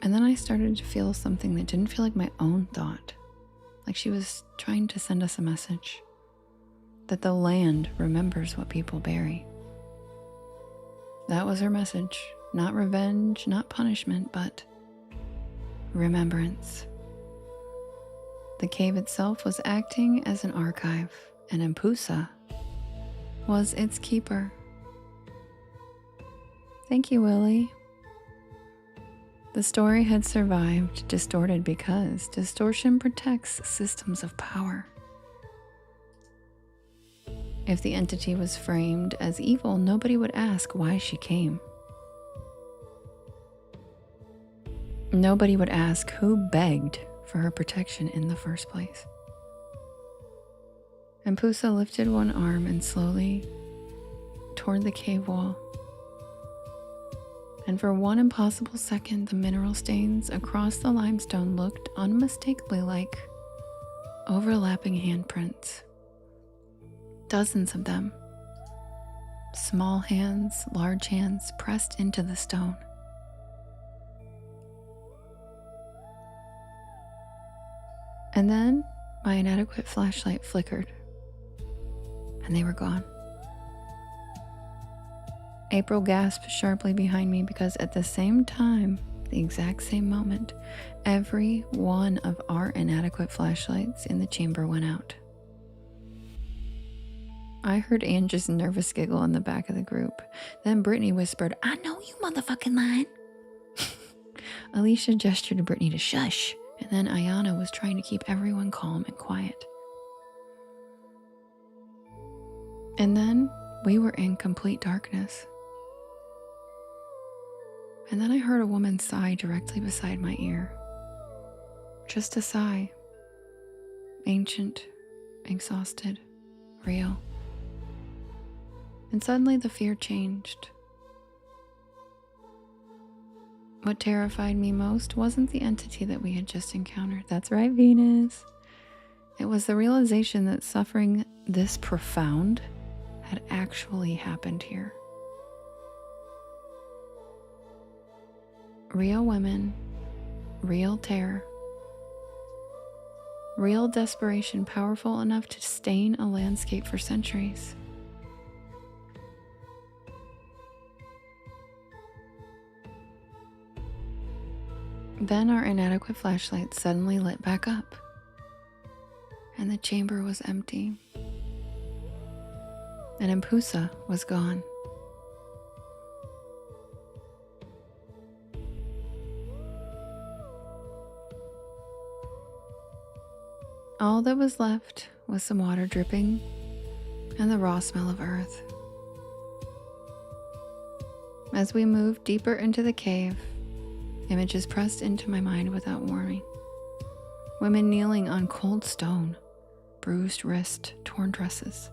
And then I started to feel something that didn't feel like my own thought, like she was trying to send us a message, that the land remembers what people bury. That was her message. Not revenge, not punishment, but remembrance. The cave itself was acting as an archive, and Impusa was its keeper. Thank you, Willie. The story had survived distorted because distortion protects systems of power. If the entity was framed as evil, nobody would ask why she came. Nobody would ask who begged for her protection in the first place. And Pusa lifted one arm and slowly toward the cave wall. And for one impossible second, the mineral stains across the limestone looked unmistakably like overlapping handprints. Dozens of them. Small hands, large hands pressed into the stone. And then my inadequate flashlight flickered, and they were gone. April gasped sharply behind me because at the same time the exact same moment, every one of our inadequate flashlights in the chamber went out. I heard Angie's nervous giggle in the back of the group. Then Brittany whispered, "I know you motherfucking lying." Alicia gestured to Brittany to shush, and then Ayana was trying to keep everyone calm and quiet. And then we were in complete darkness. And then I heard a woman sigh directly beside my ear. Just a sigh. Ancient, exhausted, real. And suddenly the fear changed. What terrified me most wasn't the entity that we had just encountered. That's right, Venus. It was the realization that suffering this profound had actually happened here. Real women, real terror, real desperation powerful enough to stain a landscape for centuries. Then our inadequate flashlights suddenly lit back up, and the chamber was empty, and Impusa was gone. All that was left was some water dripping and the raw smell of earth. As we moved deeper into the cave, images pressed into my mind without warning. Women kneeling on cold stone, bruised wrist, torn dresses.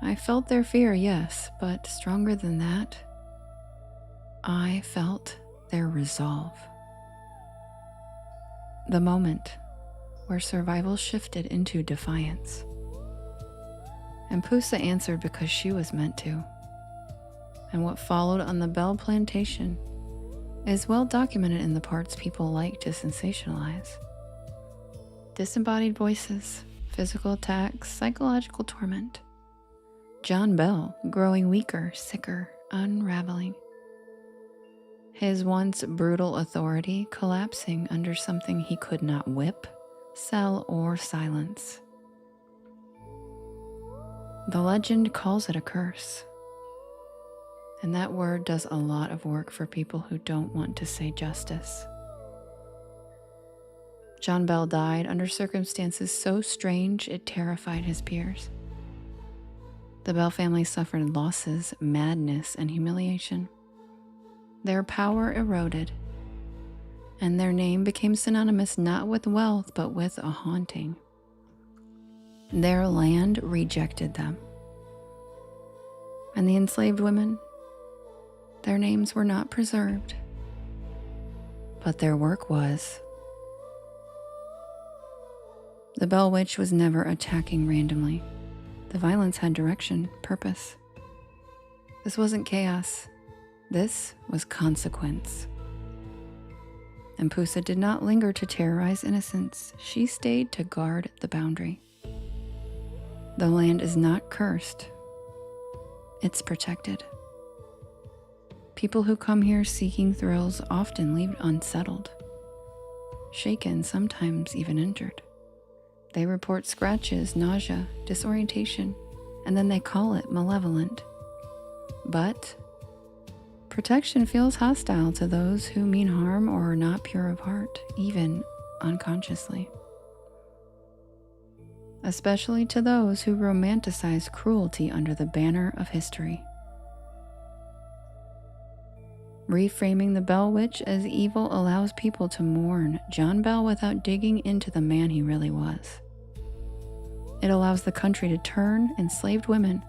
I felt their fear, yes, but stronger than that, I felt their resolve. The moment where survival shifted into defiance. And Pusa answered because she was meant to. And what followed on the Bell Plantation is well documented in the parts people like to sensationalize. Disembodied voices, physical attacks, psychological torment. John Bell growing weaker, sicker, unraveling. His once brutal authority collapsing under something he could not whip, sell, or silence. The legend calls it a curse. And that word does a lot of work for people who don't want to say justice. John Bell died under circumstances so strange it terrified his peers. The Bell family suffered losses, madness, and humiliation. Their power eroded, and their name became synonymous not with wealth but with a haunting. Their land rejected them. And the enslaved women, their names were not preserved, but their work was. The Bell Witch was never attacking randomly. The violence had direction, purpose. This wasn't chaos. This was consequence. And Pusa did not linger to terrorize innocents. She stayed to guard the boundary. The land is not cursed. It's protected. People who come here seeking thrills often leave unsettled, shaken, sometimes even injured. They report scratches, nausea, disorientation, and then they call it malevolent. But protection feels hostile to those who mean harm or are not pure of heart, even unconsciously. Especially to those who romanticize cruelty under the banner of history. Reframing the Bell Witch as evil allows people to mourn John Bell without digging into the man he really was. It allows the country to turn enslaved women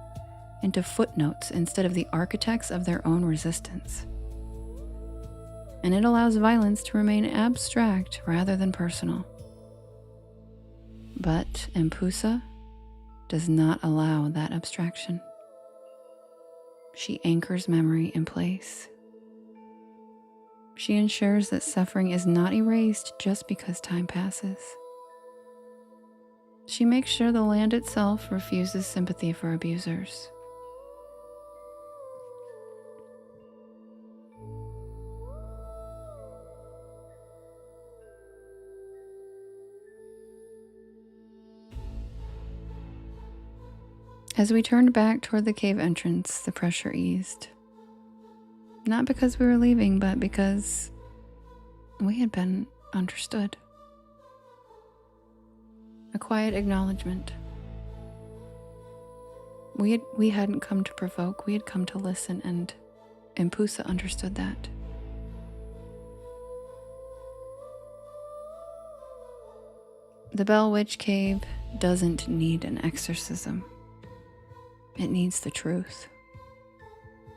into footnotes instead of the architects of their own resistance. And it allows violence to remain abstract rather than personal. But Impusa does not allow that abstraction. She anchors memory in place. She ensures that suffering is not erased just because time passes. She makes sure the land itself refuses sympathy for abusers. As we turned back toward the cave entrance, the pressure eased. Not because we were leaving, but because we had been understood. A quiet acknowledgement. We hadn't come to provoke, we had come to listen, and Impusa understood that. The Bell Witch Cave doesn't need an exorcism. It needs the truth.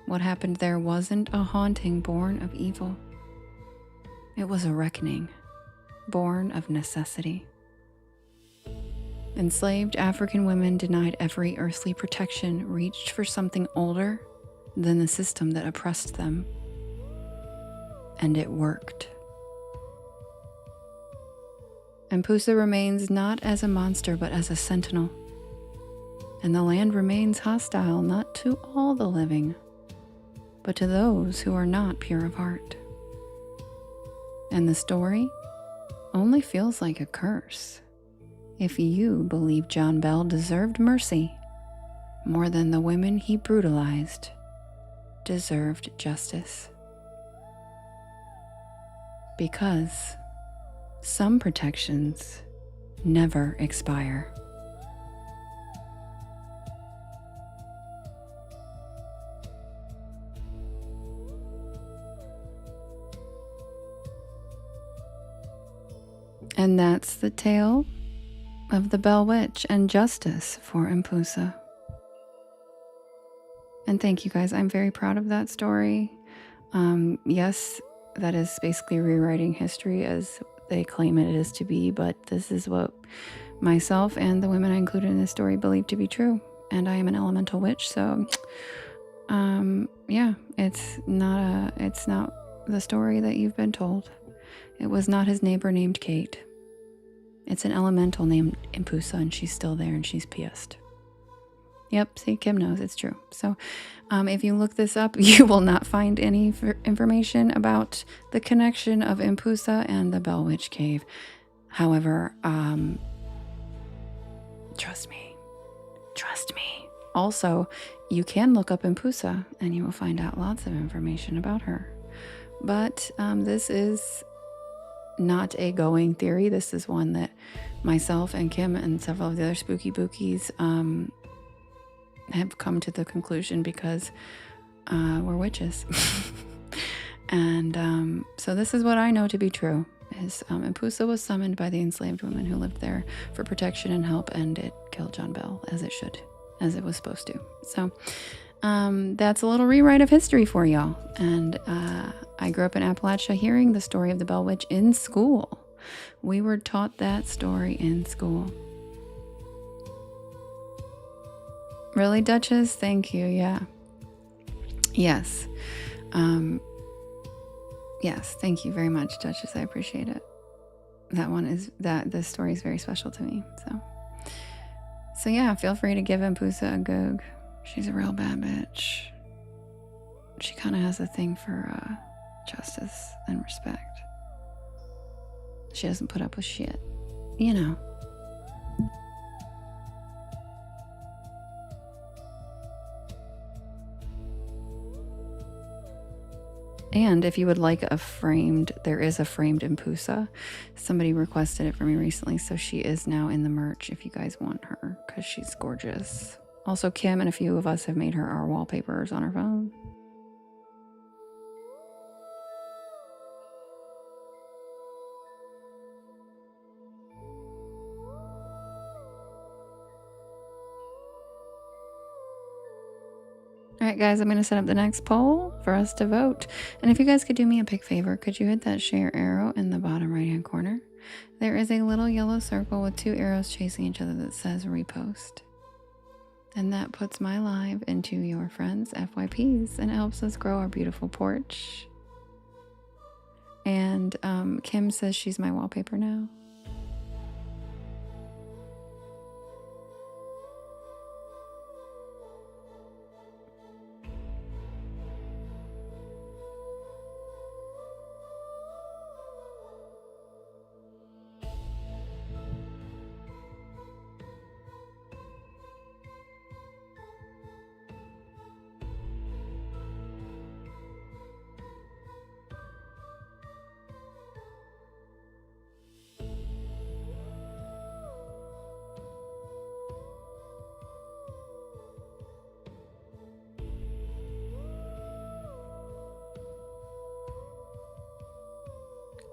What happened there wasn't a haunting born of evil. It was a reckoning, born of necessity. Enslaved African women denied every earthly protection reached for something older than the system that oppressed them. And it worked. Impusa remains not as a monster but as a sentinel. And the land remains hostile not to all the living, but to those who are not pure of heart. And the story only feels like a curse if you believe John Bell deserved mercy more than the women he brutalized deserved justice. Because some protections never expire. And that's the tale of the Bell Witch and justice for Impusa. And thank you guys. I'm very proud of that story. Yes, that is basically rewriting history as they claim it is to be, but this is what myself and the women I included in this story believe to be true. And I am an elemental witch, so yeah, it's not the story that you've been told. It was not his neighbor named Kate. It's an elemental named Impusa, and she's still there, and she's pissed. Yep, see, Kim knows it's true. So if you look this up, you will not find any information about the connection of Impusa and the Bell Witch Cave. However, trust me. Also, you can look up Impusa, and you will find out lots of information about her. But this is not a going theory. This is one that myself and Kim and several of the other spooky bookies have come to the conclusion because we're witches. And so this is what I know to be true. Is Impusa was summoned by the enslaved women who lived there for protection and help, and it killed John Bell as it should, as it was supposed to. So that's a little rewrite of history for y'all. And I grew up in Appalachia hearing the story of the Bell Witch in school. We were taught that story in school. Really, Duchess? Thank you. Yeah. Yes. Yes. Thank you very much, Duchess. I appreciate it. This story is very special to me. So yeah, feel free to give Impusa a goog. She's a real bad bitch. She kind of has a thing for justice and respect. She doesn't put up with shit, you know. And if you would like there is a framed Impusa. Somebody requested it for me recently, so she is now in the merch if you guys want her, because she's gorgeous. Also, Kim and a few of us have made her our wallpapers on our phone. All right, guys, I'm going to set up the next poll for us to vote. And if you guys could do me a big favor, could you hit that share arrow in the bottom right-hand corner? There is a little yellow circle with two arrows chasing each other that says repost. And that puts my live into your friends' FYPs, and it helps us grow our beautiful porch. And Kim says she's my wallpaper now.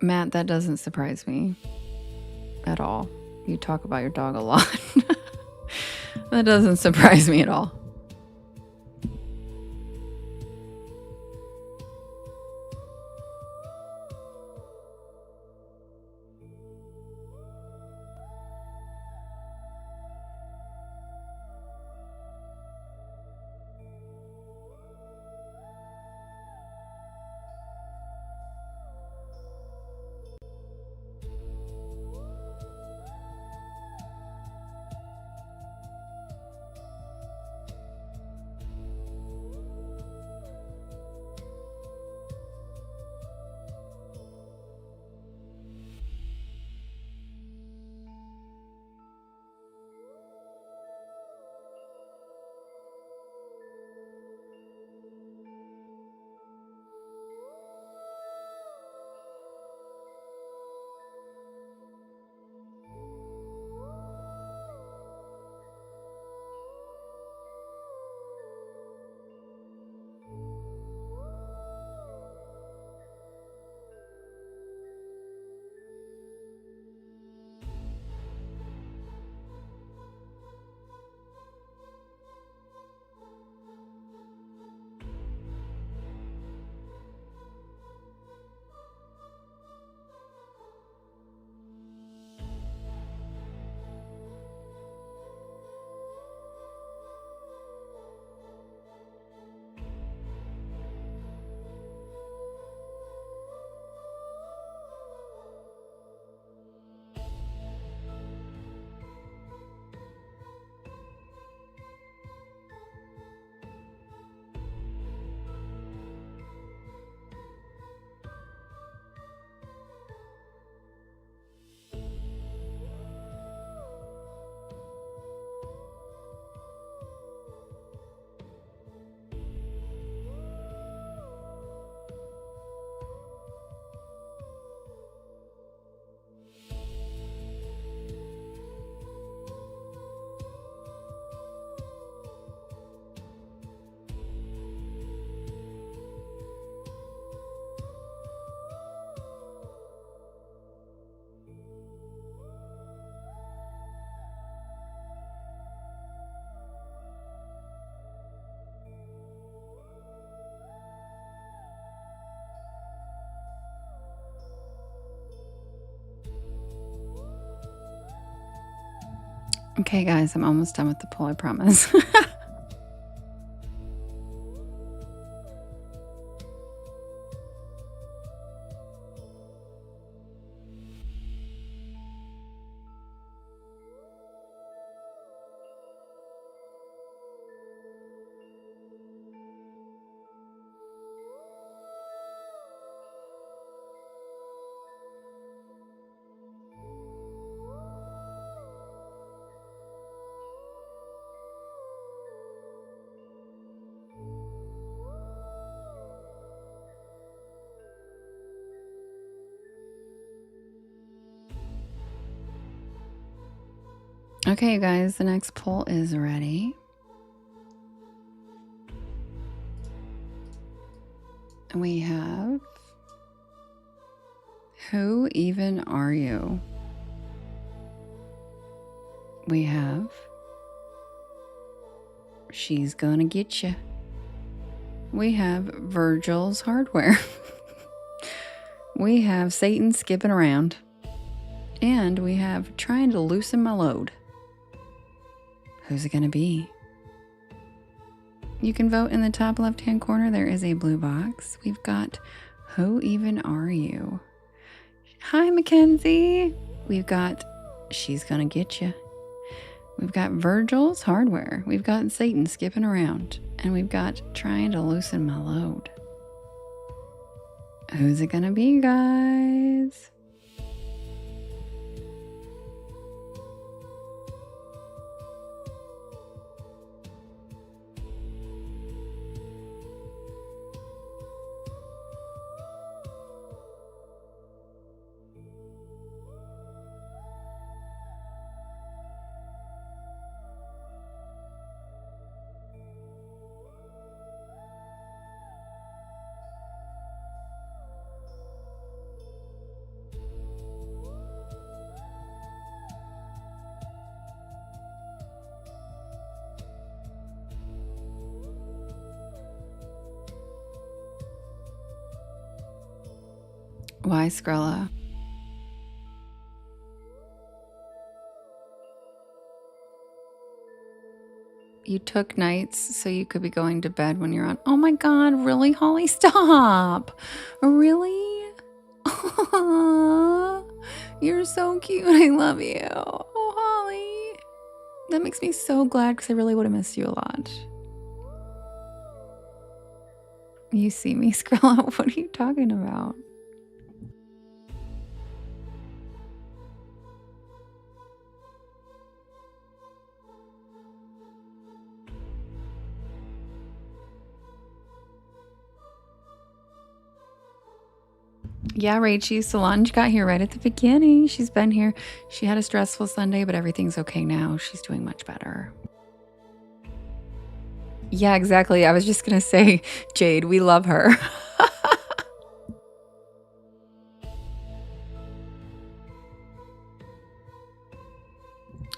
Matt, that doesn't surprise me at all. You talk about your dog a lot. That doesn't surprise me at all. Okay, guys, I'm almost done with the pull, I promise. Okay, you guys, the next poll is ready. We have, who even are you? We have, she's gonna get you. We have Virgil's hardware. We have Satan skipping around. And we have trying to loosen my load. Who's it going to be? You can vote in the top left-hand corner. There is a blue box. We've got who even are you? Hi, Mackenzie. We've got she's going to get you. We've got Virgil's hardware. We've got Satan skipping around. And we've got trying to loosen my load. Who's it going to be, guys? Why, Skrilla? You took nights so you could be going to bed when you're on. Oh my God, really, Holly? Stop. Really? Aww, you're so cute. I love you. Oh, Holly. That makes me so glad because I really would have missed you a lot. You see me, Skrilla? What are you talking about? Yeah, Rachie, Solange got here right at the beginning. She's been here. She had a stressful Sunday, but everything's okay now. She's doing much better. Yeah, exactly. I was just going to say, Jade, we love her.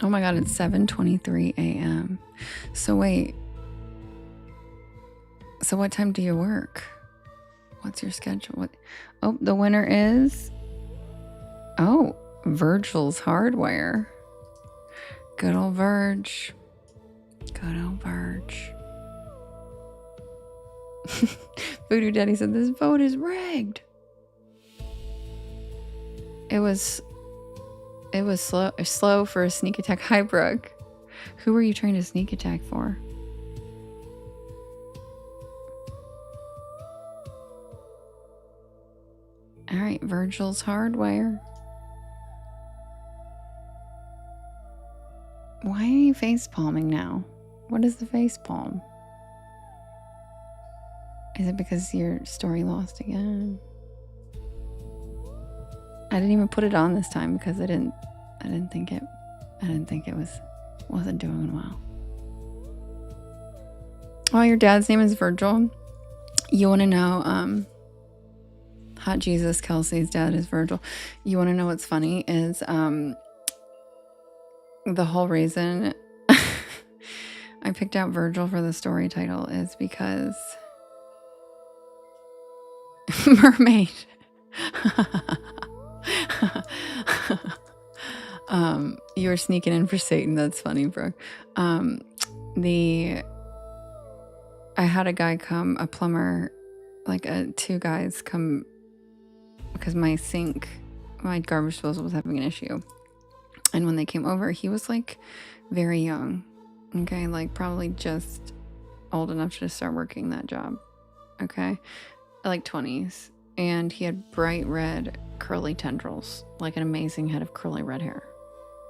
Oh my God, it's 7:23 a.m. So wait. So what time do you work? What's your schedule? What? Oh, the winner is... Oh, Virgil's Hardware. Good old Verge. Good old Verge. Voodoo Daddy said this vote is rigged. It was slow for a sneak attack. Hi, Brooke. Who were you trying to sneak attack for? All right, Virgil's Hardware. Why are you face palming now? What is the face palm? Is it because your story lost again? I didn't even put it on this time because I didn't think it wasn't doing well. Oh, your dad's name is Virgil. You want to know, Hot Jesus Kelsey's dad is Virgil. You want to know what's funny is, the whole reason I picked out Virgil for the story title is because mermaid. You were sneaking in for Satan. That's funny, bro. I had a guy come, a plumber, like two guys come because my garbage disposal was having an issue. And when they came over, he was like very young. Okay, like probably just old enough to start working that job. Okay, like 20s. And he had bright red curly tendrils, like an amazing head of curly red hair.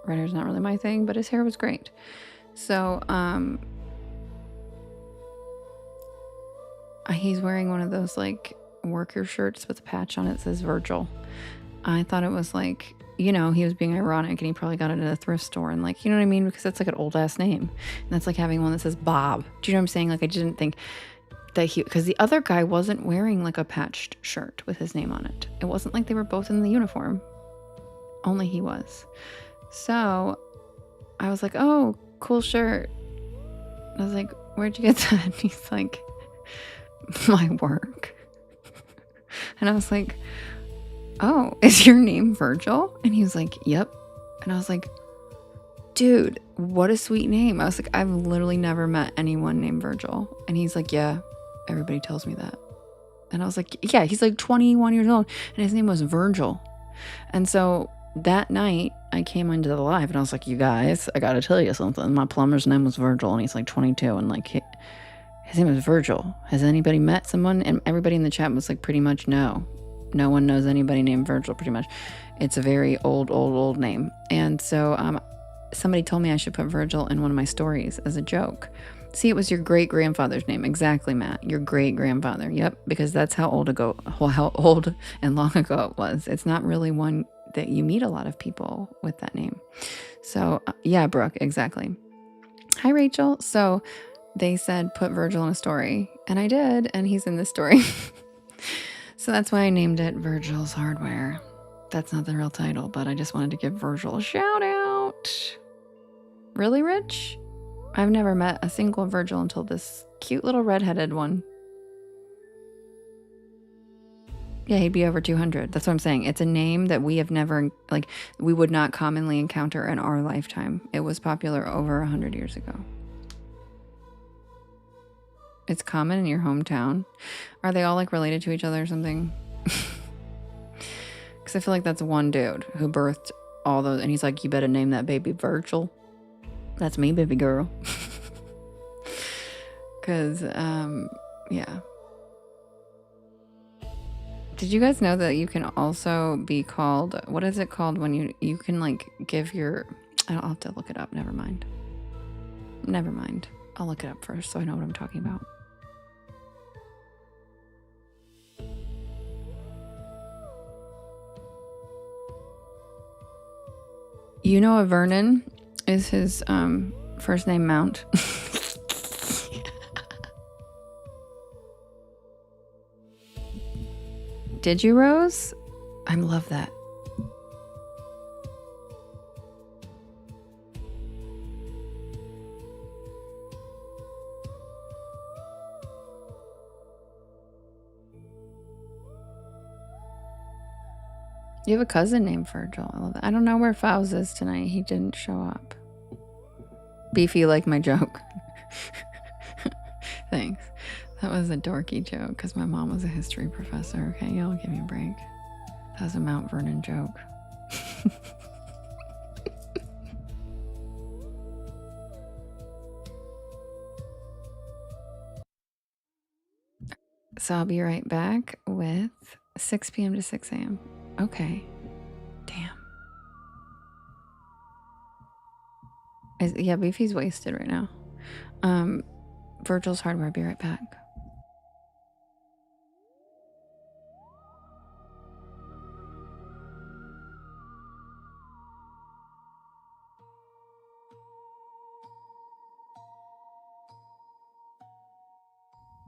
Red hair's not really my thing, but his hair was great. So, he's wearing one of those like worker shirts with a patch on it that says Virgil. I thought it was like, he was being ironic and he probably got it at a thrift store and like, you know what I mean? Because that's like an old ass name. And that's like having one that says Bob. Do you know what I'm saying? Like I didn't think that because the other guy wasn't wearing like a patched shirt with his name on it. It wasn't like they were both in the uniform. Only he was. So I was like, oh, cool shirt. I was like, where'd you get that? And he's like, my work. And I was like, oh, is your name Virgil? And he was like, yep. And I was like, dude, what a sweet name. I was like, I've literally never met anyone named Virgil. And he's like, yeah, everybody tells me that. And I was like, yeah, he's like 21 years old and his name was Virgil. And so that night I came into the live and I was like, you guys, I gotta tell you something. My plumber's name was Virgil and he's like 22 and like his name is Virgil. Has anybody met someone? And everybody in the chat was like, pretty much no. No one knows anybody named Virgil, pretty much. It's a very old name. And so somebody told me I should put Virgil in one of my stories as a joke. See, it was your great-grandfather's name. Exactly, Matt. Your great-grandfather. Yep, because that's how old and long ago it was. It's not really one that you meet a lot of people with that name. So, yeah, Brooke, exactly. Hi, Rachel. So they said put Virgil in a story, and I did, and he's in this story. So that's why I named it Virgil's Hardware. That's not the real title, but I just wanted to give Virgil a shout out. Really, Rich? I've never met a single Virgil until this cute little redheaded one. Yeah, he'd be over 200. That's what I'm saying. It's a name that we have never, like, we would not commonly encounter in our lifetime. It was popular over 100 years ago. It's common in your hometown. Are they all, like, related to each other or something? Because I feel like that's one dude who birthed all those, and he's like, you better name that baby Virgil. That's me, baby girl. Because, yeah. Did you guys know that you can also be called, what is it called when you can, like, give your, I'll have to look it up. Never mind. I'll look it up first so I know what I'm talking about. You know, Vernon is his first name Mount. Did you, Rose? I love that. You have a cousin named Virgil. I love that. I don't know where Fowles is tonight. He didn't show up. Beefy, like my joke. Thanks. That was a dorky joke because my mom was a history professor. Okay, y'all give me a break. That was a Mount Vernon joke. So I'll be right back with 6 p.m. to 6 a.m. Okay. Damn. Yeah, Beefy's wasted right now. Virgil's Hardware. I'll be right back.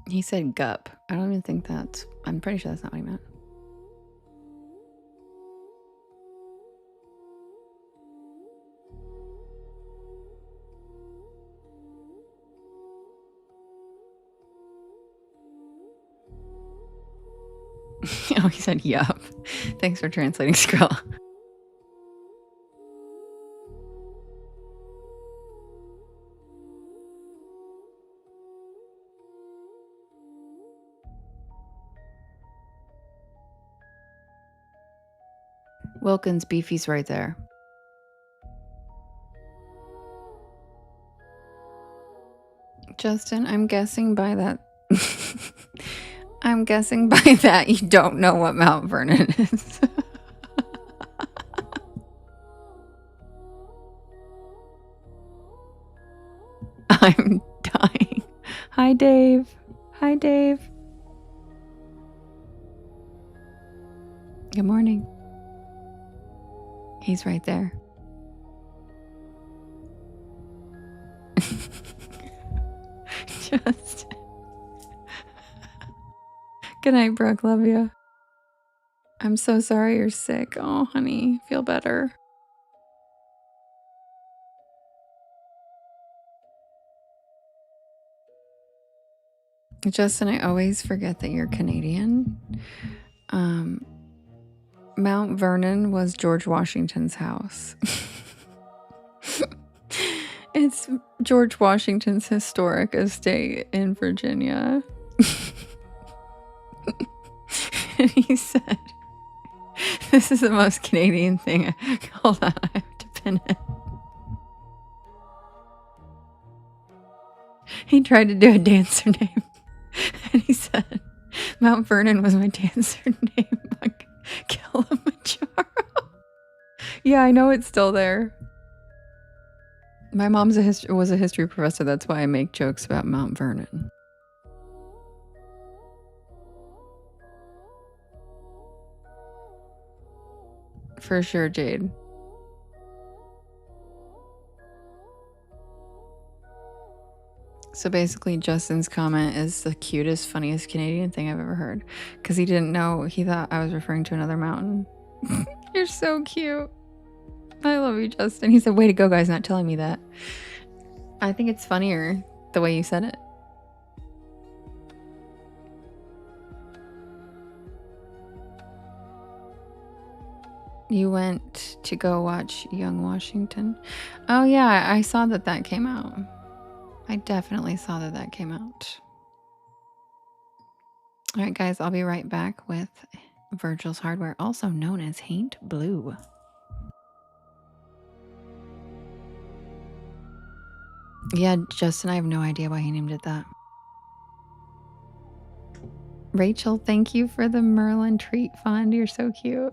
He said gup. I don't even think that's... I'm pretty sure that's not what he meant. Oh, he said yup. Thanks for translating, Skrill. Wilkins, Beefy's right there. Justin, I'm guessing by that... I'm guessing by that you don't know what Mount Vernon is. I'm dying. Hi, Dave. Hi, Dave. Good morning. He's right there. Just... Good night, Brooke. Love you. I'm so sorry you're sick. Oh, honey. Feel better. Justin, I always forget that you're Canadian. Mount Vernon was George Washington's house. It's George Washington's historic estate in Virginia. And he said, this is the most Canadian thing. Hold on, I have to pin it. He tried to do a dancer name. And he said, Mount Vernon was my dancer name on Kilimanjaro. Yeah, I know it's still there. My mom's was a history professor. That's why I make jokes about Mount Vernon. For sure, Jade. So basically, Justin's comment is the cutest, funniest Canadian thing I've ever heard. Because he didn't know, he thought I was referring to another mountain. You're so cute. I love you, Justin. He said, way to go, guys, not telling me that. I think it's funnier the way you said it. You went to go watch Young Washington? Oh yeah, I saw that came out. I definitely saw that came out. All right, guys, I'll be right back with Virgil's Hardware, also known as Haint Blue. Yeah, Justin, I have no idea why he named it that. Rachel, thank you for the Merlin treat fund. You're so cute.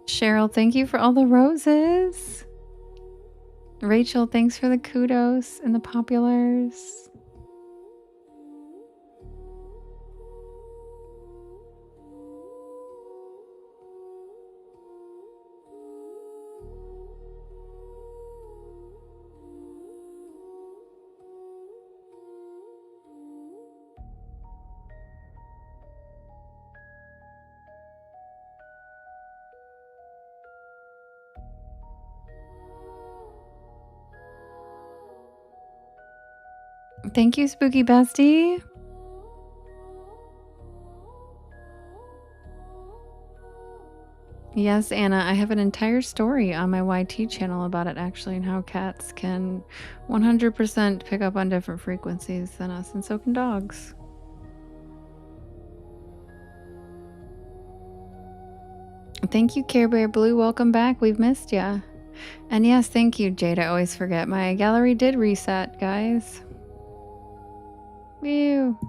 Cheryl, thank you for all the roses. Rachel, thanks for the kudos and the populars. Thank you, Spooky Bestie. Yes, Anna, I have an entire story on my YT channel about it actually, and how cats can 100% pick up on different frequencies than us, and so can dogs. Thank you, Care Bear Blue. Welcome back. We've missed ya. And yes, thank you, Jade. I always forget. My gallery did reset, guys. Whew.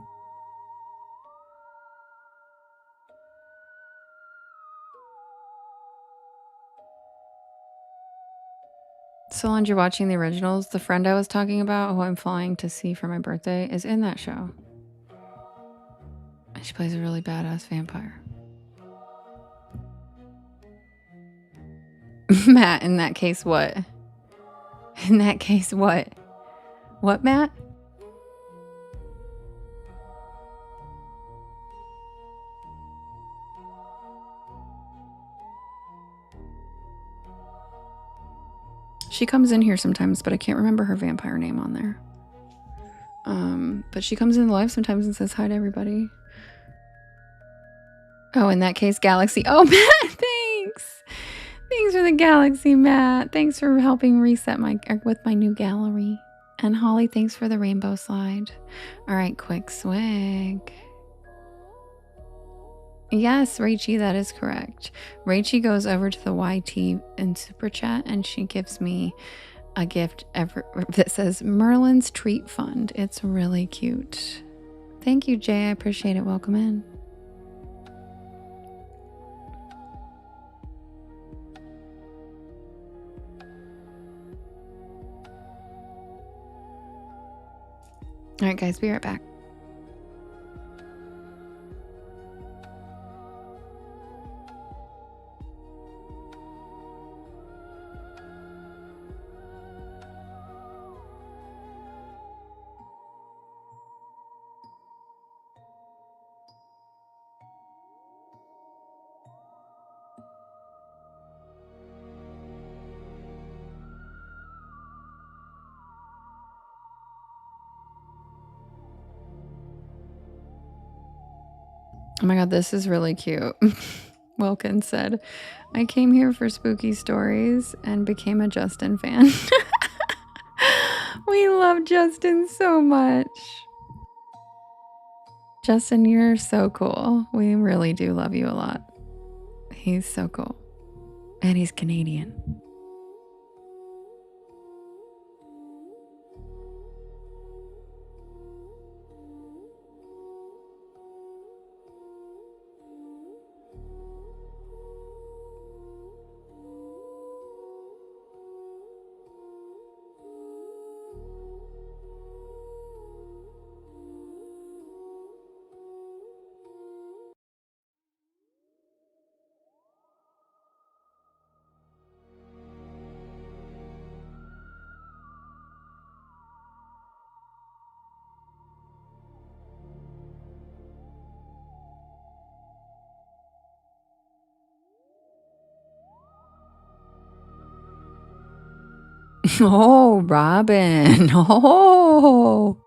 Solange, you're watching the originals. The friend I was talking about, who I'm flying to see for my birthday, is in that show. She plays a really badass vampire. Matt, in that case, what? In that case, what? What, Matt? She comes in here sometimes, but I can't remember her vampire name on there. But she comes in live sometimes and says hi to everybody. Oh, in that case, Galaxy. Oh, Matt, thanks. Thanks for the Galaxy, Matt. Thanks for helping reset with my new gallery. And Holly, thanks for the rainbow slide. All right, quick swig. Yes, Rachie, that is correct. Rachie goes over to the YT in Super Chat and she gives me a gift that says Merlin's Treat Fund. It's really cute. Thank you, Jay. I appreciate it. Welcome in. All right, guys, be right back. Oh my god, this is really cute. Wilkins said, I came here for spooky stories and became a Justin fan. We love Justin so much. Justin, you're so cool. We really do love you a lot. He's so cool. And he's Canadian. Oh, Robin. Oh.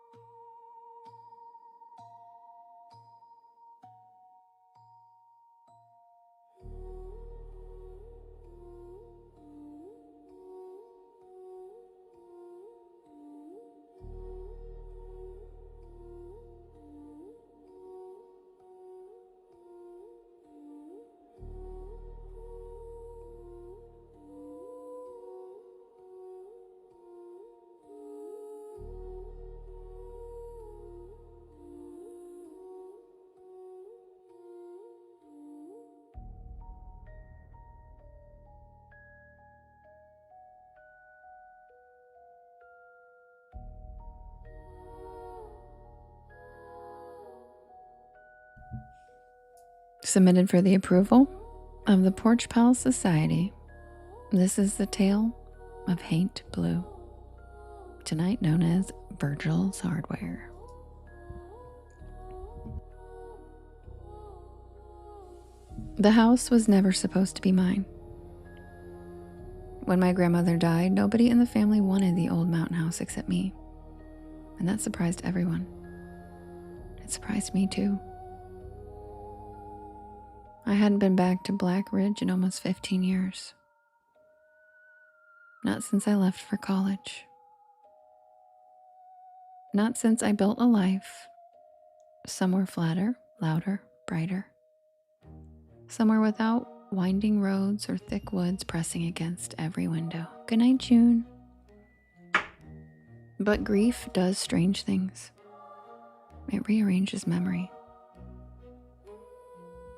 Submitted for the approval of the Porch Pal Society. This is the tale of Haint Blue, tonight known as Virgil's Hardware. The house was never supposed to be mine. When my grandmother died, nobody in the family wanted the old mountain house except me. And that surprised everyone. It surprised me too. I hadn't been back to Black Ridge in almost 15 years. Not since I left for college. Not since I built a life somewhere flatter, louder, brighter. Somewhere without winding roads or thick woods pressing against every window. Good night, June. But grief does strange things. It rearranges memory.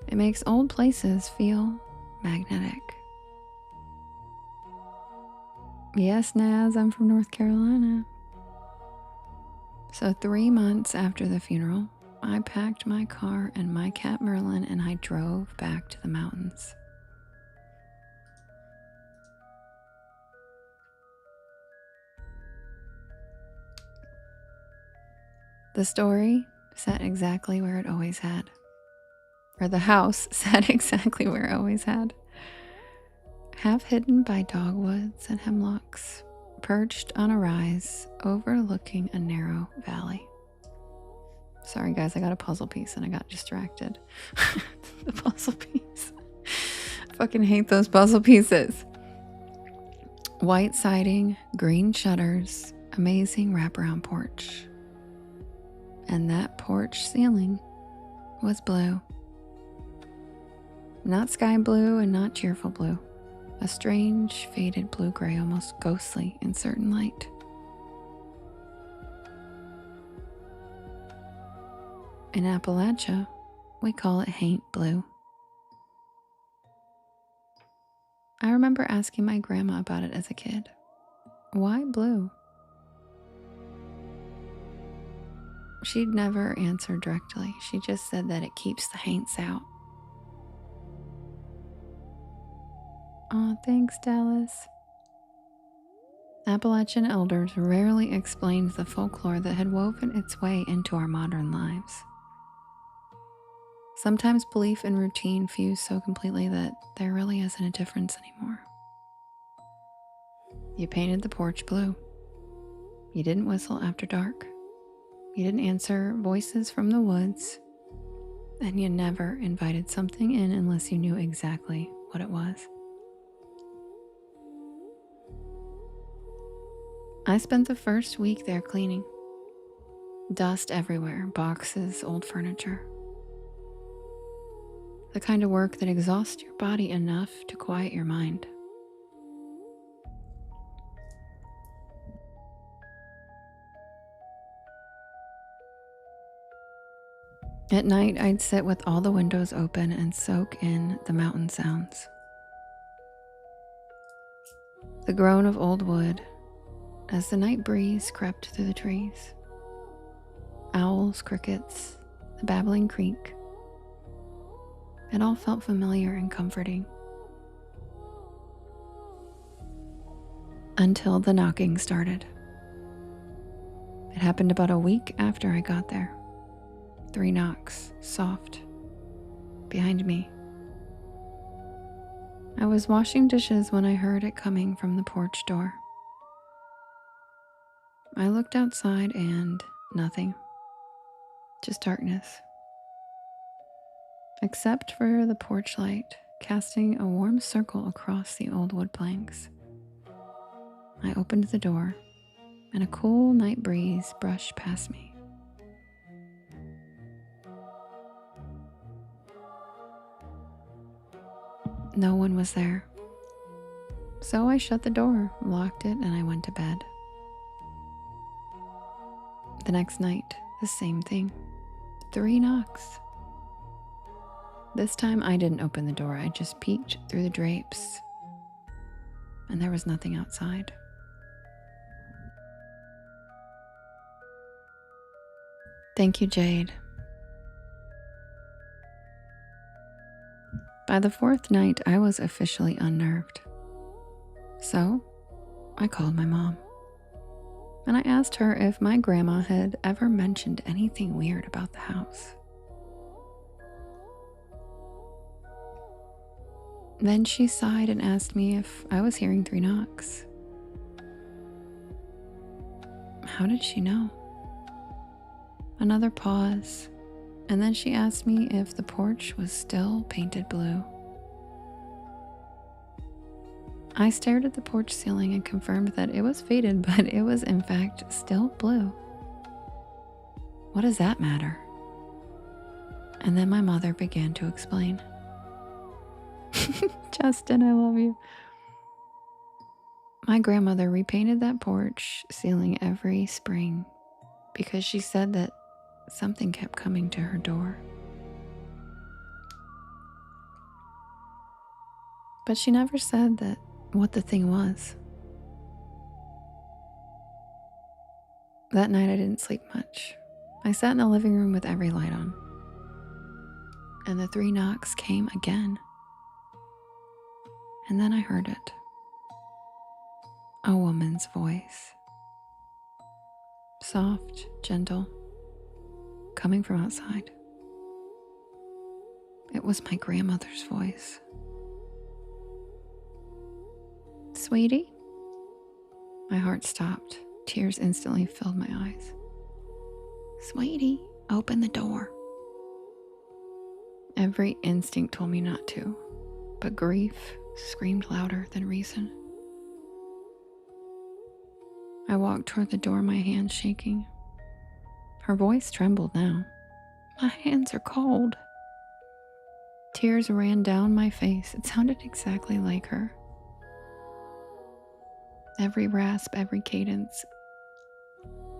It makes old places feel magnetic. Yes, Naz, I'm from North Carolina. So 3 months after the funeral, I packed my car and my cat Merlin and I drove back to the mountains. The story sat exactly where it always had. Or the house sat exactly where it always had. Half hidden by dogwoods and hemlocks, perched on a rise overlooking a narrow valley. Sorry guys, I got a puzzle piece and I got distracted. The puzzle piece. I fucking hate those puzzle pieces. White siding, green shutters, amazing wraparound porch. And that porch ceiling was blue. Not sky blue and not cheerful blue. A strange, faded blue-gray, almost ghostly in certain light. In Appalachia, we call it Haint Blue. I remember asking my grandma about it as a kid. Why blue? She'd never answered directly. She just said that it keeps the haints out. Aw, thanks, Dallas. Appalachian elders rarely explained the folklore that had woven its way into our modern lives. Sometimes belief and routine fuse so completely that there really isn't a difference anymore. You painted the porch blue. You didn't whistle after dark. You didn't answer voices from the woods. And you never invited something in unless you knew exactly what it was. I spent the first week there cleaning. Dust everywhere, boxes, old furniture. The kind of work that exhausts your body enough to quiet your mind. At night, I'd sit with all the windows open and soak in the mountain sounds. The groan of old wood as the night breeze crept through the trees. Owls, crickets, the babbling creek. It all felt familiar and comforting. Until the knocking started. It happened about a week after I got there. 3 knocks, soft, behind me. I was washing dishes when I heard it coming from the porch door. I looked outside and nothing. Just darkness. Except for the porch light casting a warm circle across the old wood planks. I opened the door, and a cool night breeze brushed past me. No one was there. So I shut the door, locked it, and I went to bed. The next night, the same thing. 3 knocks. This time I didn't open the door, I just peeked through the drapes, and there was nothing outside. Thank you, Jade. By the 4th night, I was officially unnerved. So, I called my mom, and I asked her if my grandma had ever mentioned anything weird about the house. Then she sighed and asked me if I was hearing 3 knocks. How did she know? Another pause, and then she asked me if the porch was still painted blue. I stared at the porch ceiling and confirmed that it was faded, but it was in fact still blue. What does that matter? And then my mother began to explain. Justin, I love you. My grandmother repainted that porch ceiling every spring because she said that something kept coming to her door. But she never said that what the thing was. That night I didn't sleep much. I sat in the living room with every light on. And the 3 knocks came again. And then I heard it. A woman's voice. Soft, gentle, coming from outside. It was my grandmother's voice. Sweetie? My heart stopped. Tears instantly filled my eyes. Sweetie, open the door. Every instinct told me not to, but grief screamed louder than reason. I walked toward the door, my hands shaking. Her voice trembled now. My hands are cold. Tears ran down my face. It sounded exactly like her. Every rasp, every cadence.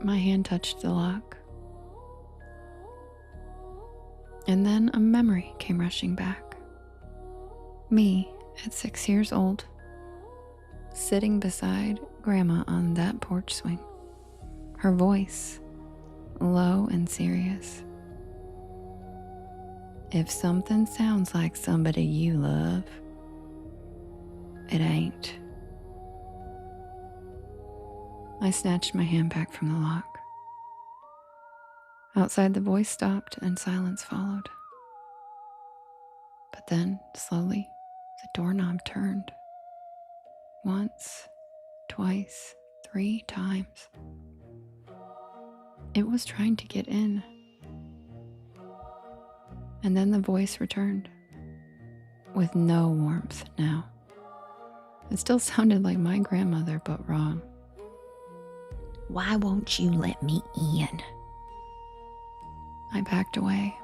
My hand touched the lock. And then a memory came rushing back. Me at 6 years old, sitting beside Grandma on that porch swing. Her voice, low and serious. If something sounds like somebody you love, it ain't. I snatched my hand back from the lock. Outside, the voice stopped and silence followed. But then, slowly, the doorknob turned. Once, twice, 3 times. It was trying to get in. And then the voice returned, with no warmth now. It still sounded like my grandmother, but wrong. Why won't you let me in? I backed away.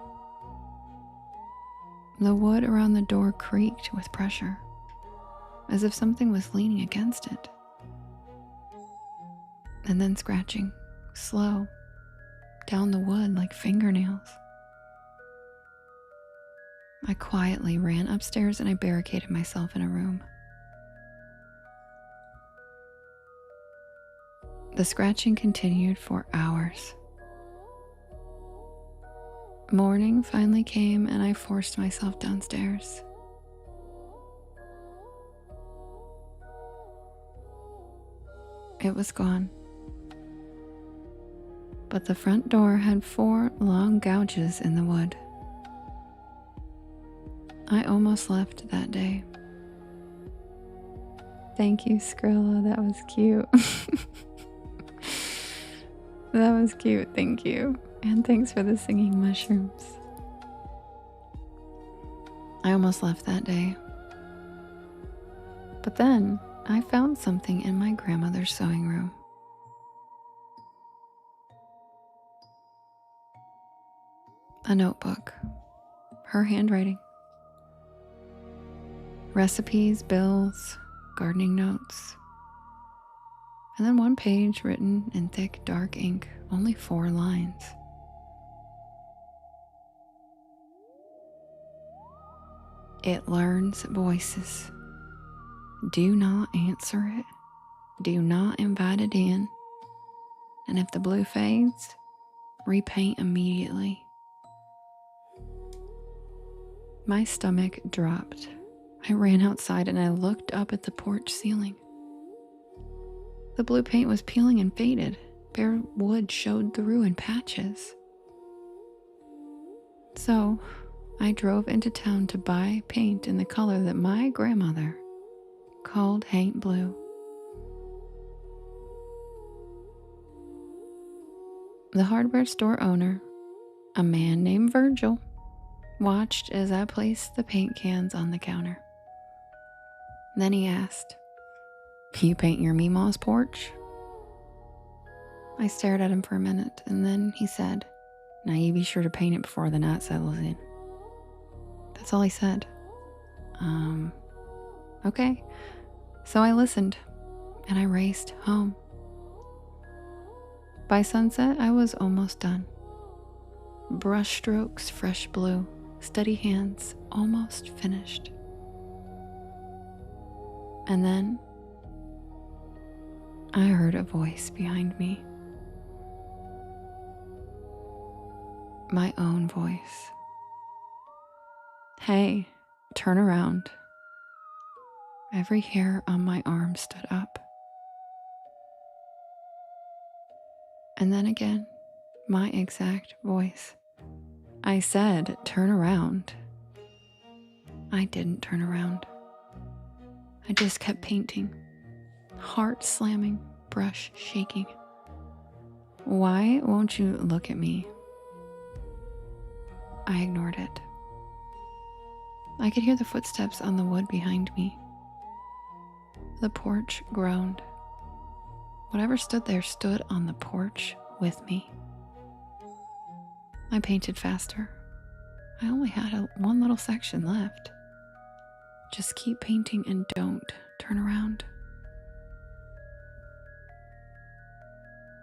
The wood around the door creaked with pressure, as if something was leaning against it. And then scratching, slow, down the wood like fingernails. I quietly ran upstairs and I barricaded myself in a room. The scratching continued for hours. Morning finally came and I forced myself downstairs. It was gone. But the front door had 4 long gouges in the wood. I almost left that day. Thank you, Skrilla. That was cute. That was cute, thank you. And thanks for the singing mushrooms. I almost left that day. But then I found something in my grandmother's sewing room. A notebook. Her handwriting. Recipes, bills, gardening notes. And then one page written in thick, dark ink, only 4 lines. It learns voices. Do not answer it. Do not invite it in. And if the blue fades, repaint immediately. My stomach dropped. I ran outside and I looked up at the porch ceiling. The blue paint was peeling and faded. Bare wood showed through in patches. So I drove into town to buy paint in the color that my grandmother called haint blue. The hardware store owner, a man named Virgil, watched as I placed the paint cans on the counter. Then he asked, "You paint your Meemaw's porch?" I stared at him for a minute, and then he said, "Now you be sure to paint it before the night settles in." That's all he said. Okay. So I listened, and I raced home. By sunset, I was almost done. Brush strokes, fresh blue, steady hands, almost finished. And then I heard a voice behind me. My own voice. "Hey, turn around." Every hair on my arm stood up. And then again, my exact voice. I said, "Turn around." I didn't turn around. I just kept painting, heart slamming, brush shaking. "Why won't you look at me?" I ignored it. I could hear the footsteps on the wood behind me. The porch groaned. Whatever stood there stood on the porch with me. I painted faster. I only had one little section left. Just keep painting and don't turn around.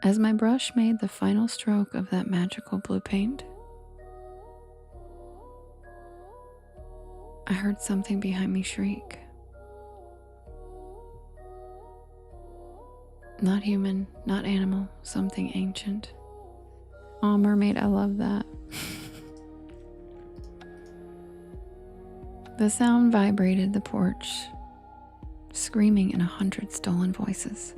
As my brush made the final stroke of that magical blue paint, I heard something behind me shriek. Not human, not animal, something ancient. Aw, mermaid, I love that. The sound vibrated the porch, screaming in 100 stolen voices.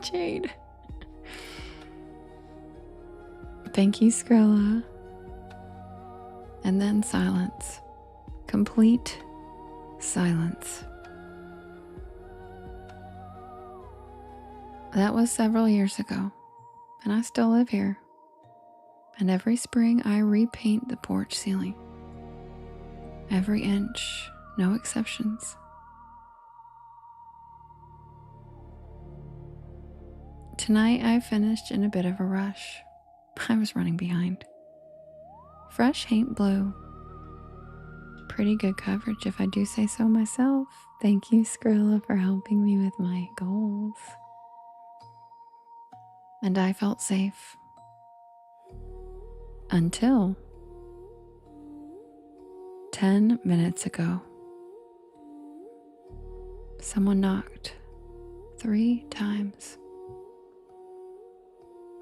Jade. Thank you, Skrilla. And then silence. Complete silence. That was several years ago, and I still live here. And every spring I repaint the porch ceiling. Every inch, no exceptions. Tonight I finished in a bit of a rush. I was running behind. Fresh haint blue. Pretty good coverage if I do say so myself. Thank you, Skrilla, for helping me with my goals. And I felt safe. Until 10 minutes ago. Someone knocked 3 times.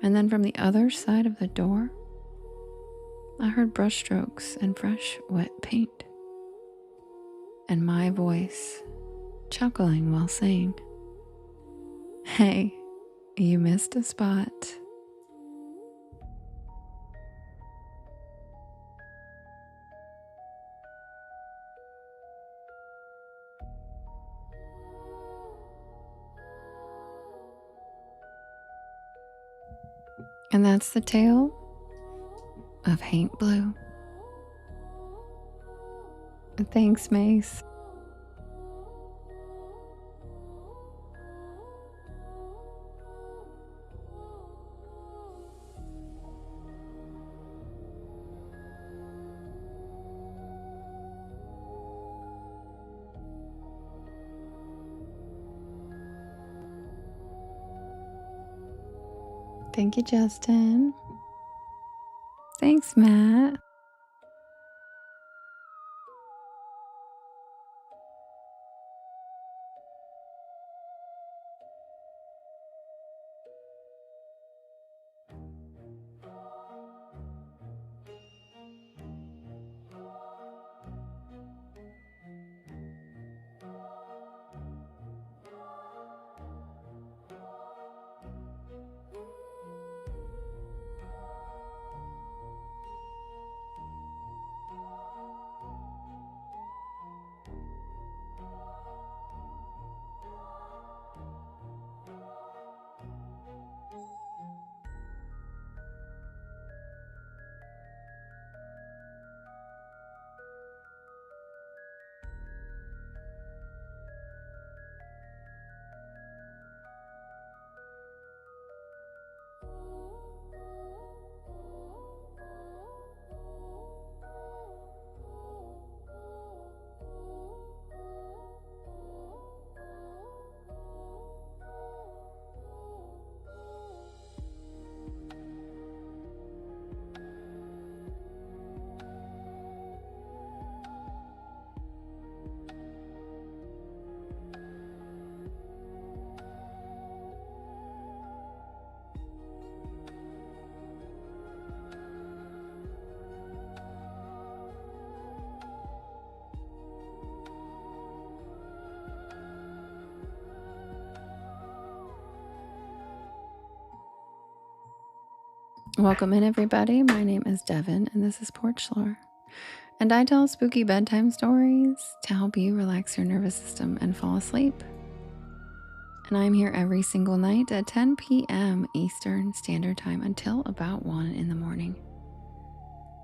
And then from the other side of the door, I heard brushstrokes and fresh wet paint. And my voice chuckling while saying, "Hey, you missed a spot." And that's the tale of Haint Blue. Thanks, Mace. Thank you, Justin. Thanks, Matt. Welcome in, everybody. My name is Devin, and this is Porch Lore. And I tell spooky bedtime stories to help you relax your nervous system and fall asleep. And I'm here every single night at 10 p.m. Eastern Standard Time until about 1 in the morning.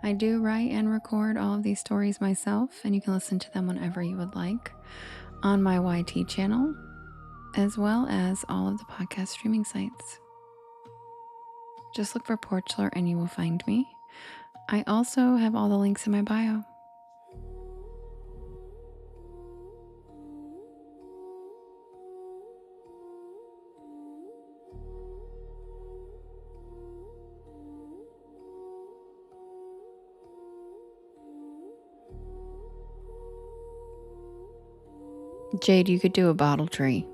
I do write and record all of these stories myself, and you can listen to them whenever you would like on my YT channel, as well as all of the podcast streaming sites. Just look for Porch Lore and you will find me. I also have all the links in my bio. Jade, you could do a bottle tree.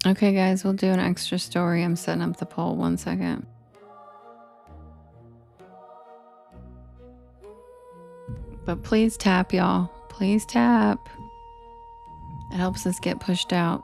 Okay, guys, we'll do an extra story. I'm setting up the poll 1 second. But please tap, y'all. Please tap. It helps us get pushed out.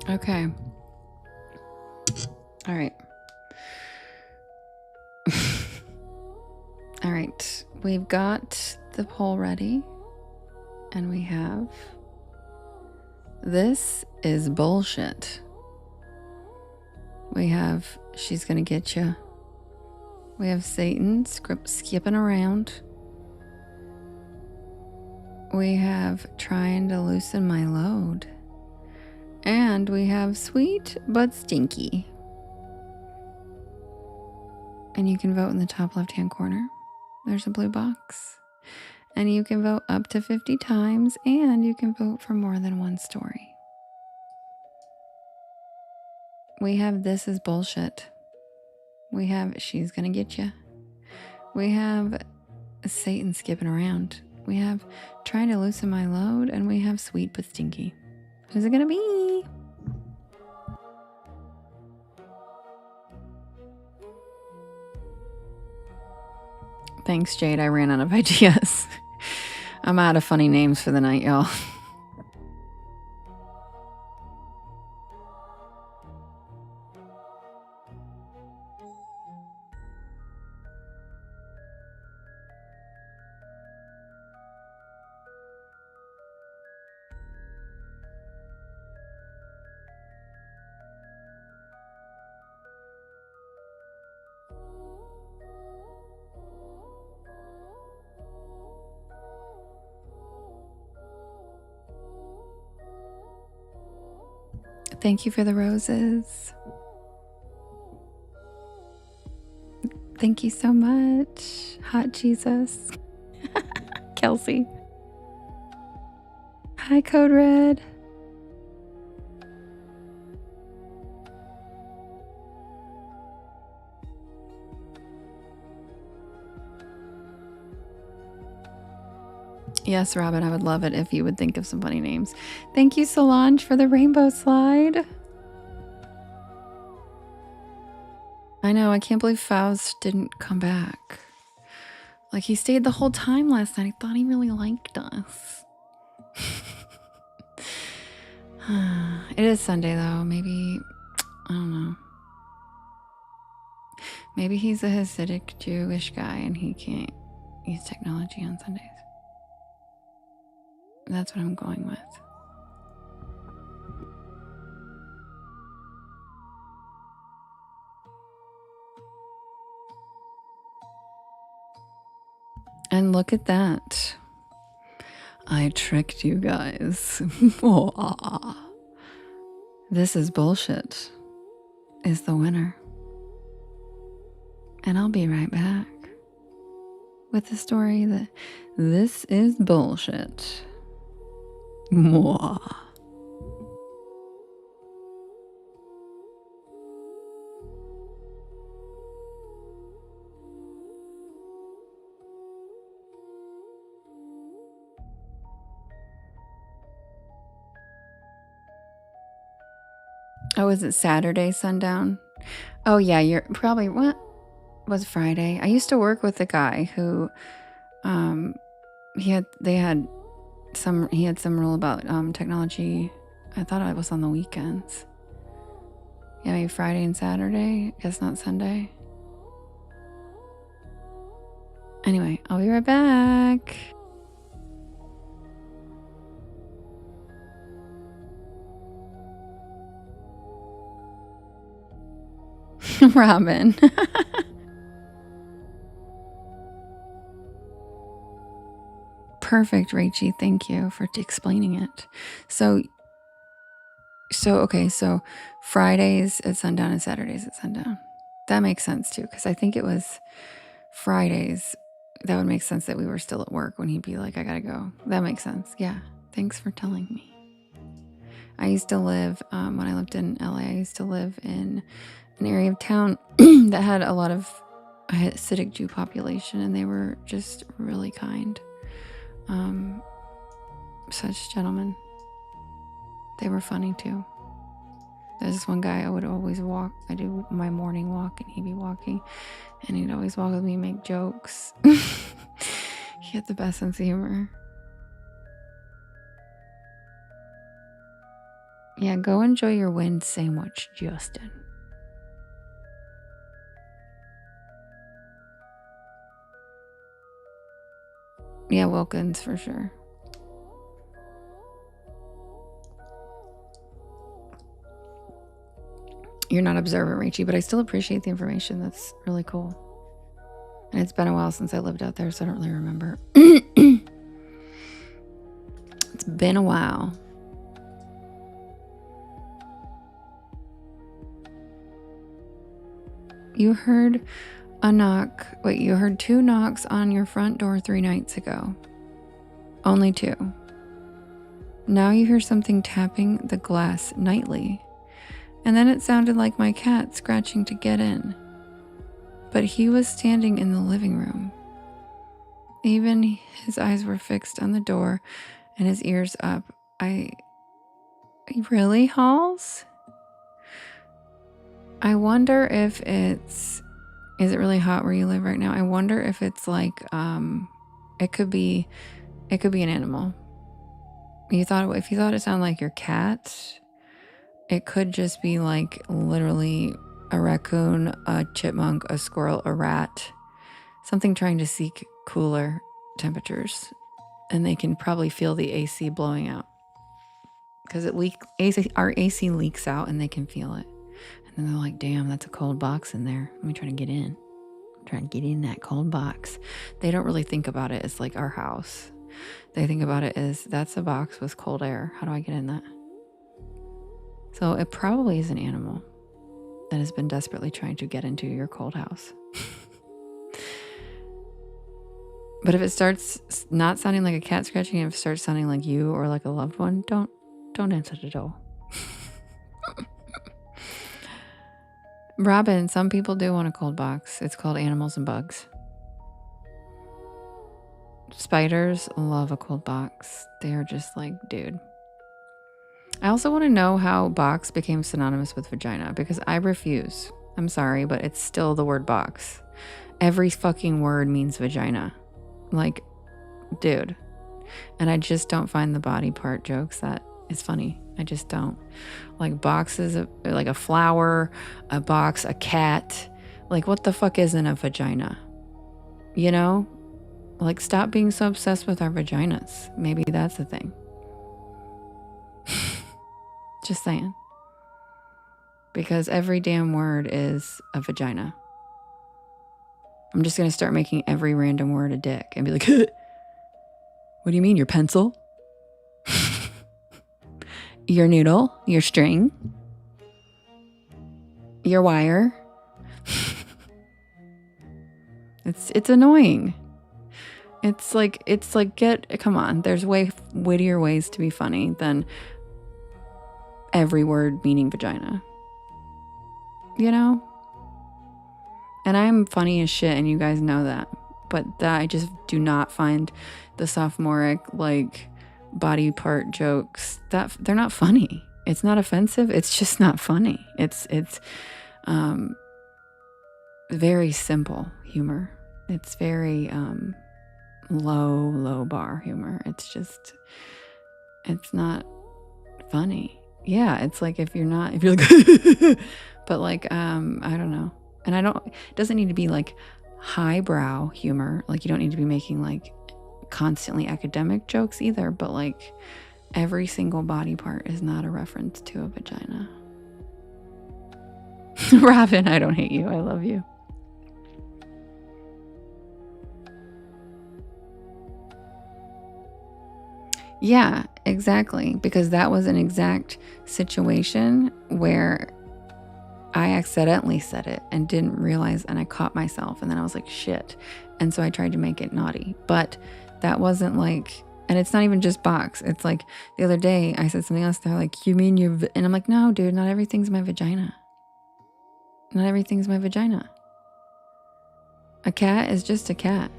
Okay. All right. All right. We've got the poll ready. And we have... This is bullshit. We have She's Gonna Get You. We have Satan skipping around. We have Trying to Loosen My Load. And we have Sweet but Stinky. And you can vote in the top left-hand corner. There's a blue box. And you can vote up to 50 times, and you can vote for more than one story. We have This is Bullshit. We have She's Gonna Get You. We have Satan Skipping Around. We have Trying to Loosen My Load, and we have Sweet but Stinky. Who's it gonna be? Thanks, Jade. I ran out of ideas. I'm out of funny names for the night, y'all. Thank you for the roses. Thank you so much. Hot Jesus. Kelsey. Hi, Code Red. Yes, Robin, I would love it if you would think of some funny names. Thank you, Solange, for the rainbow slide. I know, I can't believe Faust didn't come back. Like, he stayed the whole time last night. I thought he really liked us. It is Sunday, though. Maybe, I don't know. Maybe he's a Hasidic Jewish guy and he can't use technology on Sundays. That's what I'm going with. And look at that. I tricked you guys. This is bullshit. Is the winner. And I'll be right back with the story that this is bullshit. Mwah. Oh, is it Saturday sundown? Oh yeah, you're probably, what was Friday? I used to work with a guy who he had some rule about technology. I thought I was on the weekends. Yeah, maybe Friday and Saturday. Guess not Sunday. Anyway, I'll be right back. Robin. Perfect, Rachie. Thank you for explaining it. So okay, so Fridays at sundown and Saturdays at sundown. That makes sense too, because I think it was Fridays. That would make sense that we were still at work when he'd be like, I gotta go. That makes sense. Yeah. Thanks for telling me. I used to live, when I lived in LA, I used to live in an area of town that had a lot of Hasidic Jew population, and they were just really kind. Such gentlemen. They were funny too. There's this one guy I would always walk. I do my morning walk and he'd be walking and he'd always walk with me and make jokes. He had the best sense of humor. Yeah, go enjoy your wind sandwich, Justin. Yeah, Wilkins for sure. You're not observant, Rachie, but I still appreciate the information. That's really cool. And it's been a while since I lived out there, so I don't really remember. It's been a while. You heard a knock. Wait, you heard 2 knocks on your front door 3 nights ago. Only 2. Now you hear something tapping the glass nightly. And then it sounded like my cat scratching to get in. But he was standing in the living room. Even his eyes were fixed on the door and his ears up. Really, Halls? I wonder if is it really hot where you live right now? I wonder if it's like, it could be an animal. If you thought it sounded like your cat, it could just be like literally a raccoon, a chipmunk, a squirrel, a rat, something trying to seek cooler temperatures. And they can probably feel the AC blowing out. Because our AC leaks out and they can feel it. And then they're like, damn, that's a cold box in there. Let me try to get in. Try to get in that cold box. They don't really think about it as like our house. They think about it as, that's a box with cold air. How do I get in that? So it probably is an animal that has been desperately trying to get into your cold house. But if it starts not sounding like a cat scratching, if it starts sounding like you or like a loved one, don't answer the door. Robin, some people do want a cold box. It's called Animals and Bugs. Spiders love a cold box. They are just like, dude. I also want to know how box became synonymous with vagina, because I refuse. I'm sorry, but it's still the word box. Every fucking word means vagina. Like, dude. And I just don't find the body part jokes that is funny. I just don't. Like boxes, like a flower, a box, a cat. Like, what the fuck isn't a vagina? You know? Like, stop being so obsessed with our vaginas. Maybe that's the thing. Just saying. Because every damn word is a vagina. I'm just going to start making every random word a dick and be like, what do you mean, your pencil? Your noodle? Your string? Your wire? It's annoying. It's like, come on. There's way wittier ways to be funny than every word meaning vagina. You know? And I'm funny as shit, and you guys know that. But that I just do not find the sophomoric, like, body part jokes, that they're not funny. It's not offensive. It's just not funny. It's very simple humor. It's very low bar humor. It's not funny. Yeah, it's like if you're like, but like, I don't know. And it doesn't need to be like highbrow humor. Like, you don't need to be making like constantly academic jokes either, but like every single body part is not a reference to a vagina. Robin, I don't hate you. I love you. Yeah, exactly. Because that was an exact situation where I accidentally said it and didn't realize, and I caught myself, and then I was like, shit. And so I tried to make it naughty, but that wasn't like, and it's not even just box. It's like the other day I said something else. They're like, you mean and I'm like, no, dude, not everything's my vagina. Not everything's my vagina. A cat is just a cat.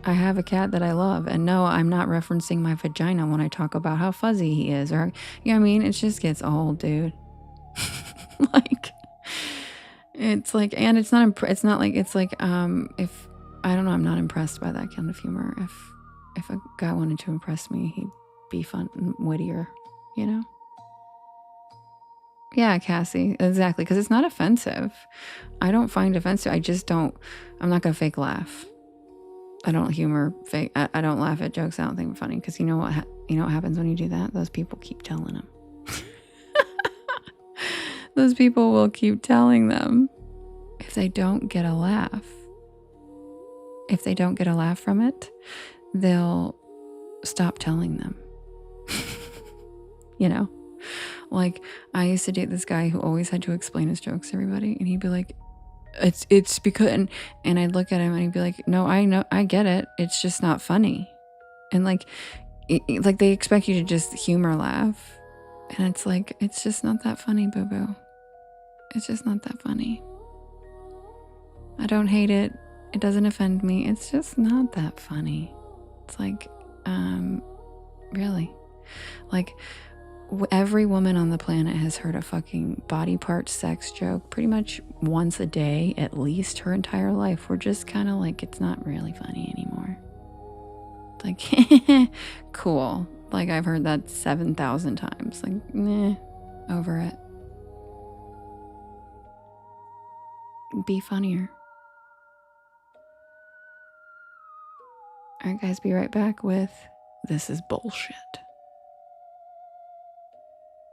I have a cat that I love, and no, I'm not referencing my vagina when I talk about how fuzzy he is, or, you know what I mean? It just gets old, dude. Like, it's like, and it's not like, it's like, if, I don't know, I'm not impressed by that kind of humor. If a guy wanted to impress me, he'd be fun and wittier, you know? Yeah, Cassie, exactly. Because it's not offensive. I don't find offensive. I just don't. I'm not gonna fake laugh. I don't humor fake. I don't laugh at jokes I don't think are funny. Because you know what? You know what happens when you do that? Those people keep telling them. Those people will keep telling them if they don't get a laugh. If they don't get a laugh from it, they'll stop telling them. You know? Like, I used to date this guy who always had to explain his jokes to everybody, and he'd be like, it's because, and I'd look at him and he'd be like, no, I know, I get it. It's just not funny. And like they expect you to just humor laugh. And it's like, it's just not that funny, boo-boo. It's just not that funny. I don't hate it. It doesn't offend me. It's just not that funny. It's like, really? Like, every woman on the planet has heard a fucking body part sex joke pretty much once a day, at least her entire life. We're just kind of like, it's not really funny anymore. Like, cool. Like, I've heard that 7,000 times. Like, meh, over it. Be funnier. All right, guys, be right back with This Is Bullshit.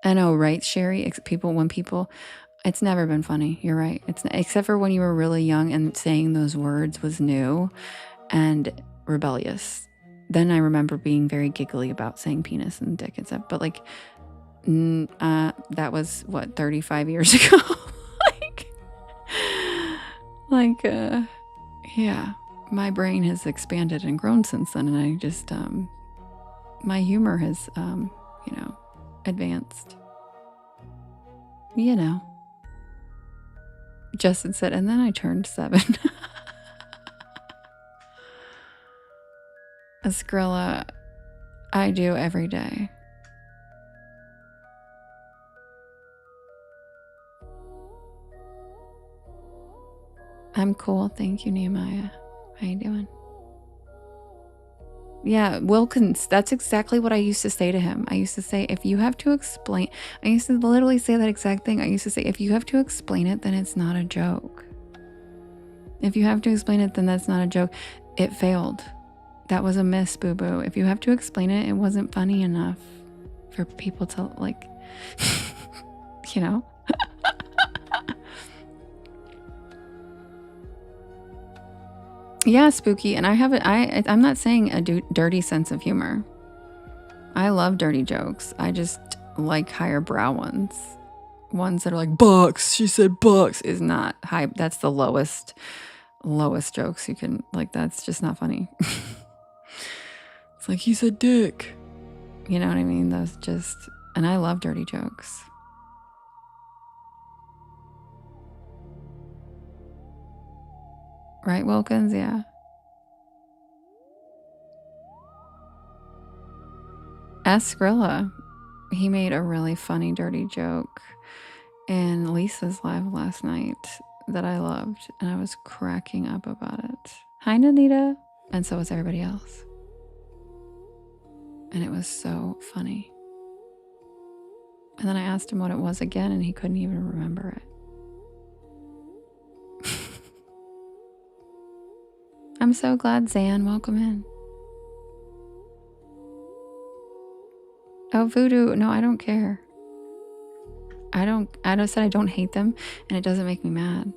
I know, right, Sherry? It's never been funny. You're right. Except for when you were really young and saying those words was new and rebellious. Then I remember being very giggly about saying penis and dick and stuff. But like, that was what, 35 years ago? Yeah. My brain has expanded and grown since then, and I just, my humor has, advanced. Justin said, and then I turned 7. A Skrilla, I do every day. I'm cool, thank you, Nehemiah. How you doing? Yeah, Wilkins, that's exactly what I used to say to him. I used to say, if you have to explain, I used to literally say that exact thing. I used to say, if you have to explain it, then it's not a joke. If you have to explain it, then that's not a joke. It failed. That was a miss, boo-boo. If you have to explain it, it wasn't funny enough for people to, like, Yeah, spooky. And I'm not saying a dirty sense of humor. I love dirty jokes. I just like higher brow ones. Ones that are like, bucks, she said bucks, is not high. That's the lowest jokes you can, like, that's just not funny. It's like, he said dick. You know what I mean? Those just, and I love dirty jokes. Right, Wilkins? Yeah. Ask Skrilla. He made a really funny dirty joke in Lisa's live last night that I loved, and I was cracking up about it. Hi, Nanita. And so was everybody else. And it was so funny. And then I asked him what it was again, and he couldn't even remember it. I'm so glad, Zan. Welcome in. Oh, Voodoo. No, I don't care. I said I don't hate them, and it doesn't make me mad.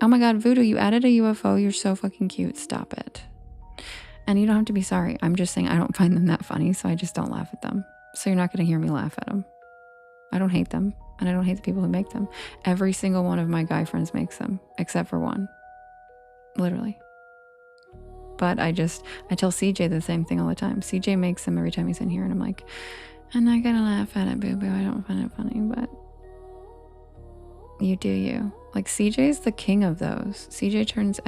Oh my God, Voodoo, you added a UFO. You're so fucking cute. Stop it. And you don't have to be sorry. I'm just saying I don't find them that funny, so I just don't laugh at them. So you're not going to hear me laugh at them. I don't hate them, and I don't hate the people who make them. Every single one of my guy friends makes them, except for one. Literally. But I tell CJ the same thing all the time. CJ makes them every time he's in here, and I'm like, I'm not gonna laugh at it, boo-boo. I don't find it funny, but you do you. Like, CJ's the king of those. CJ turns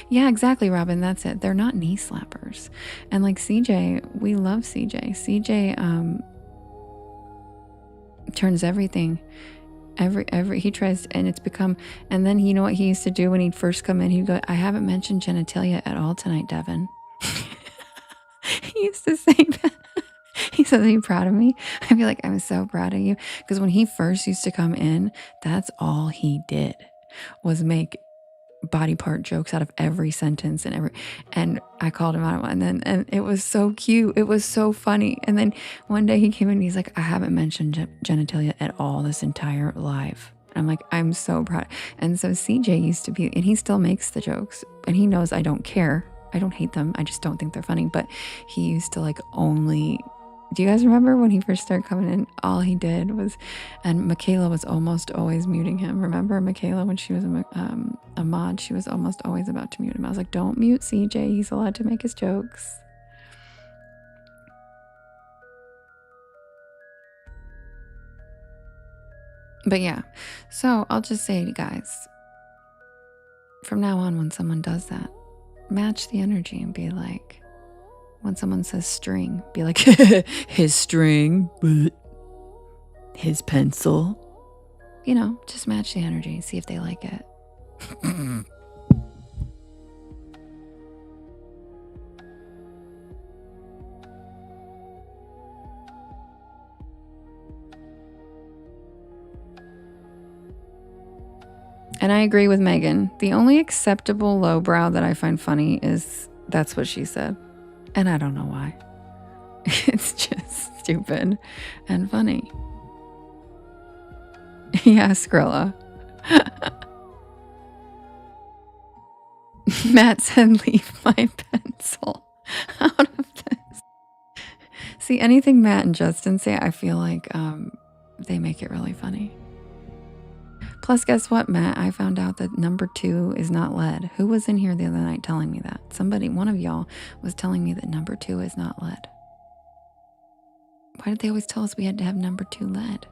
yeah, exactly, Robin, that's it. They're not knee slappers. And like CJ, we love CJ. CJ turns everything. He tries, and it's become, and then you know what he used to do when he'd first come in? He'd go, I haven't mentioned genitalia at all tonight, Devin. He used to say that. He says, "Are you proud of me?" I'd be like, "I'm so proud of you." Because when he first used to come in, that's all he did was make body part jokes out of every sentence and I called him out and it was so cute. It was so funny. And then one day he came in and he's like, "I haven't mentioned genitalia at all this entire live." And I'm like, "I'm so proud." And so CJ used to be, and he still makes the jokes, and he knows I don't care. I don't hate them. I just don't think they're funny. But he used to like only. Do you guys remember when he first started coming in? All he did was, and Michaela was almost always muting him. Remember Michaela when she was a mod? She was almost always about to mute him. I was like, "Don't mute CJ. He's allowed to make his jokes." But yeah, so I'll just say to you guys, from now on, when someone does that, match the energy and be like, when someone says string, be like, "His string, but his pencil." You know, just match the energy, see if they like it. And I agree with Megan. The only acceptable lowbrow that I find funny is "that's what she said." And I don't know why. It's just stupid and funny. Yeah, Skrilla. Matt said, "Leave my pencil out of this." See, anything Matt and Justin say, I feel like they make it really funny. Plus, guess what, Matt? I found out that number 2 is not lead. Who was in here the other night telling me that? Somebody, one of y'all, was telling me that number 2 is not lead. Why did they always tell us we had to have number 2 lead?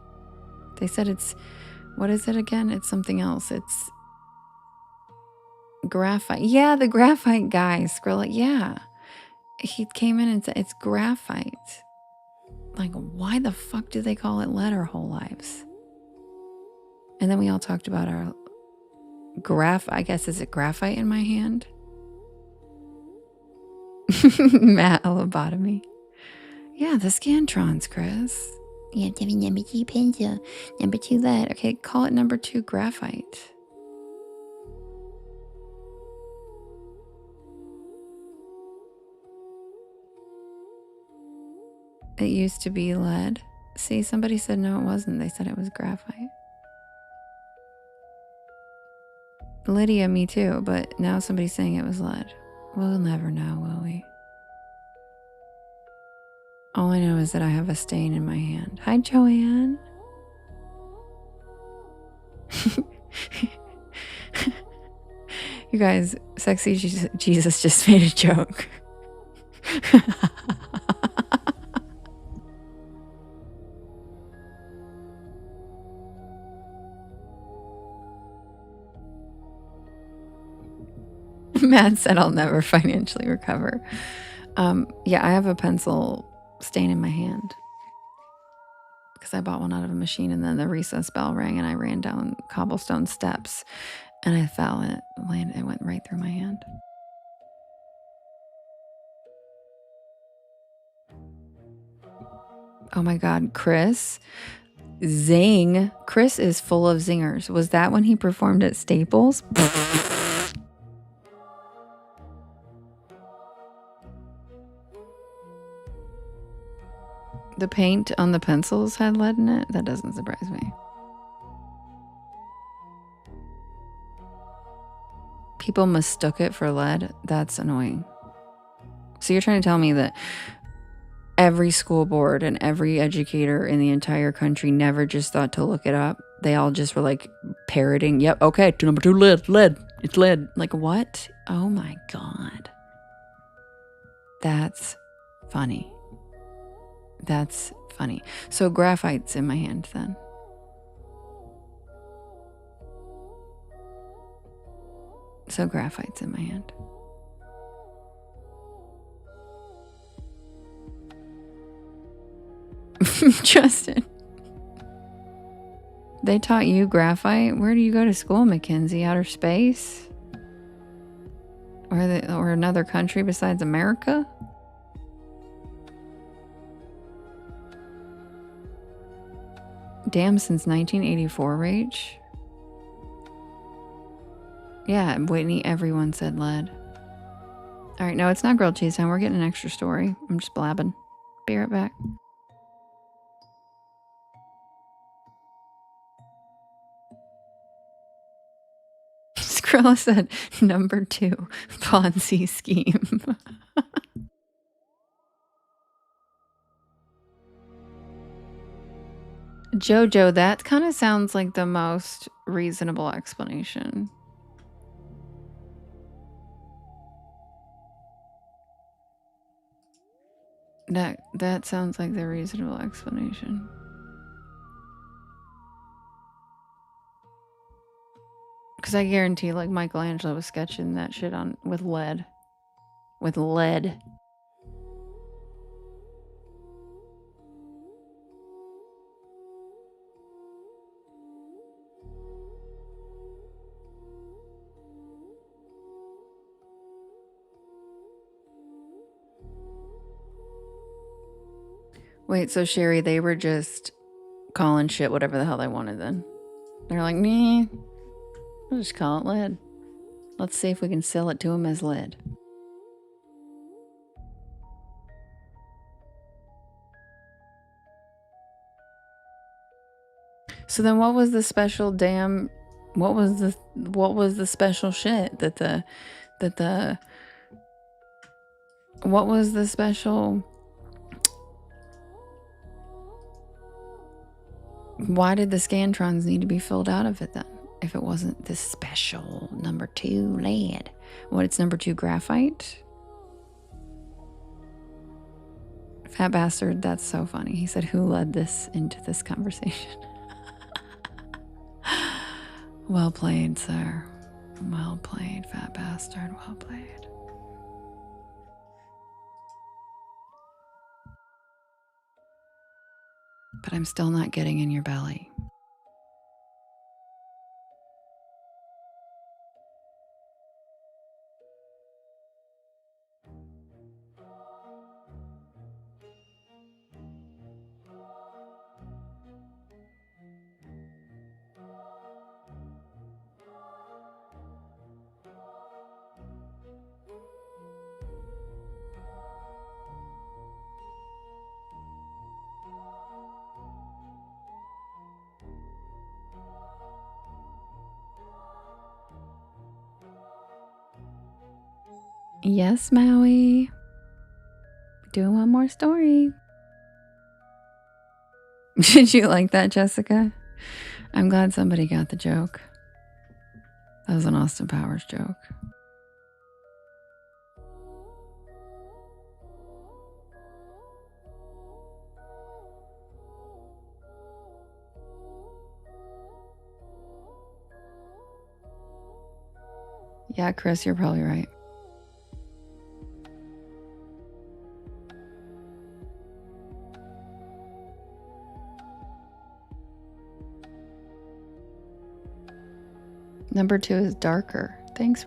They said it's, what is it again? It's something else. It's graphite. Yeah, the graphite guy, Skrilla. Yeah. He came in and said it's graphite. Like, why the fuck do they call it lead our whole lives? And then we all talked about our I guess, is it graphite in my hand? Matt, a lobotomy. Yeah, the Scantrons, Chris. Yeah, number 2 pencil, number 2 lead. Okay, call it number 2 graphite. It used to be lead. See, somebody said no, it wasn't. They said it was graphite. Lydia, me too, but now somebody's saying it was lead. We'll never know, will we? All I know is that I have a stain in my hand. Hi, Joanne. You guys, Sexy Jesus just made a joke. Matt said I'll never financially recover. Yeah, I have a pencil stain in my hand because I bought one out of a machine, and then the recess bell rang and I ran down cobblestone steps and I fell and it went right through my hand. Oh my God, Chris. Zing. Chris is full of zingers. Was that when he performed at Staples? The paint on the pencils had lead in it? That doesn't surprise me. People mistook it for lead? That's annoying. So you're trying to tell me that every school board and every educator in the entire country never just thought to look it up? They all just were like parroting, "Yep, okay, number 2 lead, it's lead." Like, what? Oh my God. That's funny. That's funny. So graphite's in my hand then. So graphite's in my hand. Justin. They taught you graphite? Where do you go to school, Mackenzie? Outer space? Or another country besides America? Damn, since 1984, Rach? Yeah, Whitney, everyone said lead. All right, no, it's not grilled cheese time. We're getting an extra story. I'm just blabbing. Be right back. Skrilla said, number 2, Ponzi scheme. Jojo, that kind of sounds like the most reasonable explanation. That sounds like the reasonable explanation. Because I guarantee, like, Michelangelo was sketching that shit on with lead. With lead. Wait, so Sherry, they were just calling shit whatever the hell they wanted then. They're like, nah, we'll just call it lead. Let's see if we can sell it to them as lead. So then what was the special damn, what was the special shit what was the special, why did the scantrons need to be filled out of it then? If it wasn't this special number 2 lead. What, it's number 2 graphite? Fat bastard, that's so funny. He said, who led this into this conversation? Well played, sir. Well played, fat bastard. Well played. But I'm still not getting in your belly. Yes, Maui. Doing one more story. Did you like that, Jessica? I'm glad somebody got the joke. That was an Austin Powers joke. Yeah, Chris, you're probably right. Number 2 is darker. Thanks,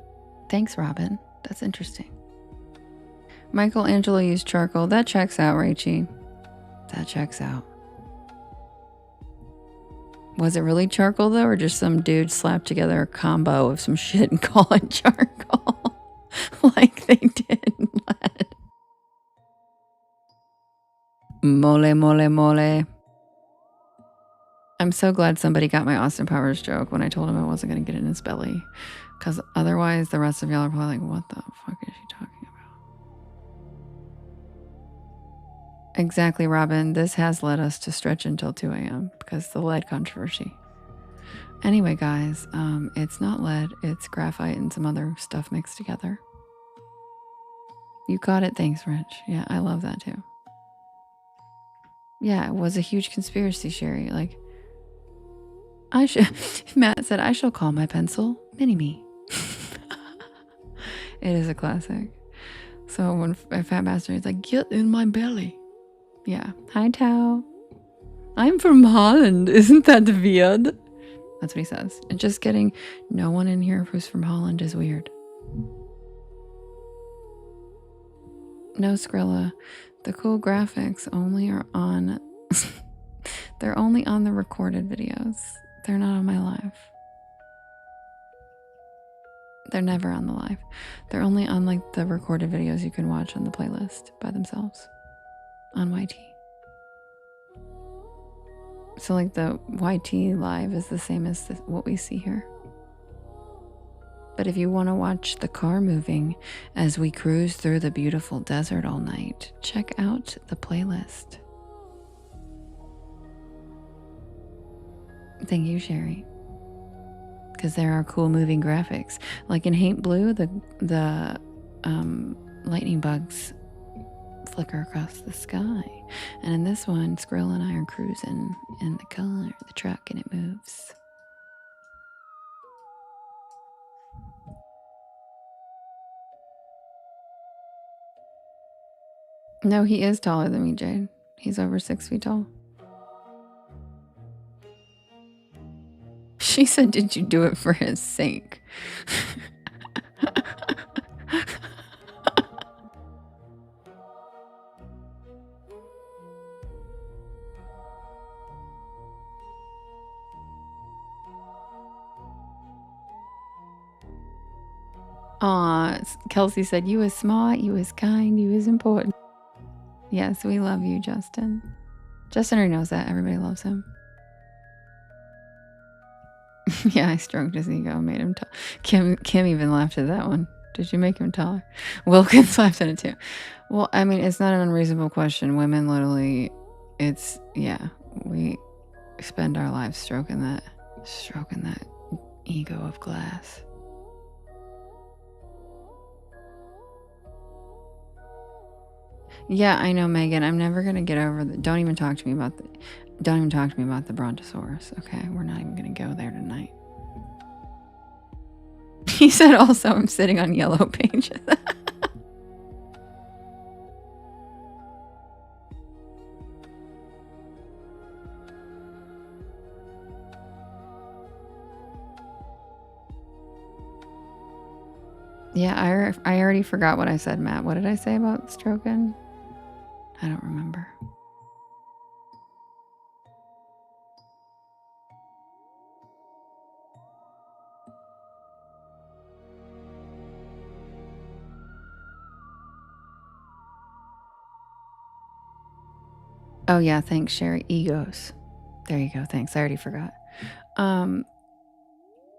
Robin. That's interesting. Michelangelo used charcoal. That checks out, Rachie. That checks out. Was it really charcoal, though, or just some dude slapped together a combo of some shit and call it charcoal? Like they did in lead. Mole, mole, mole. I'm so glad somebody got my Austin Powers joke when I told him I wasn't going to get in his belly. Because otherwise, the rest of y'all are probably like, what the fuck is she talking about? Exactly, Robin. This has led us to stretch until 2 a.m. because the lead controversy. Anyway, guys, it's not lead. It's graphite and some other stuff mixed together. You got it. Thanks, Rich. Yeah, I love that too. Yeah, it was a huge conspiracy, Sherry. Like, Matt said, I shall call my pencil Mini-Me. It is a classic. So when a fat bastard is like, get in my belly. Yeah. Hi, Tao. I'm from Holland. Isn't that weird? That's what he says. And just kidding. No one in here who's from Holland is weird. No, Skrilla. The cool graphics only are on They're only on the recorded videos. They're not on my live. They're never on the live. They're only on like the recorded videos you can watch on the playlist by themselves on YT. So like the YT live is the same as what we see here. But if you want to watch the car moving as we cruise through the beautiful desert all night, check out the playlist. Thank you, Sherry. Because there are cool moving graphics. Like in Hate Blue, the lightning bugs flicker across the sky. And in this one, Skrill and I are cruising in the car, the truck, and it moves. No, he is taller than me, Jade. He's over 6 feet tall. She said, did you do it for his sake? Aw, Kelsey said, you was smart, you was kind, you was important. Yes, we love you, Justin. Justin already knows that. Everybody loves him. Yeah, I stroked his ego, made him tall. Kim even laughed at that one. Did you make him taller? Wilkins laughed at it too. Well, I mean, it's not an unreasonable question. Women literally, we spend our lives stroking that ego of glass. Yeah, I know, Megan. I'm never gonna get over the. Don't even talk to me about the Brontosaurus. Okay, we're not even gonna go there tonight. He said also, I'm sitting on yellow pages. Yeah, I already forgot what I said, Matt. What did I say about stroking? I don't remember. Oh yeah, thanks, Sherry. Egos. There you go. Thanks. I already forgot.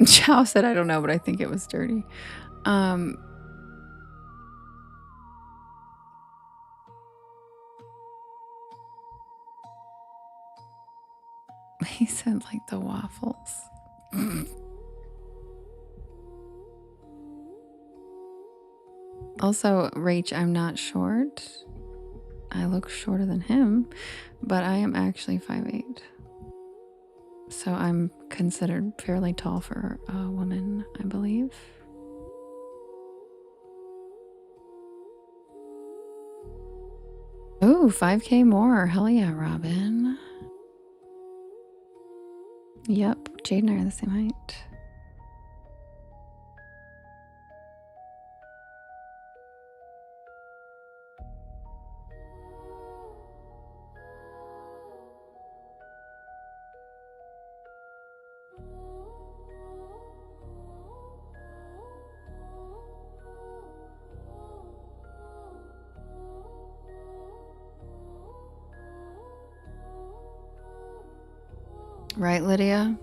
Chow said, I don't know, but I think it was dirty. He said like the waffles. Also, Rach, I'm not short. I look shorter than him, but I am actually 5'8". So I'm considered fairly tall for a woman, I believe. Ooh, 5K more. Hell yeah, Robin. Yep, Jade and I are the same height. Right, Lydia?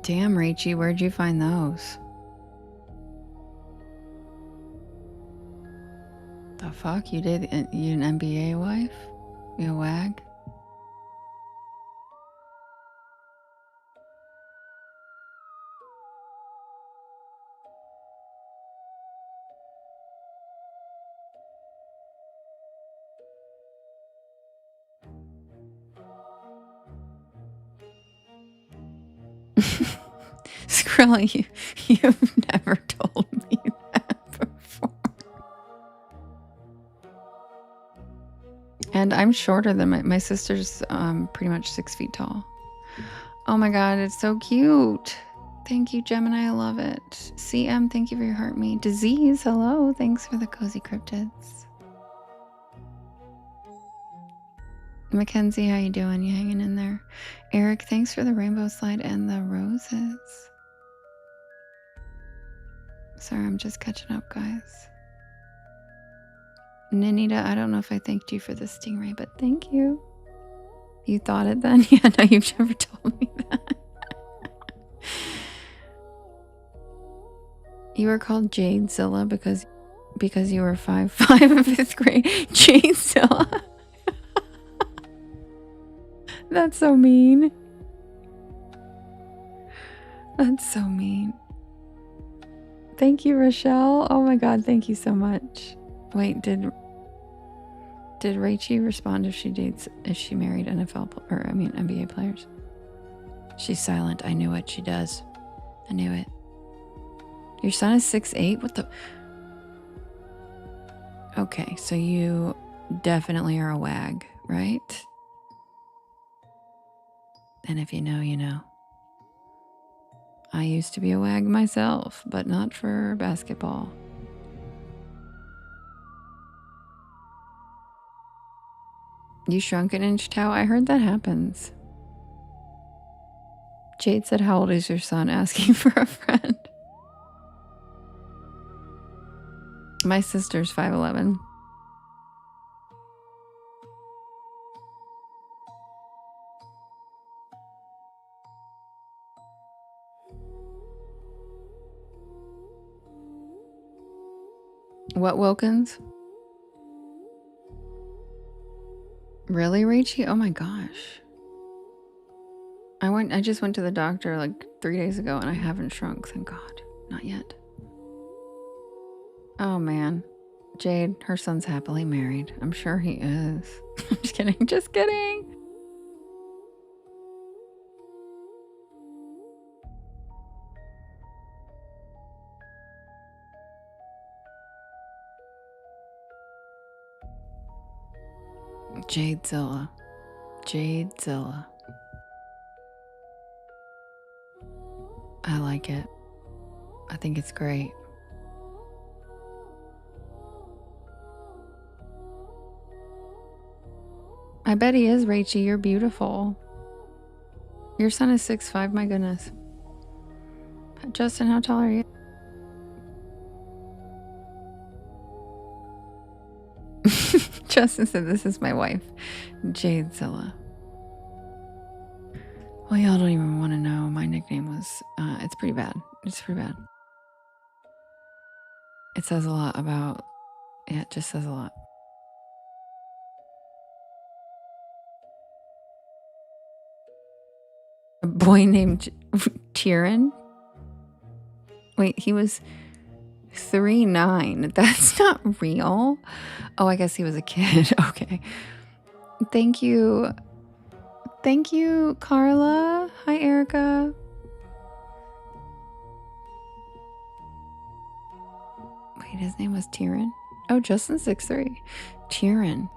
Damn, Rachie, where'd you find those? The fuck? You did? You an NBA wife? You a wag? Skrelly, you've never told me that before. And I'm shorter than my sister's pretty much 6 feet tall. Oh my god, it's so cute. Thank you, Gemini. I love it. CM, thank you for your heart meat. Disease, hello. Thanks for the cozy cryptids. Mackenzie, how you doing? You hanging in there? Eric, thanks for the rainbow slide and the roses. Sorry, I'm just catching up, guys. Ninita, I don't know if I thanked you for the stingray, but thank you. You thought it then? Yeah, no, you've never told me that. You were called Jadezilla because you were 5'5" in 5th grade. Jadezilla. That's so mean. That's so mean. Thank you, Rochelle. Oh my God, thank you so much. Wait, did Rachie respond if she married NBA players? She's silent. I knew it. She does. I knew it. Your son is 6'8"? What the? Okay, so you definitely are a wag, right? And if you know, you know. I used to be a wag myself, but not for basketball. You shrunk an inch, Tao? I heard that happens. Jade said, how old is your son? Asking for a friend. My sister's 5'11". What, Wilkins? Really, Rachie? Oh my gosh. I just went to the doctor like 3 days ago and I haven't shrunk, thank God. Not yet. Oh man. Jade, her son's happily married. I'm sure he is. I'm just kidding. Just kidding. Jadezilla. Jadezilla. I like it. I think it's great. I bet he is, Rachie. You're beautiful. Your son is 6'5", my goodness. Justin, how tall are you? Justin said, this is my wife, Jadezilla. Well, y'all don't even want to know. My nickname was, it's pretty bad. It's pretty bad. It says a lot about, yeah, it just says a lot. A boy named Tyrion? Wait, he was 3'9". That's not real. Oh, I guess he was a kid. Okay. Thank you. Thank you, Carla. Hi, Erica. Wait, his name was Tyrion? Oh, Justin 6'3". Tyrion.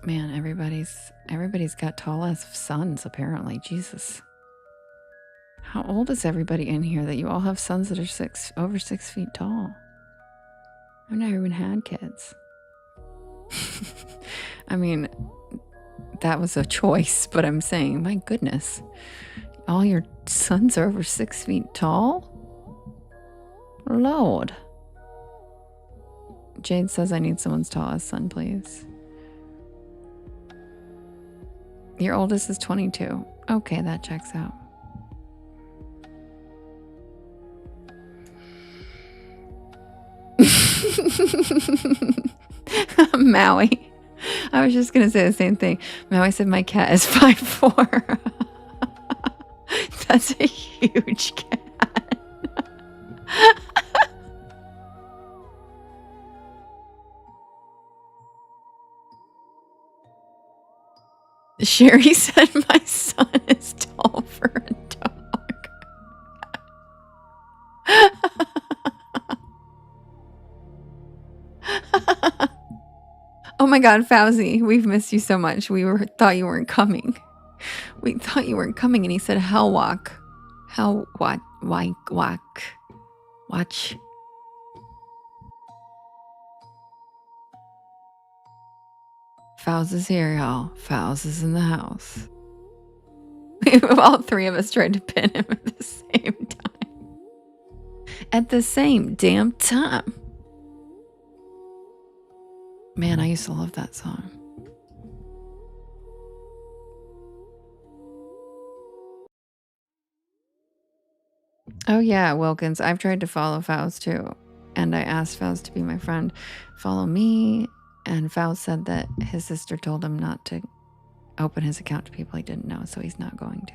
Man, everybody's got tall ass sons, apparently. Jesus. How old is everybody in here that you all have sons that are over 6 feet tall? I've never even had kids. I mean, that was a choice, but I'm saying, my goodness, all your sons are over 6 feet tall? Lord. Jade says I need someone's tallest son, please. Your oldest is 22. Okay, that checks out. Maui. I was just gonna say the same thing. Maui said my cat is 5'4". That's a huge cat. Sherry said my son is tall for a dog. Oh my God, Fauzi, we've missed you so much. Thought you weren't coming. We thought you weren't coming, and he said, "Hell walk, hell what? Why walk? Watch." Fowls is here, y'all. Fowls is in the house. All three of us tried to pin him at the same time. At the same damn time. Man, I used to love that song. Oh yeah, Wilkins. I've tried to follow Fowls too. And I asked Fowls to be my friend. Follow me. And Fowls said that his sister told him not to open his account to people he didn't know, so he's not going to.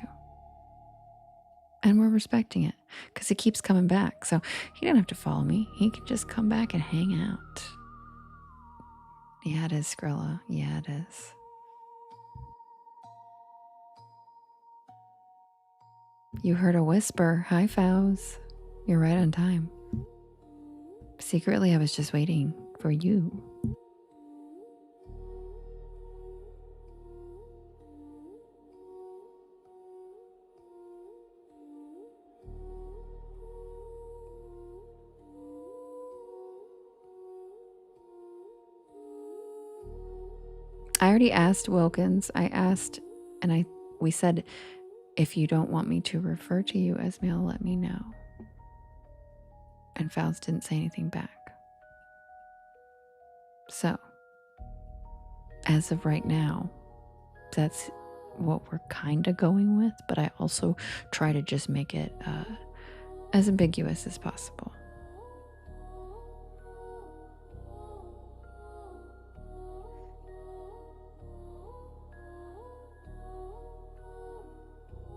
And we're respecting it because he keeps coming back. So he didn't have to follow me. He could just come back and hang out. Yeah, it is, Skrilla. Yeah, it is. You heard a whisper. Hi, Fowls. You're right on time. Secretly, I was just waiting for you. I already asked Wilkins. I asked, and we said, if you don't want me to refer to you as male, let me know. And Fowls didn't say anything back. So, as of right now, that's what we're kind of going with, but I also try to just make it as ambiguous as possible.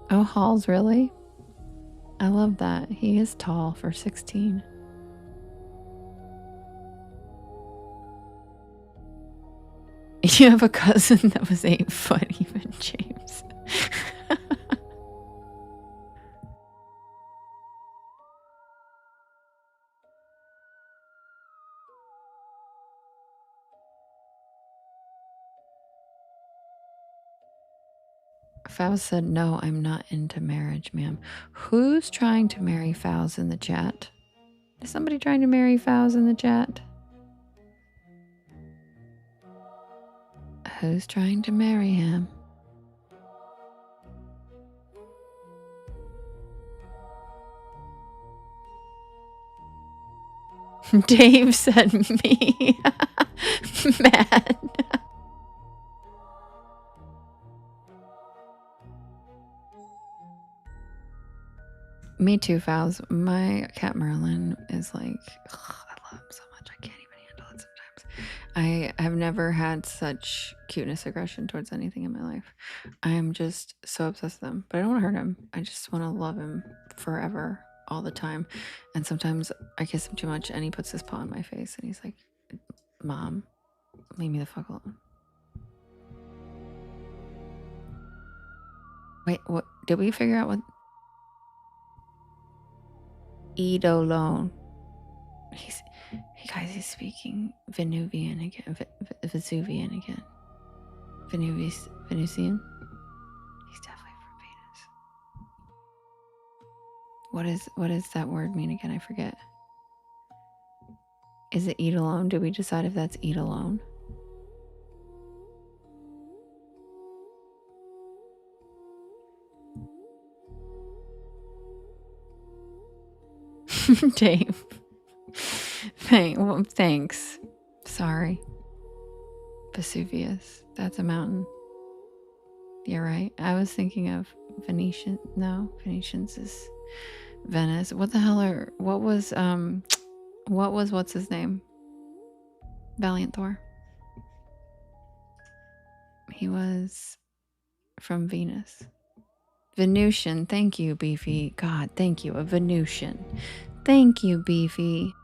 Oh, Hall's really? I love that. He is tall for 16. You have a cousin that was 8 foot, even, James. Fowls said, no, I'm not into marriage, ma'am. Who's trying to marry Fowls in the chat? Is somebody trying to marry Fowls in the chat? Who's trying to marry him? Dave said me. Mad. Me too, Fowls. My cat Merlin is like, I love him so much. I can't even handle it sometimes. I have never had such cuteness aggression towards anything in my life. I am just so obsessed with him, but I don't want to hurt him. I just want to love him forever, all the time. And sometimes I kiss him too much and he puts his paw on my face and he's like, Mom, leave me the fuck alone. Wait, what? Did we figure out what? Eidolon. Hey guys, he's speaking Venusian again. Venusian again. Venusian? He's definitely from Venus. What does that word mean again? I forget. Is it eat alone? Did we decide if that's eat alone? Dave. Thanks. Sorry. Vesuvius. That's a mountain. You're right. I was thinking of Venetian. No, Venetians is Venice. What the hell are... what's his name? Valiant Thor. He was from Venus. Venusian. Thank you, Beefy. God, thank you. A Venusian. Thank you, Beefy.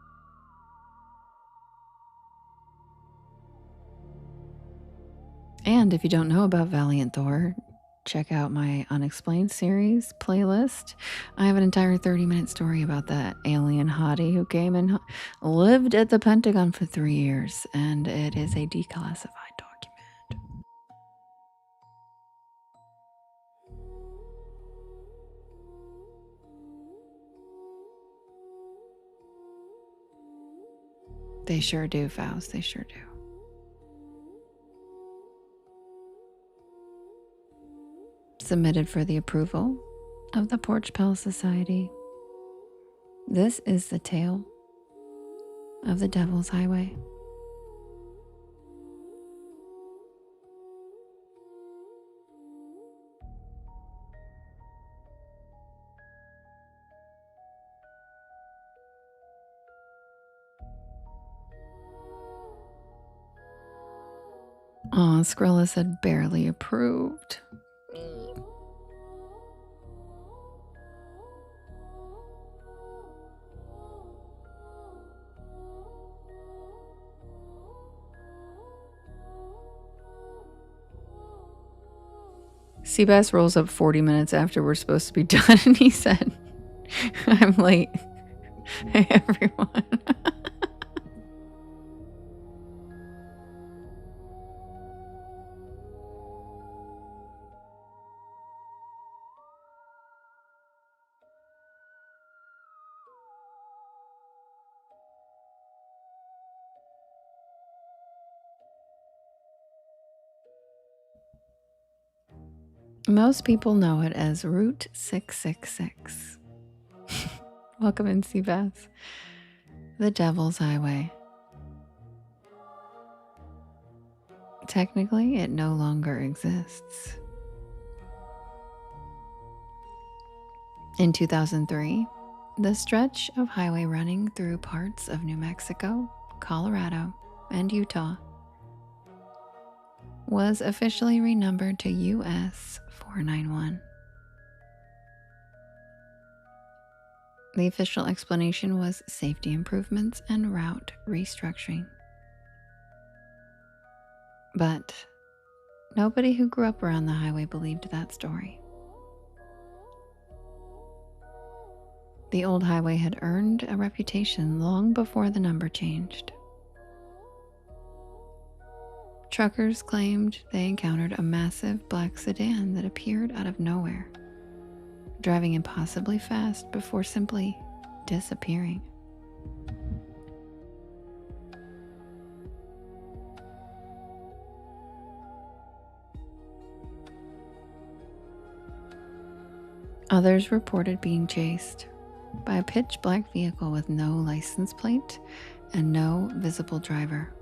And if you don't know about Valiant Thor, check out my Unexplained series playlist. I have an entire 30-minute story about that alien hottie who came and lived at the Pentagon for 3 years, and it is a declassified document. They sure do, Faust. They sure do. submitted for the approval of the Porch Pal Society. This is the tale of the Devil's Highway. Aw, Skrilla said barely approved. Seabass rolls up 40 minutes after we're supposed to be done, and he said, I'm late. Hey, everyone. Most people know it as Route 666. Welcome in, Seabass. The Devil's Highway. Technically, it no longer exists. In 2003, the stretch of highway running through parts of New Mexico, Colorado, and Utah was officially renumbered to US 491. The official explanation was safety improvements and route restructuring. But nobody who grew up around the highway believed that story. The old highway had earned a reputation long before the number changed. Truckers claimed they encountered a massive black sedan that appeared out of nowhere, driving impossibly fast before simply disappearing. Others reported being chased by a pitch black vehicle with no license plate and no visible driver.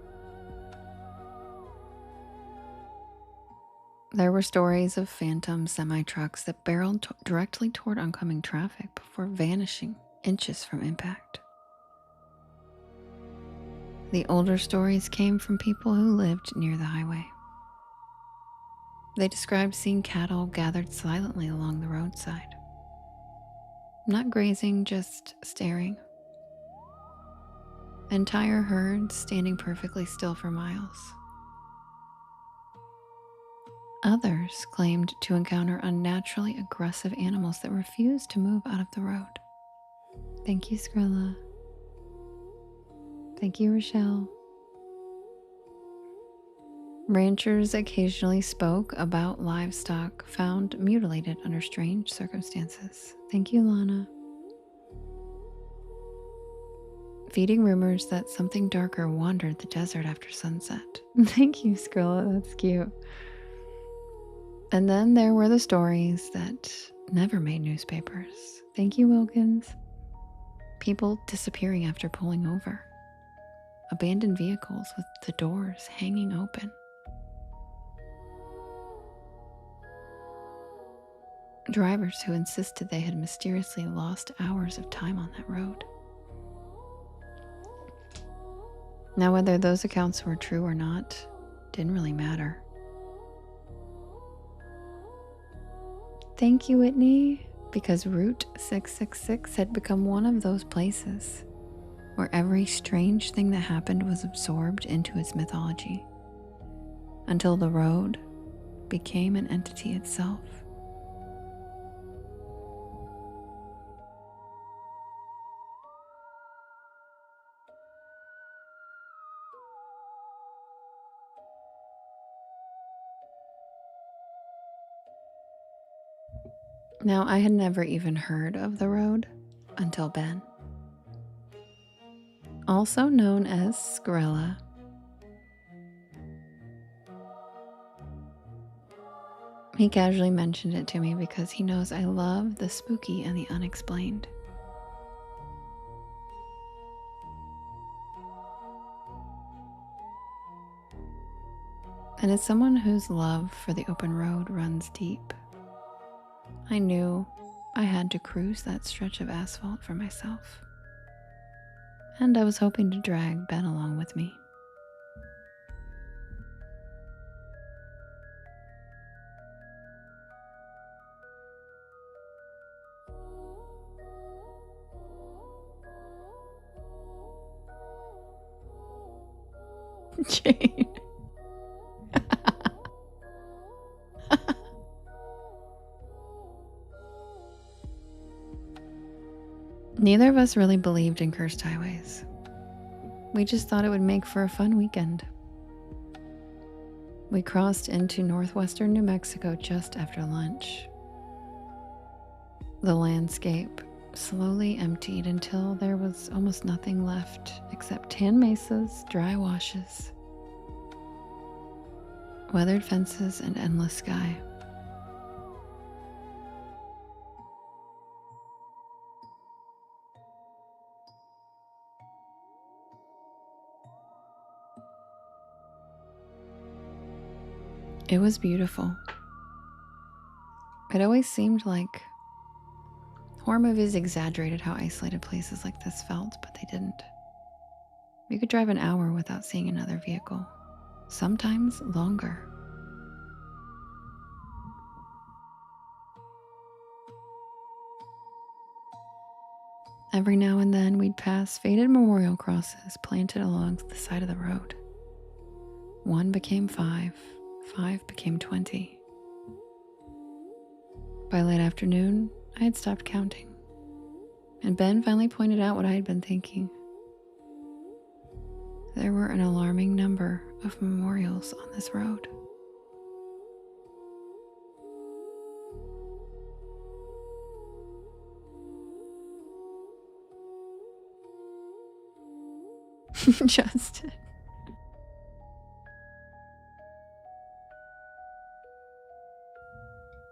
There were stories of phantom semi-trucks that barreled directly toward oncoming traffic before vanishing inches from impact. The older stories came from people who lived near the highway. They described seeing cattle gathered silently along the roadside. Not grazing, just staring. Entire herds standing perfectly still for miles. Others claimed to encounter unnaturally aggressive animals that refused to move out of the road. Thank you, Skrilla. Thank you, Rochelle. Ranchers occasionally spoke about livestock found mutilated under strange circumstances. Thank you, Lana. Feeding rumors that something darker wandered the desert after sunset. Thank you, Skrilla. That's cute. And then there were the stories that never made newspapers. Thank you, Wilkins. People disappearing after pulling over. Abandoned vehicles with the doors hanging open. Drivers who insisted they had mysteriously lost hours of time on that road. Now, whether those accounts were true or not didn't really matter. Thank you, Whitney, because Route 666 had become one of those places where every strange thing that happened was absorbed into its mythology, until the road became an entity itself. Now, I had never even heard of the road until Ben, also known as Skrilla. He casually mentioned it to me because he knows I love the spooky and the unexplained. And as someone whose love for the open road runs deep, I knew I had to cruise that stretch of asphalt for myself. And I was hoping to drag Ben along with me. Jane. Neither of us really believed in cursed highways. We just thought it would make for a fun weekend. We crossed into northwestern New Mexico just after lunch. The landscape slowly emptied until there was almost nothing left except tan mesas, dry washes, weathered fences, and endless sky. It was beautiful. It always seemed like horror movies exaggerated how isolated places like this felt, but they didn't. You could drive an hour without seeing another vehicle, sometimes longer. Every now and then we'd pass faded memorial crosses planted along the side of the road. 1 became 5, 5 became 20. By late afternoon, I had stopped counting, and Ben finally pointed out what I had been thinking. There were an alarming number of memorials on this road. Justin.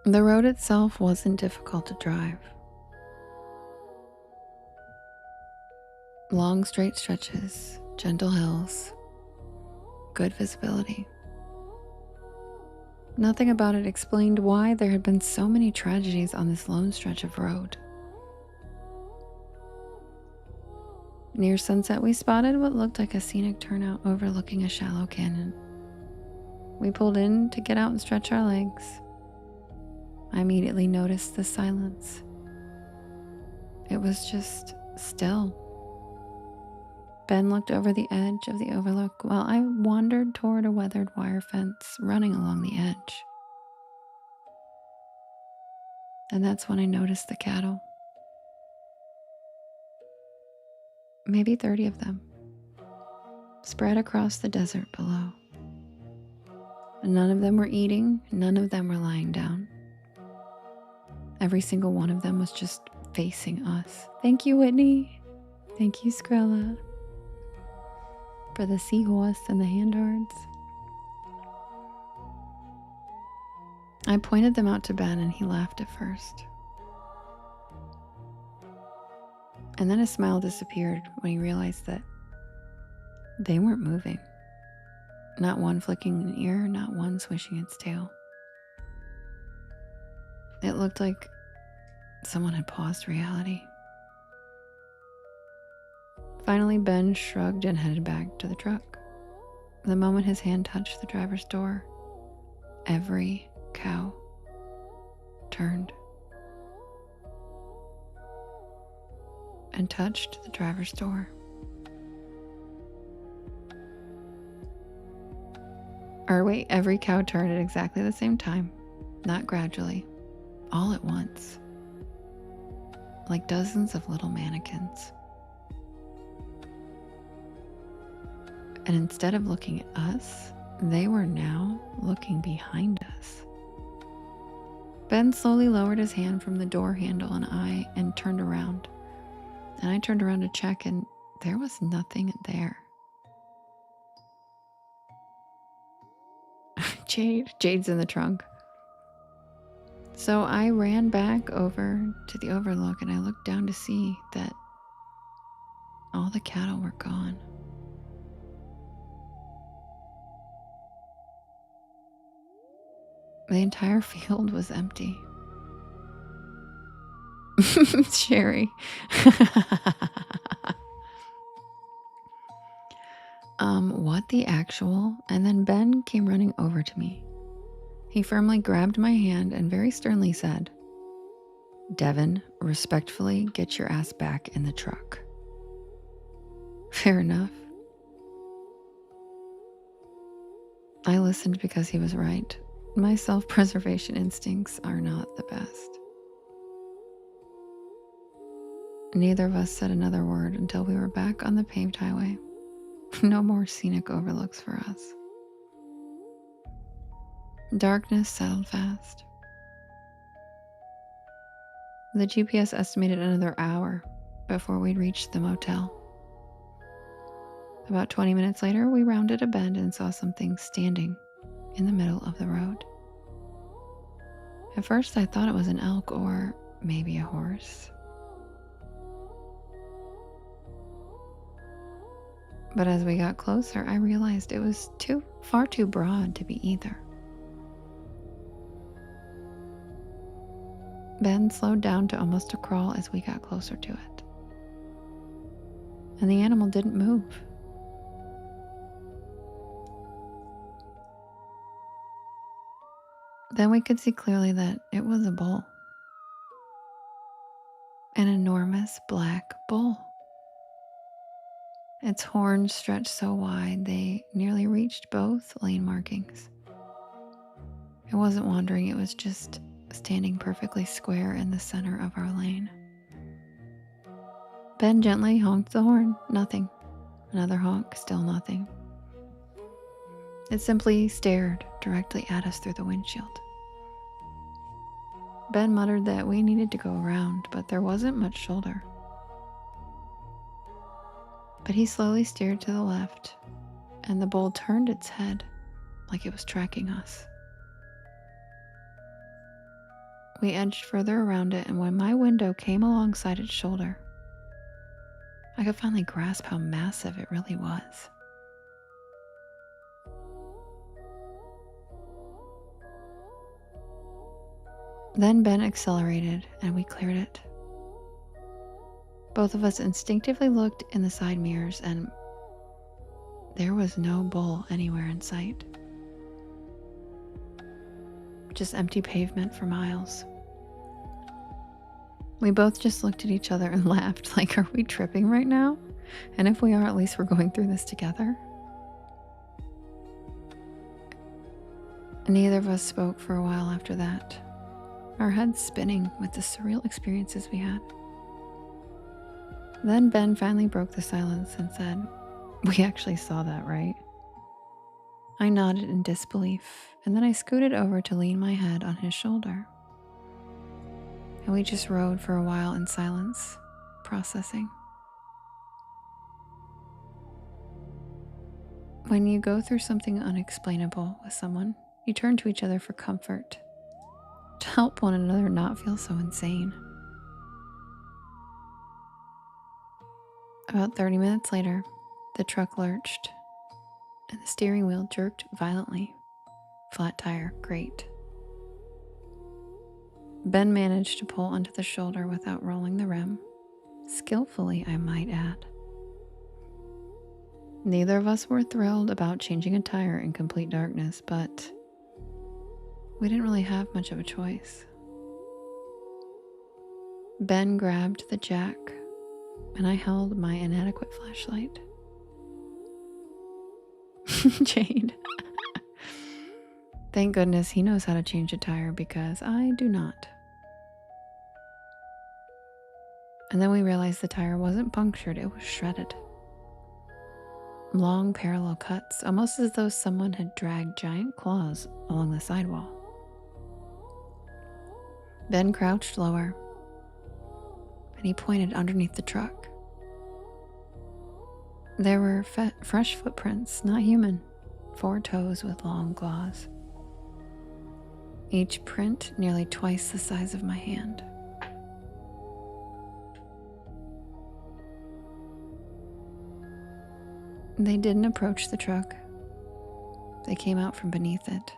The road itself wasn't difficult to drive. Long straight stretches, gentle hills, good visibility. Nothing about it explained why there had been so many tragedies on this lone stretch of road. Near sunset, we spotted what looked like a scenic turnout overlooking a shallow canyon. We pulled in to get out and stretch our legs. I immediately noticed the silence. It was just still. Ben looked over the edge of the overlook while I wandered toward a weathered wire fence running along the edge. And that's when I noticed the cattle. Maybe 30 of them, spread across the desert below. None of them were eating, none of them were lying down. Every single one of them was just facing us. Thank you, Whitney. Thank you, Skrilla, for the seahorse and the hand hearts. I pointed them out to Ben and he laughed at first. And then his smile disappeared when he realized that they weren't moving. Not one flicking an ear, not one swishing its tail. It looked like someone had paused reality. Finally, Ben shrugged and headed back to the truck. The moment his hand touched the driver's door, every cow turned and touched the driver's door. Or wait, every cow turned at exactly the same time, not gradually, all at once, like dozens of little mannequins. And instead of looking at us, they were now looking behind us. Ben slowly lowered his hand from the door handle and turned around. And I turned around to check, and there was nothing there. Jade's in the trunk. So I ran back over to the overlook and I looked down to see that all the cattle were gone. The entire field was empty. Sherry. What the actual? And then Ben came running over to me. He firmly grabbed my hand and very sternly said, "Devin, respectfully get your ass back in the truck." Fair enough. I listened because he was right. My self-preservation instincts are not the best. Neither of us said another word until we were back on the paved highway. No more scenic overlooks for us. Darkness settled fast. The GPS estimated another hour before we'd reached the motel. About 20 minutes later, we rounded a bend and saw something standing in the middle of the road. At first, I thought it was an elk or maybe a horse. But as we got closer, I realized it was far too broad to be either. Ben slowed down to almost a crawl as we got closer to it. And the animal didn't move. Then we could see clearly that it was a bull. An enormous black bull. Its horns stretched so wide they nearly reached both lane markings. It wasn't wandering, it was just standing perfectly square in the center of our lane. Ben gently honked the horn. Nothing. Another honk, still nothing. It simply stared directly at us through the windshield. Ben muttered that we needed to go around, but there wasn't much shoulder. But he slowly steered to the left, and the bull turned its head like it was tracking us. We edged further around it, and when my window came alongside its shoulder, I could finally grasp how massive it really was. Then Ben accelerated, and we cleared it. Both of us instinctively looked in the side mirrors, and there was no bull anywhere in sight. Just empty pavement for miles. We both just looked at each other and laughed, like, are we tripping right now? And if we are, at least we're going through this together. Neither of us spoke for a while after that, our heads spinning with the surreal experiences we had. Then Ben finally broke the silence and said, "We actually saw that, right?" I nodded in disbelief, and then I scooted over to lean my head on his shoulder. And we just rode for a while in silence, processing. When you go through something unexplainable with someone, you turn to each other for comfort, to help one another not feel so insane. About 30 minutes later, the truck lurched, and the steering wheel jerked violently. Flat tire, great. Ben managed to pull onto the shoulder without rolling the rim. Skillfully, I might add. Neither of us were thrilled about changing a tire in complete darkness, but we didn't really have much of a choice. Ben grabbed the jack, and I held my inadequate flashlight. Jade. Thank goodness he knows how to change a tire because I do not. And then we realized the tire wasn't punctured, it was shredded. Long parallel cuts, almost as though someone had dragged giant claws along the sidewall. Ben crouched lower, and he pointed underneath the truck. There were fresh footprints, not human, 4 toes with long claws. each print nearly twice the size of my hand. They didn't approach the truck. They came out from beneath it.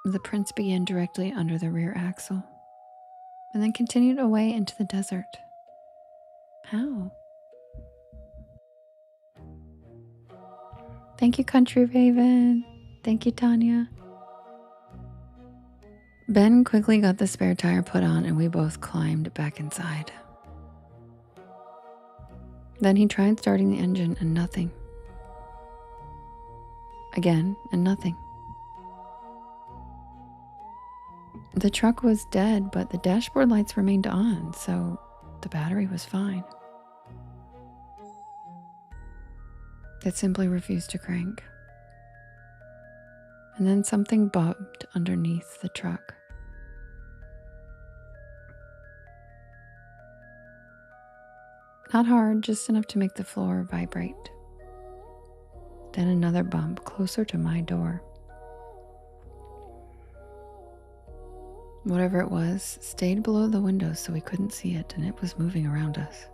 The prints began directly under the rear axle and then continued away into the desert. How? Thank you, Country Raven. Thank you, Tanya. Ben quickly got the spare tire put on and we both climbed back inside. Then he tried starting the engine and nothing. Again and nothing. The truck was dead, but the dashboard lights remained on, so the battery was fine. It simply refused to crank. And then something bumped underneath the truck. Not hard, just enough to make the floor vibrate. Then another bump closer to my door. Whatever it was stayed below the windows so we couldn't see it, and it was moving around us.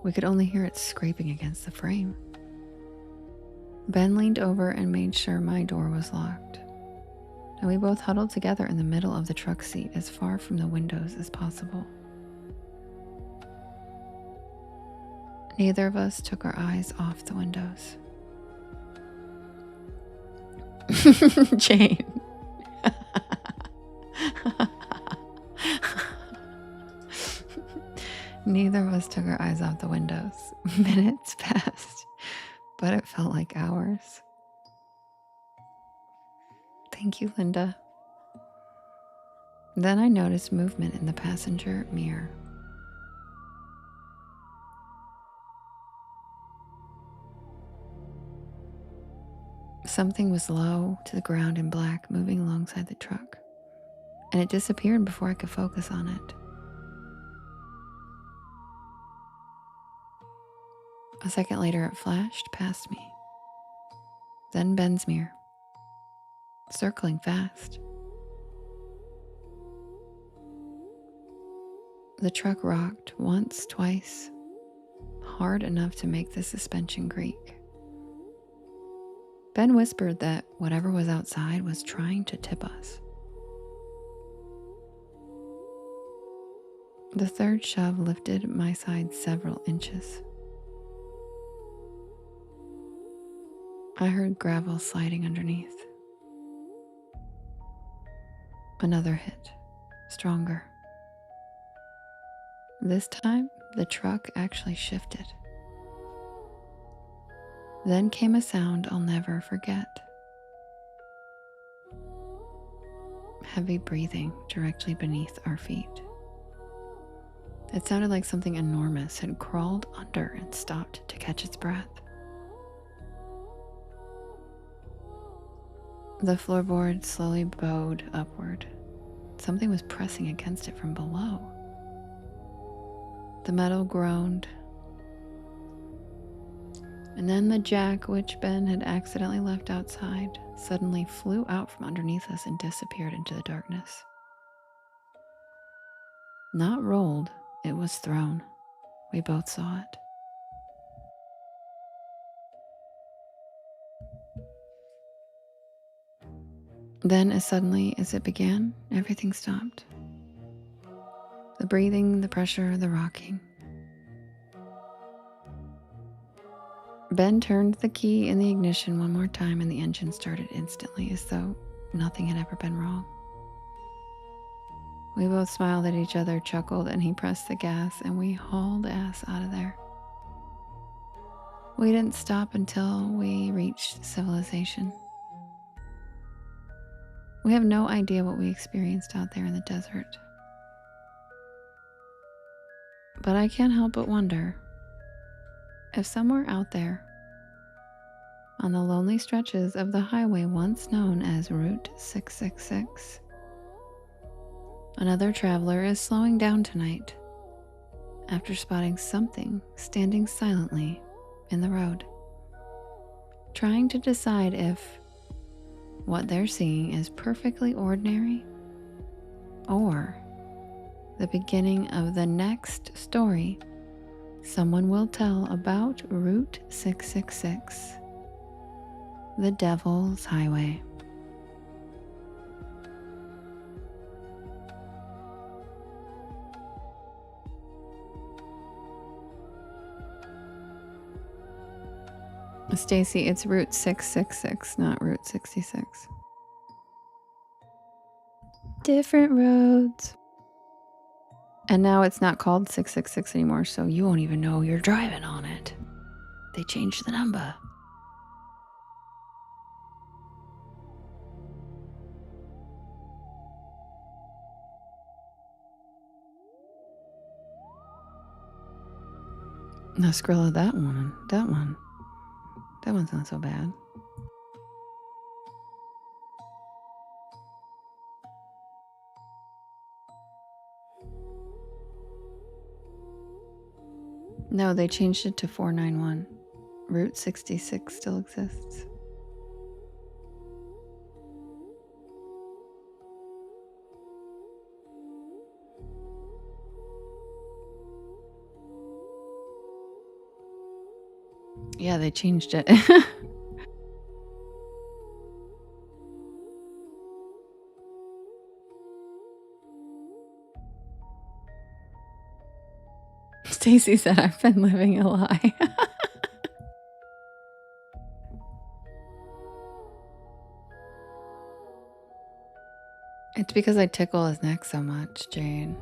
We could only hear it scraping against the frame. Ben leaned over and made sure my door was locked. And we both huddled together in the middle of the truck seat as far from the windows as possible. Neither of us took our eyes off the windows. Jane. Neither of us took our eyes off the windows. Minutes passed, but it felt like hours. Thank you, Linda. Then I noticed movement in the passenger mirror. Something was low to the ground in black, moving alongside the truck, and it disappeared before I could focus on it. A second later, it flashed past me. Then Ben's mirror, circling fast. The truck rocked once, twice, hard enough to make the suspension creak. Ben whispered that whatever was outside was trying to tip us. The third shove lifted my side several inches. I heard gravel sliding underneath. Another hit, stronger. This time, the truck actually shifted. Then came a sound I'll never forget. Heavy breathing directly beneath our feet. It sounded like something enormous had crawled under and stopped to catch its breath. The floorboard slowly bowed upward. Something was pressing against it from below. The metal groaned. And then the jack, which Ben had accidentally left outside, suddenly flew out from underneath us and disappeared into the darkness. Not rolled, it was thrown. We both saw it. Then, as suddenly as it began, everything stopped. The breathing, the pressure, the rocking. Ben turned the key in the ignition one more time and the engine started instantly, as though nothing had ever been wrong. We both smiled at each other, chuckled, and he pressed the gas and we hauled ass out of there. We didn't stop until we reached civilization. We have no idea what we experienced out there in the desert. But I can't help but wonder if somewhere out there, on the lonely stretches of the highway once known as Route 666, another traveler is slowing down tonight after spotting something standing silently in the road. trying to decide if what they're seeing is perfectly ordinary or the beginning of the next story someone will tell about Route 666, the Devil's Highway. Stacy, it's Route 666, not Route 66. Different roads. And now it's not called 666 anymore, so you won't even know you're driving on it. They changed the number. No, Skrilla, that one's not so bad. No, they changed it to 491. Route 66 still exists. Yeah, they changed it. Stacy said I've been living a lie. It's because I tickle his neck so much, Jane.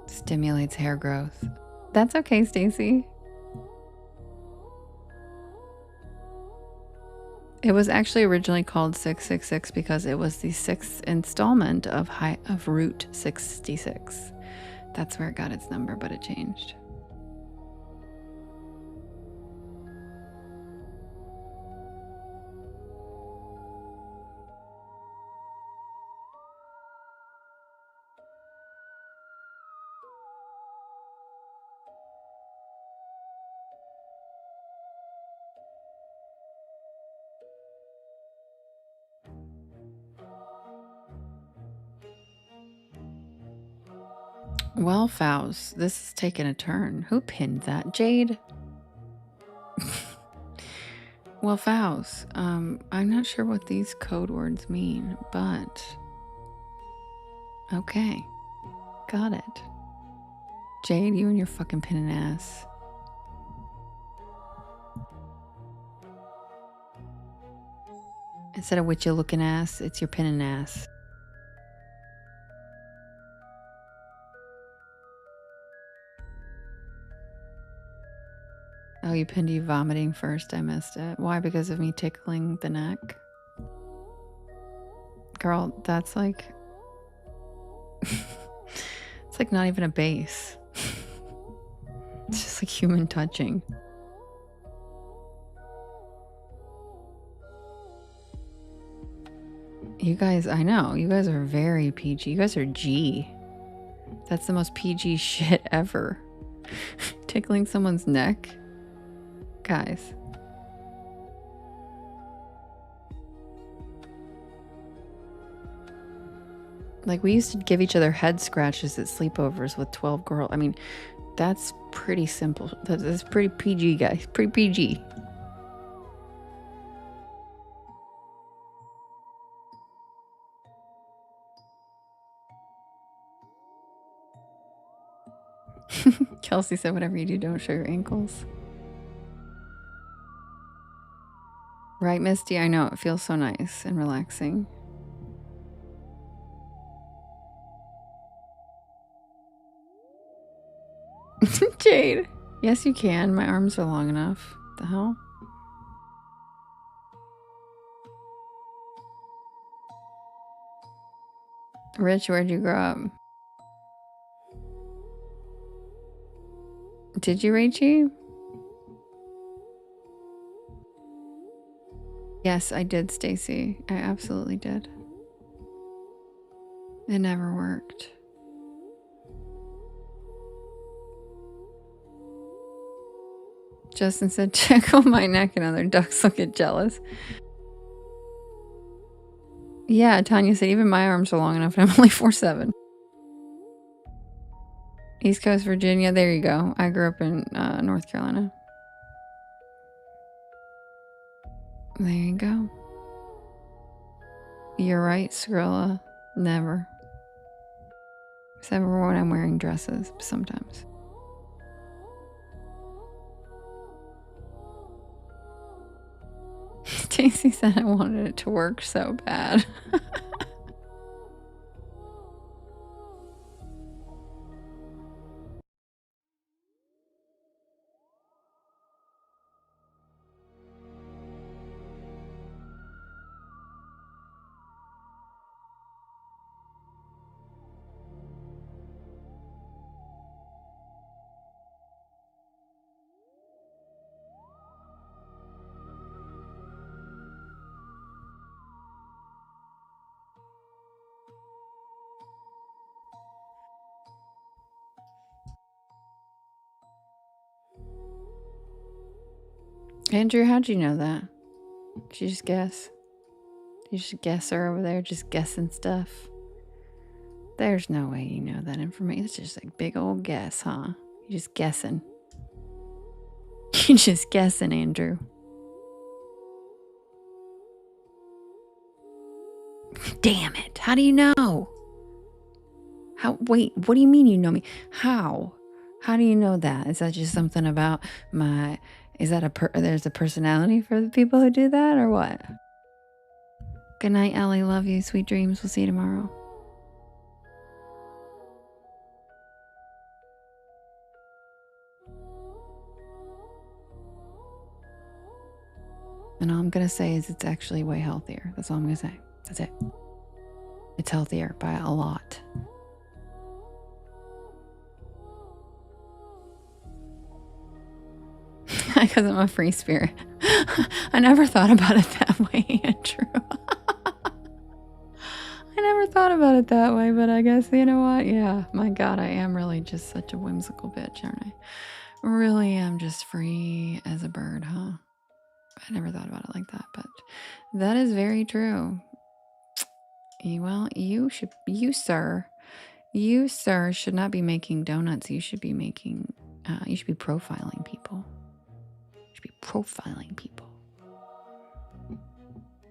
Stimulates hair growth. That's okay, Stacy. It was actually originally called 666 because it was the 6th installment of Route 66. That's where it got its number, but it changed. Well, Faust, this is taking a turn. Who pinned that? Jade? Well, Faust, I'm not sure what these code words mean, but okay. Got it. Jade, you and your fucking pinning ass. Instead of what you looking ass, it's your pinning ass. Oh, you pinned you vomiting first. I missed it. Why? Because of me tickling the neck? Girl, that's like... it's like not even a base. It's just like human touching. You guys, I know. You guys are very PG. You guys are G. That's the most PG shit ever. Tickling someone's neck? Guys. Like, we used to give each other head scratches at sleepovers with 12 girls. I mean, that's pretty simple. That's pretty PG, guys. Pretty PG. Kelsey said, whatever you do, don't show your ankles. Right, Misty? I know. It feels so nice and relaxing. Jade. Yes, you can. My arms are long enough. The hell? Rich, where'd you grow up? Did you, Rachie? Yes, I did, Stacy. I absolutely did. It never worked. Justin said, check on my neck and other ducks will get jealous. Yeah, Tanya said, even my arms are long enough and I'm only 4'7". East Coast, Virginia. There you go. I grew up in North Carolina. There you go. You're right, Skrilla. Never. Except for when I'm wearing dresses sometimes. Stacy said I wanted it to work so bad. Andrew, how'd you know that? Did you just guess? You just guess her over there, just guessing stuff? There's no way you know that information. It's just a big old guess, huh? You're just guessing. You're just guessing, Andrew. Damn it. How do you know? Wait, what do you mean you know me? How? How do you know that? Is that just something about my... Is that there's a personality for the people who do that, or what? Good night, Ellie. Love you. Sweet dreams. We'll see you tomorrow. And all I'm going to say is it's actually way healthier. That's all I'm going to say. That's it. It's healthier by a lot. Because I'm a free spirit. I never thought about it that way, Andrew. I never thought about it that way, but I guess, you know what? Yeah, my God, I am really just such a whimsical bitch, aren't I? Really am just free as a bird, huh? I never thought about it like that, but that is very true. Well, you, sir, should not be making donuts. You should be making, you should be profiling people.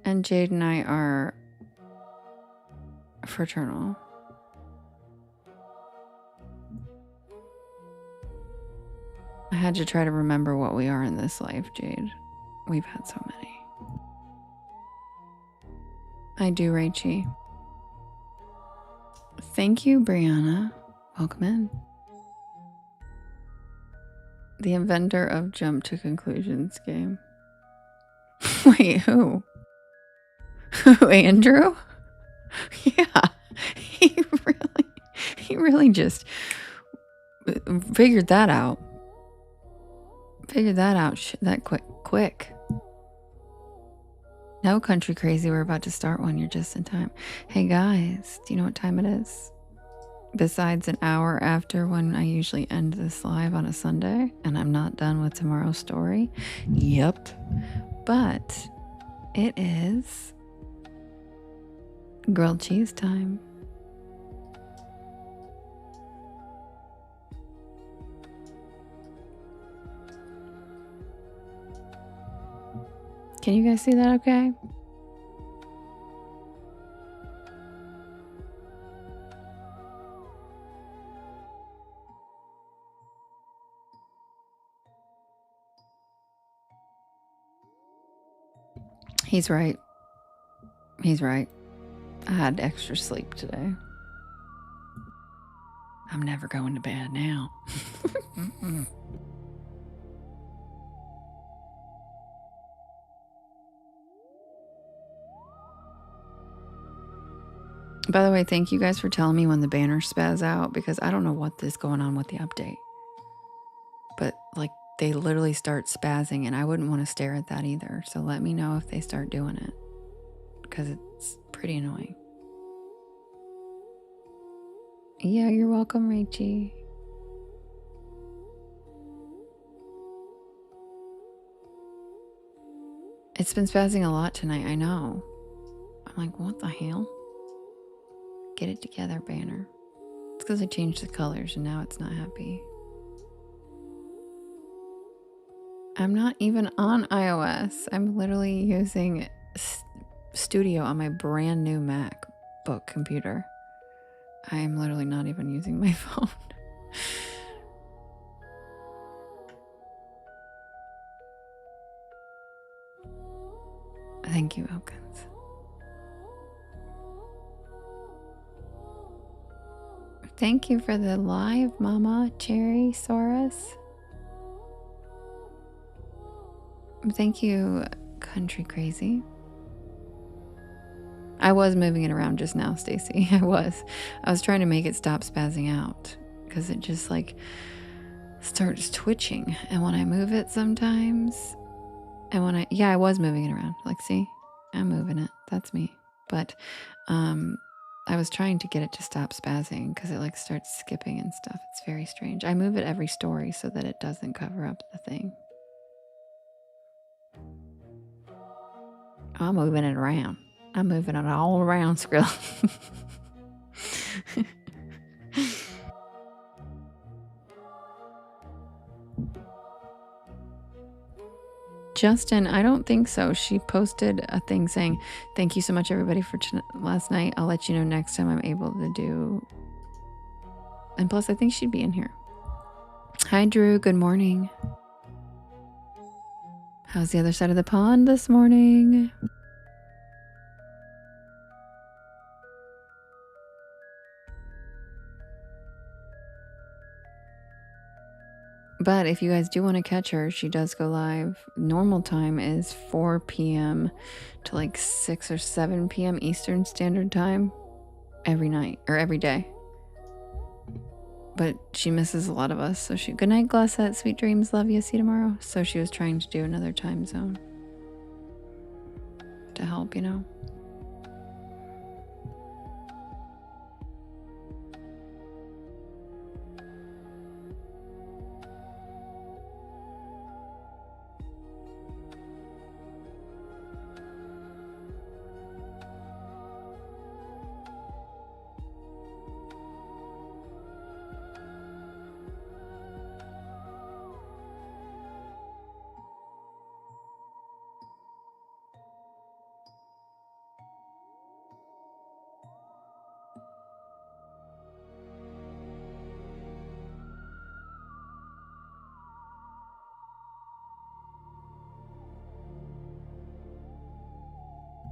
And Jade and I are fraternal. I had to try to remember what we are in this life, Jade. We've had so many. I do, Rachie. Thank you, Brianna. Welcome in. The inventor of Jump to Conclusions game. Wait, who? Who, Andrew? Yeah, he really just figured that out. That quick. No, Country Crazy, we're about to start one. You're just in time. Hey guys, do you know what time it is? Besides an hour after when I usually end this live on a Sunday, and I'm not done with tomorrow's story. Yep. But it is grilled cheese time. Can you guys see that okay? He's right. I had extra sleep today. I'm never going to bed now. By the way, thank you guys for telling me when the banners spaz out, because I don't know what is going on with the update. But like, they literally start spazzing, and I wouldn't want to stare at that either. So let me know if they start doing it, because it's pretty annoying. Yeah, you're welcome, Rachie. It's been spazzing a lot tonight, I know. I'm like, what the hell? Get it together, banner. It's because I changed the colors and now it's not happy. I'm not even on iOS. I'm literally using Studio on my brand new MacBook computer. I am literally not even using my phone. Thank you, Elkins. Thank you for the live, Mama Cherry Saurus. Thank you, Country Crazy. I was moving it around just now, Stacy. I was trying to make it stop spazzing out because it just like starts twitching. And when I move it sometimes, and when I was moving it around. Like, see, I'm moving it. That's me. But I was trying to get it to stop spazzing because it like starts skipping and stuff. It's very strange. I move it every story so that it doesn't cover up the thing. I'm moving it around. I'm moving it all around, Skrill. Justin, I don't think so. She posted a thing saying, thank you so much, everybody, for last night. I'll let you know next time I'm able to do. And plus, I think she'd be in here. Hi, Drew. Good morning. How's the other side of the pond this morning? But if you guys do want to catch her, she does go live. Normal time is 4 p.m. to like 6 or 7 p.m. Eastern Standard Time every night or every day. But she misses a lot of us. So good night, Glassette. Sweet dreams. Love you. See you tomorrow. So she was trying to do another time zone to help, you know.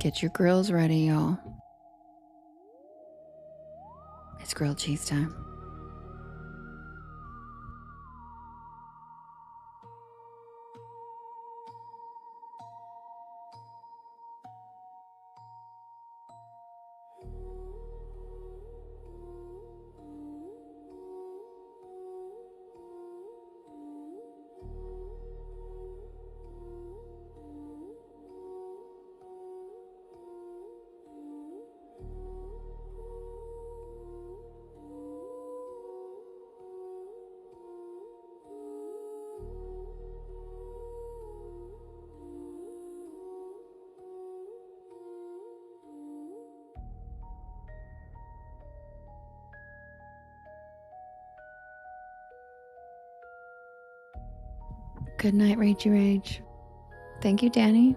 Get your grills ready, y'all. It's grilled cheese time. Good night, Ragey Rage. Thank you, Danny.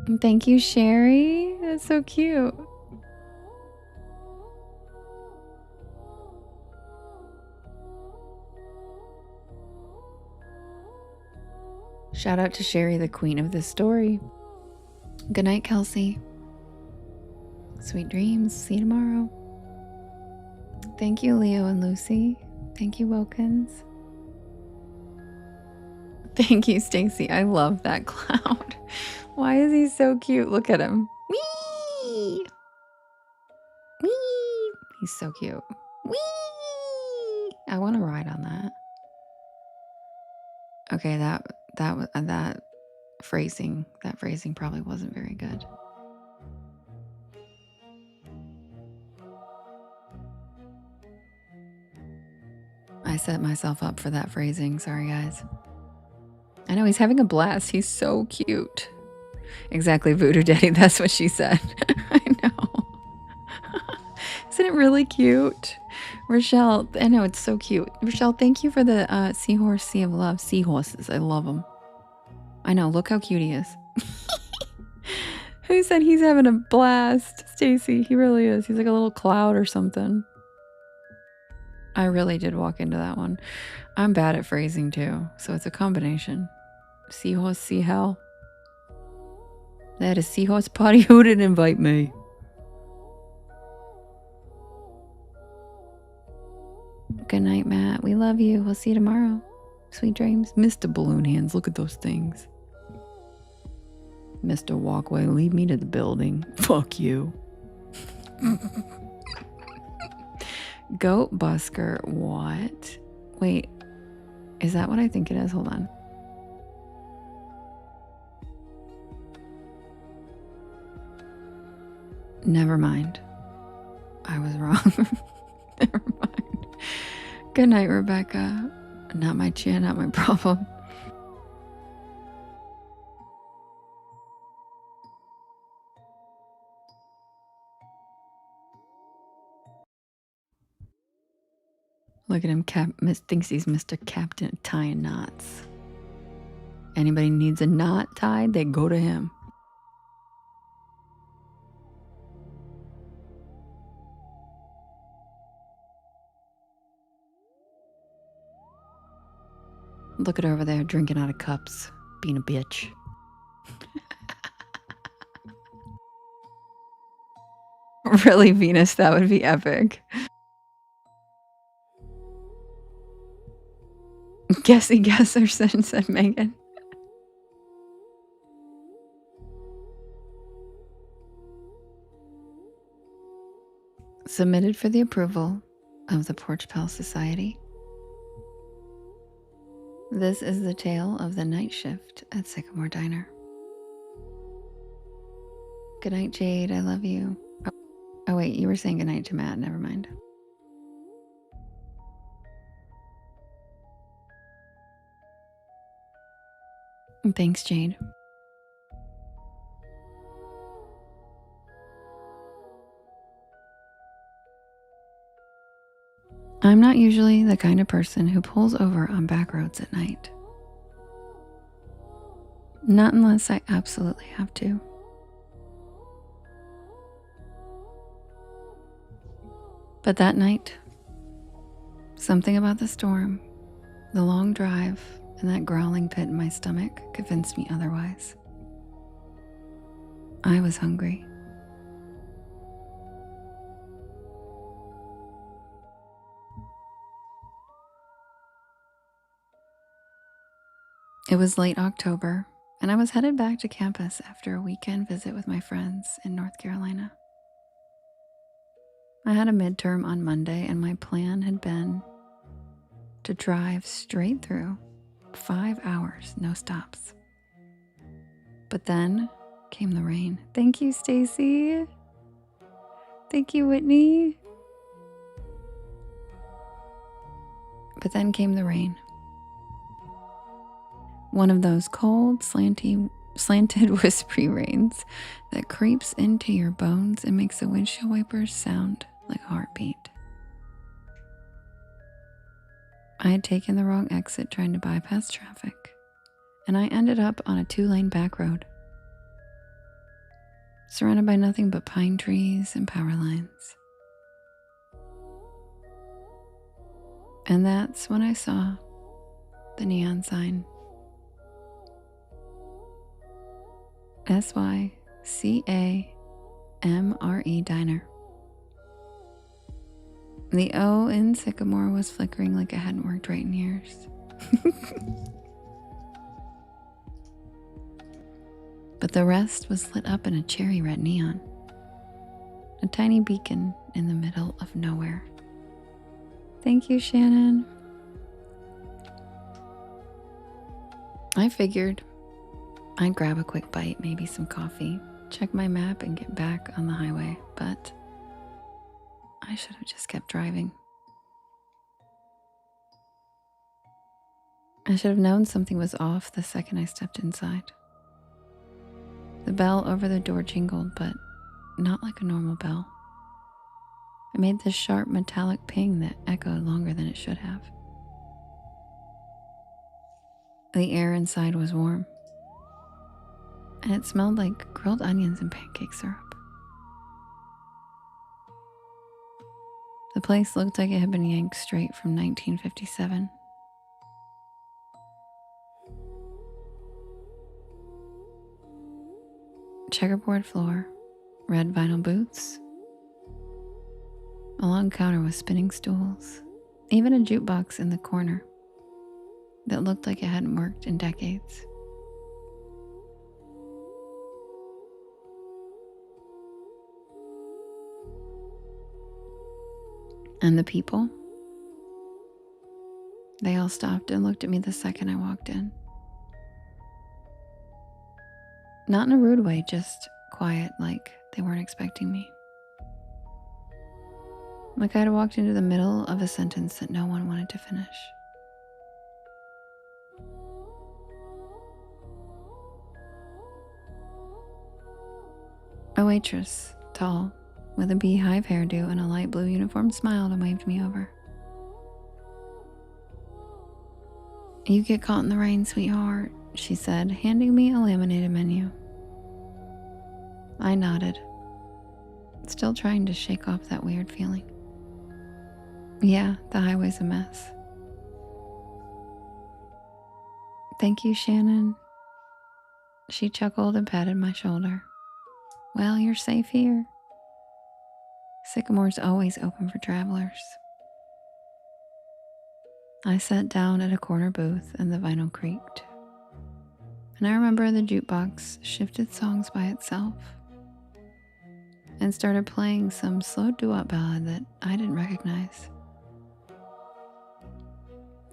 And thank you, Sherry. That's so cute. Shout out to Sherry, the queen of this story. Good night, Kelsey. Sweet dreams. See you tomorrow. Thank you, Leo and Lucy. Thank you, Wilkins. Thank you, Stacy. I love that cloud. Why is he so cute? Look at him. Whee! Whee! He's so cute. Whee! I want to ride on that. Okay, that phrasing probably wasn't very good. I set myself up for that phrasing. Sorry, guys. I know, he's having a blast. He's so cute. Exactly, Voodoo Daddy. That's what she said. I know. Isn't it really cute? Rochelle, I know, it's so cute. Rochelle, thank you for the Seahorse Sea of Love. Seahorses, I love them. I know, look how cute he is. Who said he's having a blast? Stacy, he really is. He's like a little cloud or something. I really did walk into that one. I'm bad at phrasing too, so it's a combination. Seahorse, sea hell. They had a seahorse party. Who didn't invite me? Good night, Matt. We love you. We'll see you tomorrow. Sweet dreams. Mr. Balloon Hands, look at those things. Mr. Walkway, lead me to the building. Fuck you. Goat Busker, what? Wait, is that what I think it is? Hold on. Never mind. I was wrong. Never mind. Good night, Rebecca. Not my chin, not my problem. Look at him, thinks he's Mr. Captain tying knots. Anybody needs a knot tied, they go to him. Look at her over there drinking out of cups, being a bitch. Really, Venus, that would be epic. Guessy Gesserson, said Megan. Submitted for the approval of the Porch Pal Society. This is the tale of the night shift at Sycamore Diner. Good night, Jade. I love you. Oh wait, you were saying good night to Matt. Never mind. Thanks, Jade. I'm not usually the kind of person who pulls over on back roads at night. Not unless I absolutely have to. But that night, something about the storm, the long drive, and that growling pit in my stomach convinced me otherwise. I was hungry. It was late October, and I was headed back to campus after a weekend visit with my friends in North Carolina. I had a midterm on Monday, and my plan had been to drive straight through 5 hours, no stops. But then came the rain. Thank you, Stacy. Thank you, Whitney. But then came the rain. One of those cold, slanted, whispery rains that creeps into your bones and makes the windshield wipers sound like a heartbeat. I had taken the wrong exit trying to bypass traffic, and I ended up on a 2-lane back road, surrounded by nothing but pine trees and power lines. And that's when I saw the neon sign. SYCAMRE Diner. The O in Sycamore was flickering like it hadn't worked right in years. But the rest was lit up in a cherry red neon. A tiny beacon in the middle of nowhere. Thank you, Shannon. I figured I'd grab a quick bite, maybe some coffee, check my map, and get back on the highway, but I should have just kept driving. I should have known something was off the second I stepped inside. The bell over the door jingled, but not like a normal bell. It made this sharp metallic ping that echoed longer than it should have. The air inside was warm, and it smelled like grilled onions and pancake syrup. The place looked like it had been yanked straight from 1957. Checkerboard floor, red vinyl booths, a long counter with spinning stools, even a jukebox in the corner that looked like it hadn't worked in decades. And the people, they all stopped and looked at me the second I walked in. Not in a rude way, just quiet, like they weren't expecting me. Like I had walked into the middle of a sentence that no one wanted to finish. A waitress, tall, with a beehive hairdo and a light blue uniform, smiled and waved me over. "You get caught in the rain, sweetheart," she said, handing me a laminated menu. I nodded, still trying to shake off that weird feeling. Yeah, the highway's a mess. "Thank you, Shannon." She chuckled and patted my shoulder. "Well, you're safe here. Sycamore's always open for travelers." I sat down at a corner booth and the vinyl creaked. And I remember the jukebox shifted songs by itself and started playing some slow doo-wop ballad that I didn't recognize.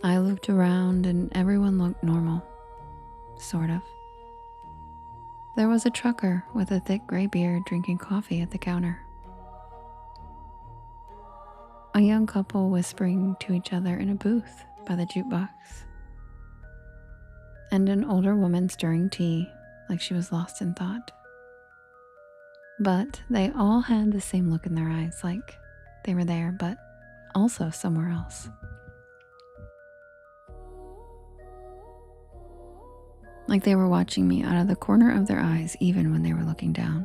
I looked around and everyone looked normal, sort of. There was a trucker with a thick gray beard drinking coffee at the counter. A young couple whispering to each other in a booth by the jukebox. And an older woman stirring tea like she was lost in thought. But they all had the same look in their eyes, like they were there, but also somewhere else. Like they were watching me out of the corner of their eyes, even when they were looking down.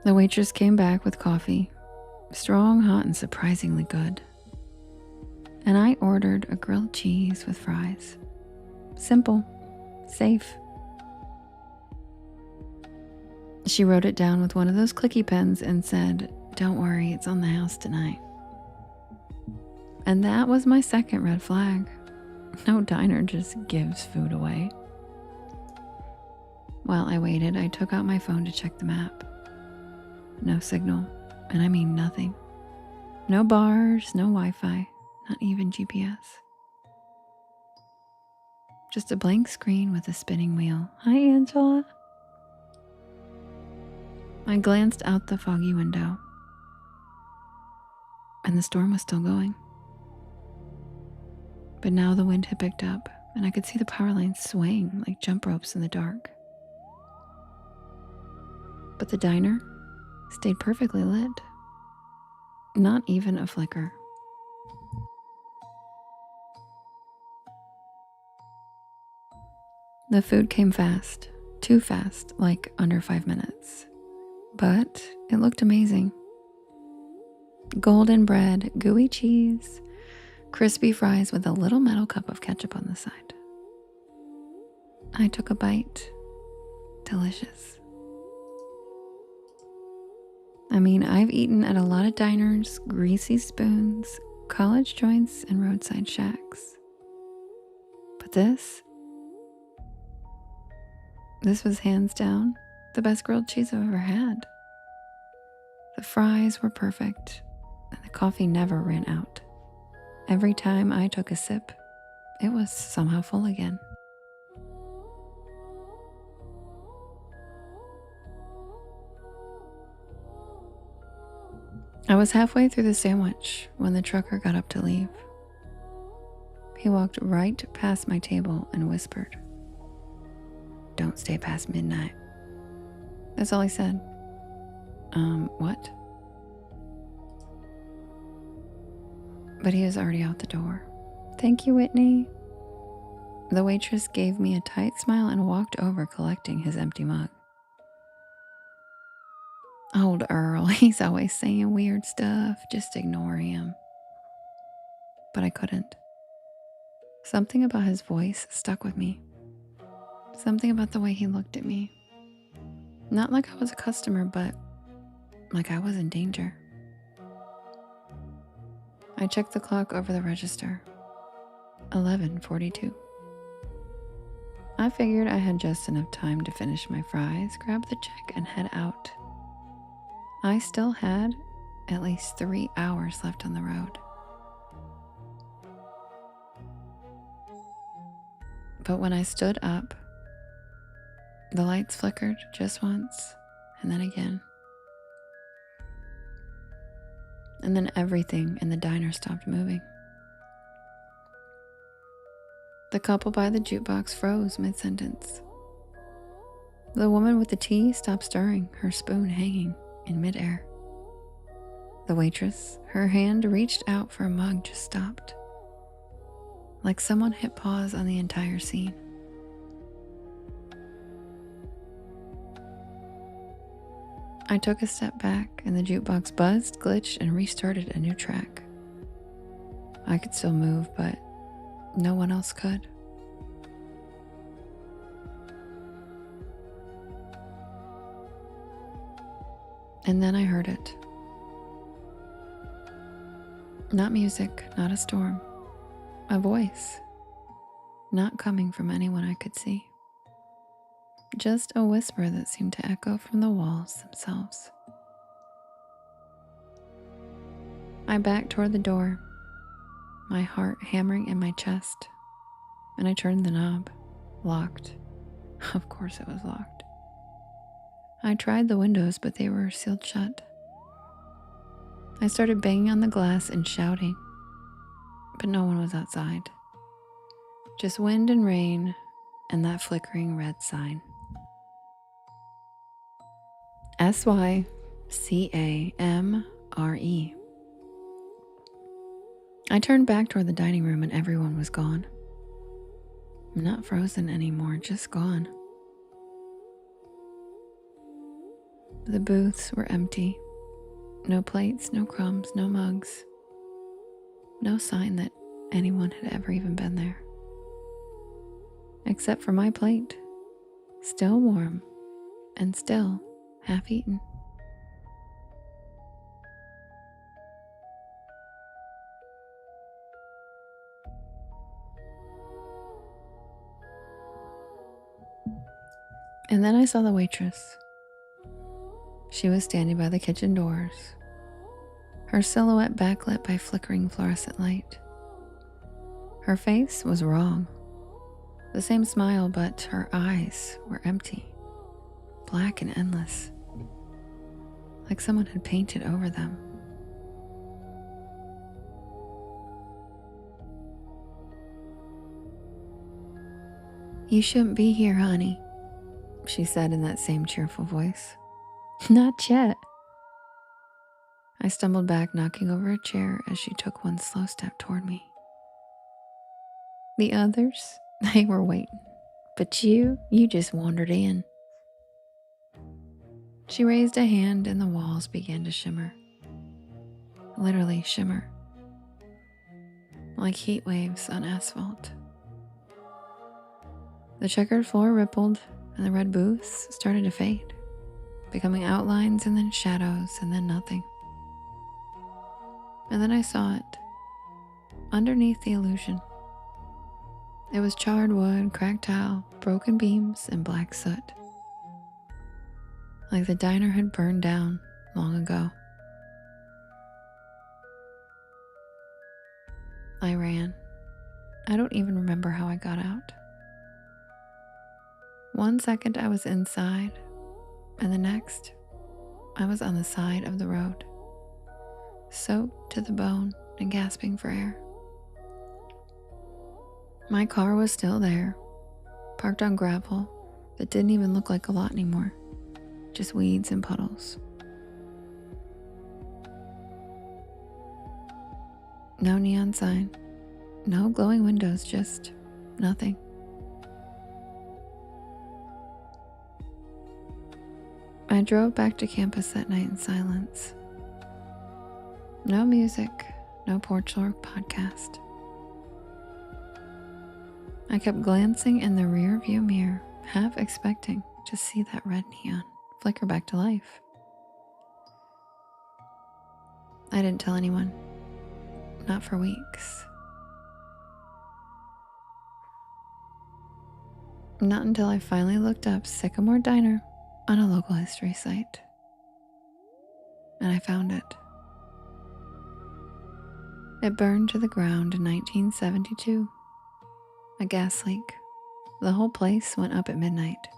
The waitress came back with coffee, strong, hot, and surprisingly good. And I ordered a grilled cheese with fries. Simple, safe. She wrote it down with one of those clicky pens and said, "Don't worry, it's on the house tonight." And that was my second red flag. No diner just gives food away. While I waited, I took out my phone to check the map. No signal, and I mean nothing. No bars, no Wi-Fi, not even GPS. Just a blank screen with a spinning wheel. "Hi, Angela." I glanced out the foggy window, and the storm was still going. But now the wind had picked up, and I could see the power lines swaying like jump ropes in the dark. But the diner stayed perfectly lit. Not even a flicker. The food came fast, too fast, like under 5 minutes. But it looked amazing. Golden bread, gooey cheese, crispy fries with a little metal cup of ketchup on the side. I took a bite. Delicious. I mean, I've eaten at a lot of diners, greasy spoons, college joints, and roadside shacks. But this was hands down the best grilled cheese I've ever had. The fries were perfect, and the coffee never ran out. Every time I took a sip, it was somehow full again. I was halfway through the sandwich when the trucker got up to leave. He walked right past my table and whispered, "Don't stay past midnight." That's all he said. What? But he was already out the door. "Thank you, Whitney." The waitress gave me a tight smile and walked over, collecting his empty mug. Old Earl, he's always saying weird stuff. Just ignore him. But I couldn't. Something about his voice stuck with me. Something about the way he looked at me. Not like I was a customer, but like I was in danger. I checked the clock over the register. 11:42. I figured I had just enough time to finish my fries, grab the check, and head out. I still had at least 3 hours left on the road. But when I stood up, the lights flickered just once, and then again. And then everything in the diner stopped moving. The couple by the jukebox froze mid-sentence. The woman with the tea stopped stirring, her spoon hanging in midair. The waitress, her hand reached out for a mug, just stopped. Like someone hit pause on the entire scene. I took a step back and the jukebox buzzed, glitched, and restarted a new track. I could still move, but no one else could. And then I heard it. Not music, not a storm. A voice. Not coming from anyone I could see. Just a whisper that seemed to echo from the walls themselves. I backed toward the door, my heart hammering in my chest, and I turned the knob. Locked. Of course it was locked. I tried the windows, but they were sealed shut. I started banging on the glass and shouting, but no one was outside. Just wind and rain and that flickering red sign. SYCAMRE. I turned back toward the dining room and everyone was gone. I'm not frozen anymore, just gone. The booths were empty. No plates, no crumbs, no mugs. No sign that anyone had ever even been there. Except for my plate, still warm and still half-eaten. And then I saw the waitress. She was standing by the kitchen doors, her silhouette backlit by flickering fluorescent light. Her face was wrong. The same smile, but her eyes were empty, black and endless, like someone had painted over them. "You shouldn't be here, honey," she said in that same cheerful voice. "Not yet." I stumbled back, knocking over a chair as she took one slow step toward me. The others, they were waiting, but you just wandered in. She raised a hand and the walls began to shimmer. Literally shimmer. Like heat waves on asphalt. The checkered floor rippled and the red booths started to fade, becoming outlines and then shadows and then nothing. And then I saw it, underneath the illusion. It was charred wood, cracked tile, broken beams, and black soot. Like the diner had burned down long ago. I ran. I don't even remember how I got out. 1 second I was inside, and the next I was on the side of the road, soaked to the bone and gasping for air. My car was still there, parked on gravel that didn't even look like a lot anymore, just weeds and puddles. No neon sign, no glowing windows, just nothing. I drove back to campus that night in silence. No music, no Porch Lore podcast. I kept glancing in the rear view mirror, half expecting to see that red neon flicker back to life. I didn't tell anyone, not for weeks. Not until I finally looked up Sycamore Diner on a local history site. And I found it. It burned to the ground in 1972. A gas leak. The whole place went up at midnight,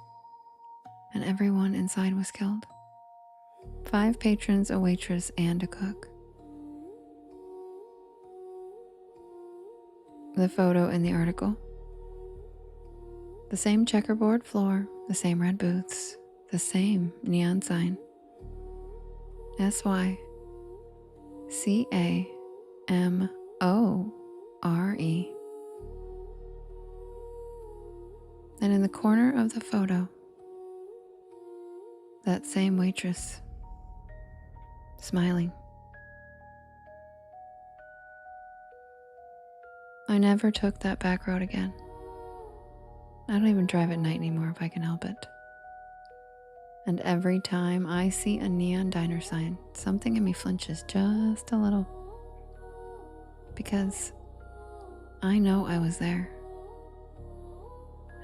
and everyone inside was killed. 5 patrons, a waitress, and a cook. The photo in the article. The same checkerboard floor, the same red booths, the same neon sign. SYCAMORE. And in the corner of the photo, that same waitress, smiling. I never took that back road again. I don't even drive at night anymore if I can help it. And every time I see a neon diner sign, something in me flinches just a little. Because I know I was there.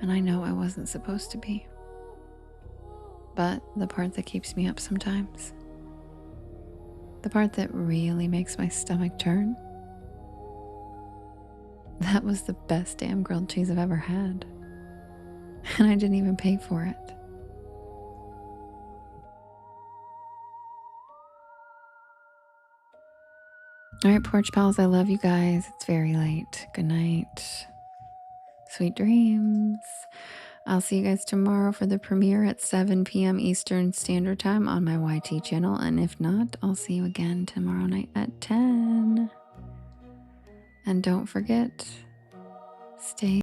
And I know I wasn't supposed to be. But the part that keeps me up sometimes, the part that really makes my stomach turn, that was the best damn grilled cheese I've ever had. And I didn't even pay for it. All right, Porch Pals, I love you guys. It's very late. Good night. Sweet dreams. I'll see you guys tomorrow for the premiere at 7 p.m. Eastern Standard Time on my YT channel. And if not, I'll see you again tomorrow night at 10. And don't forget, stay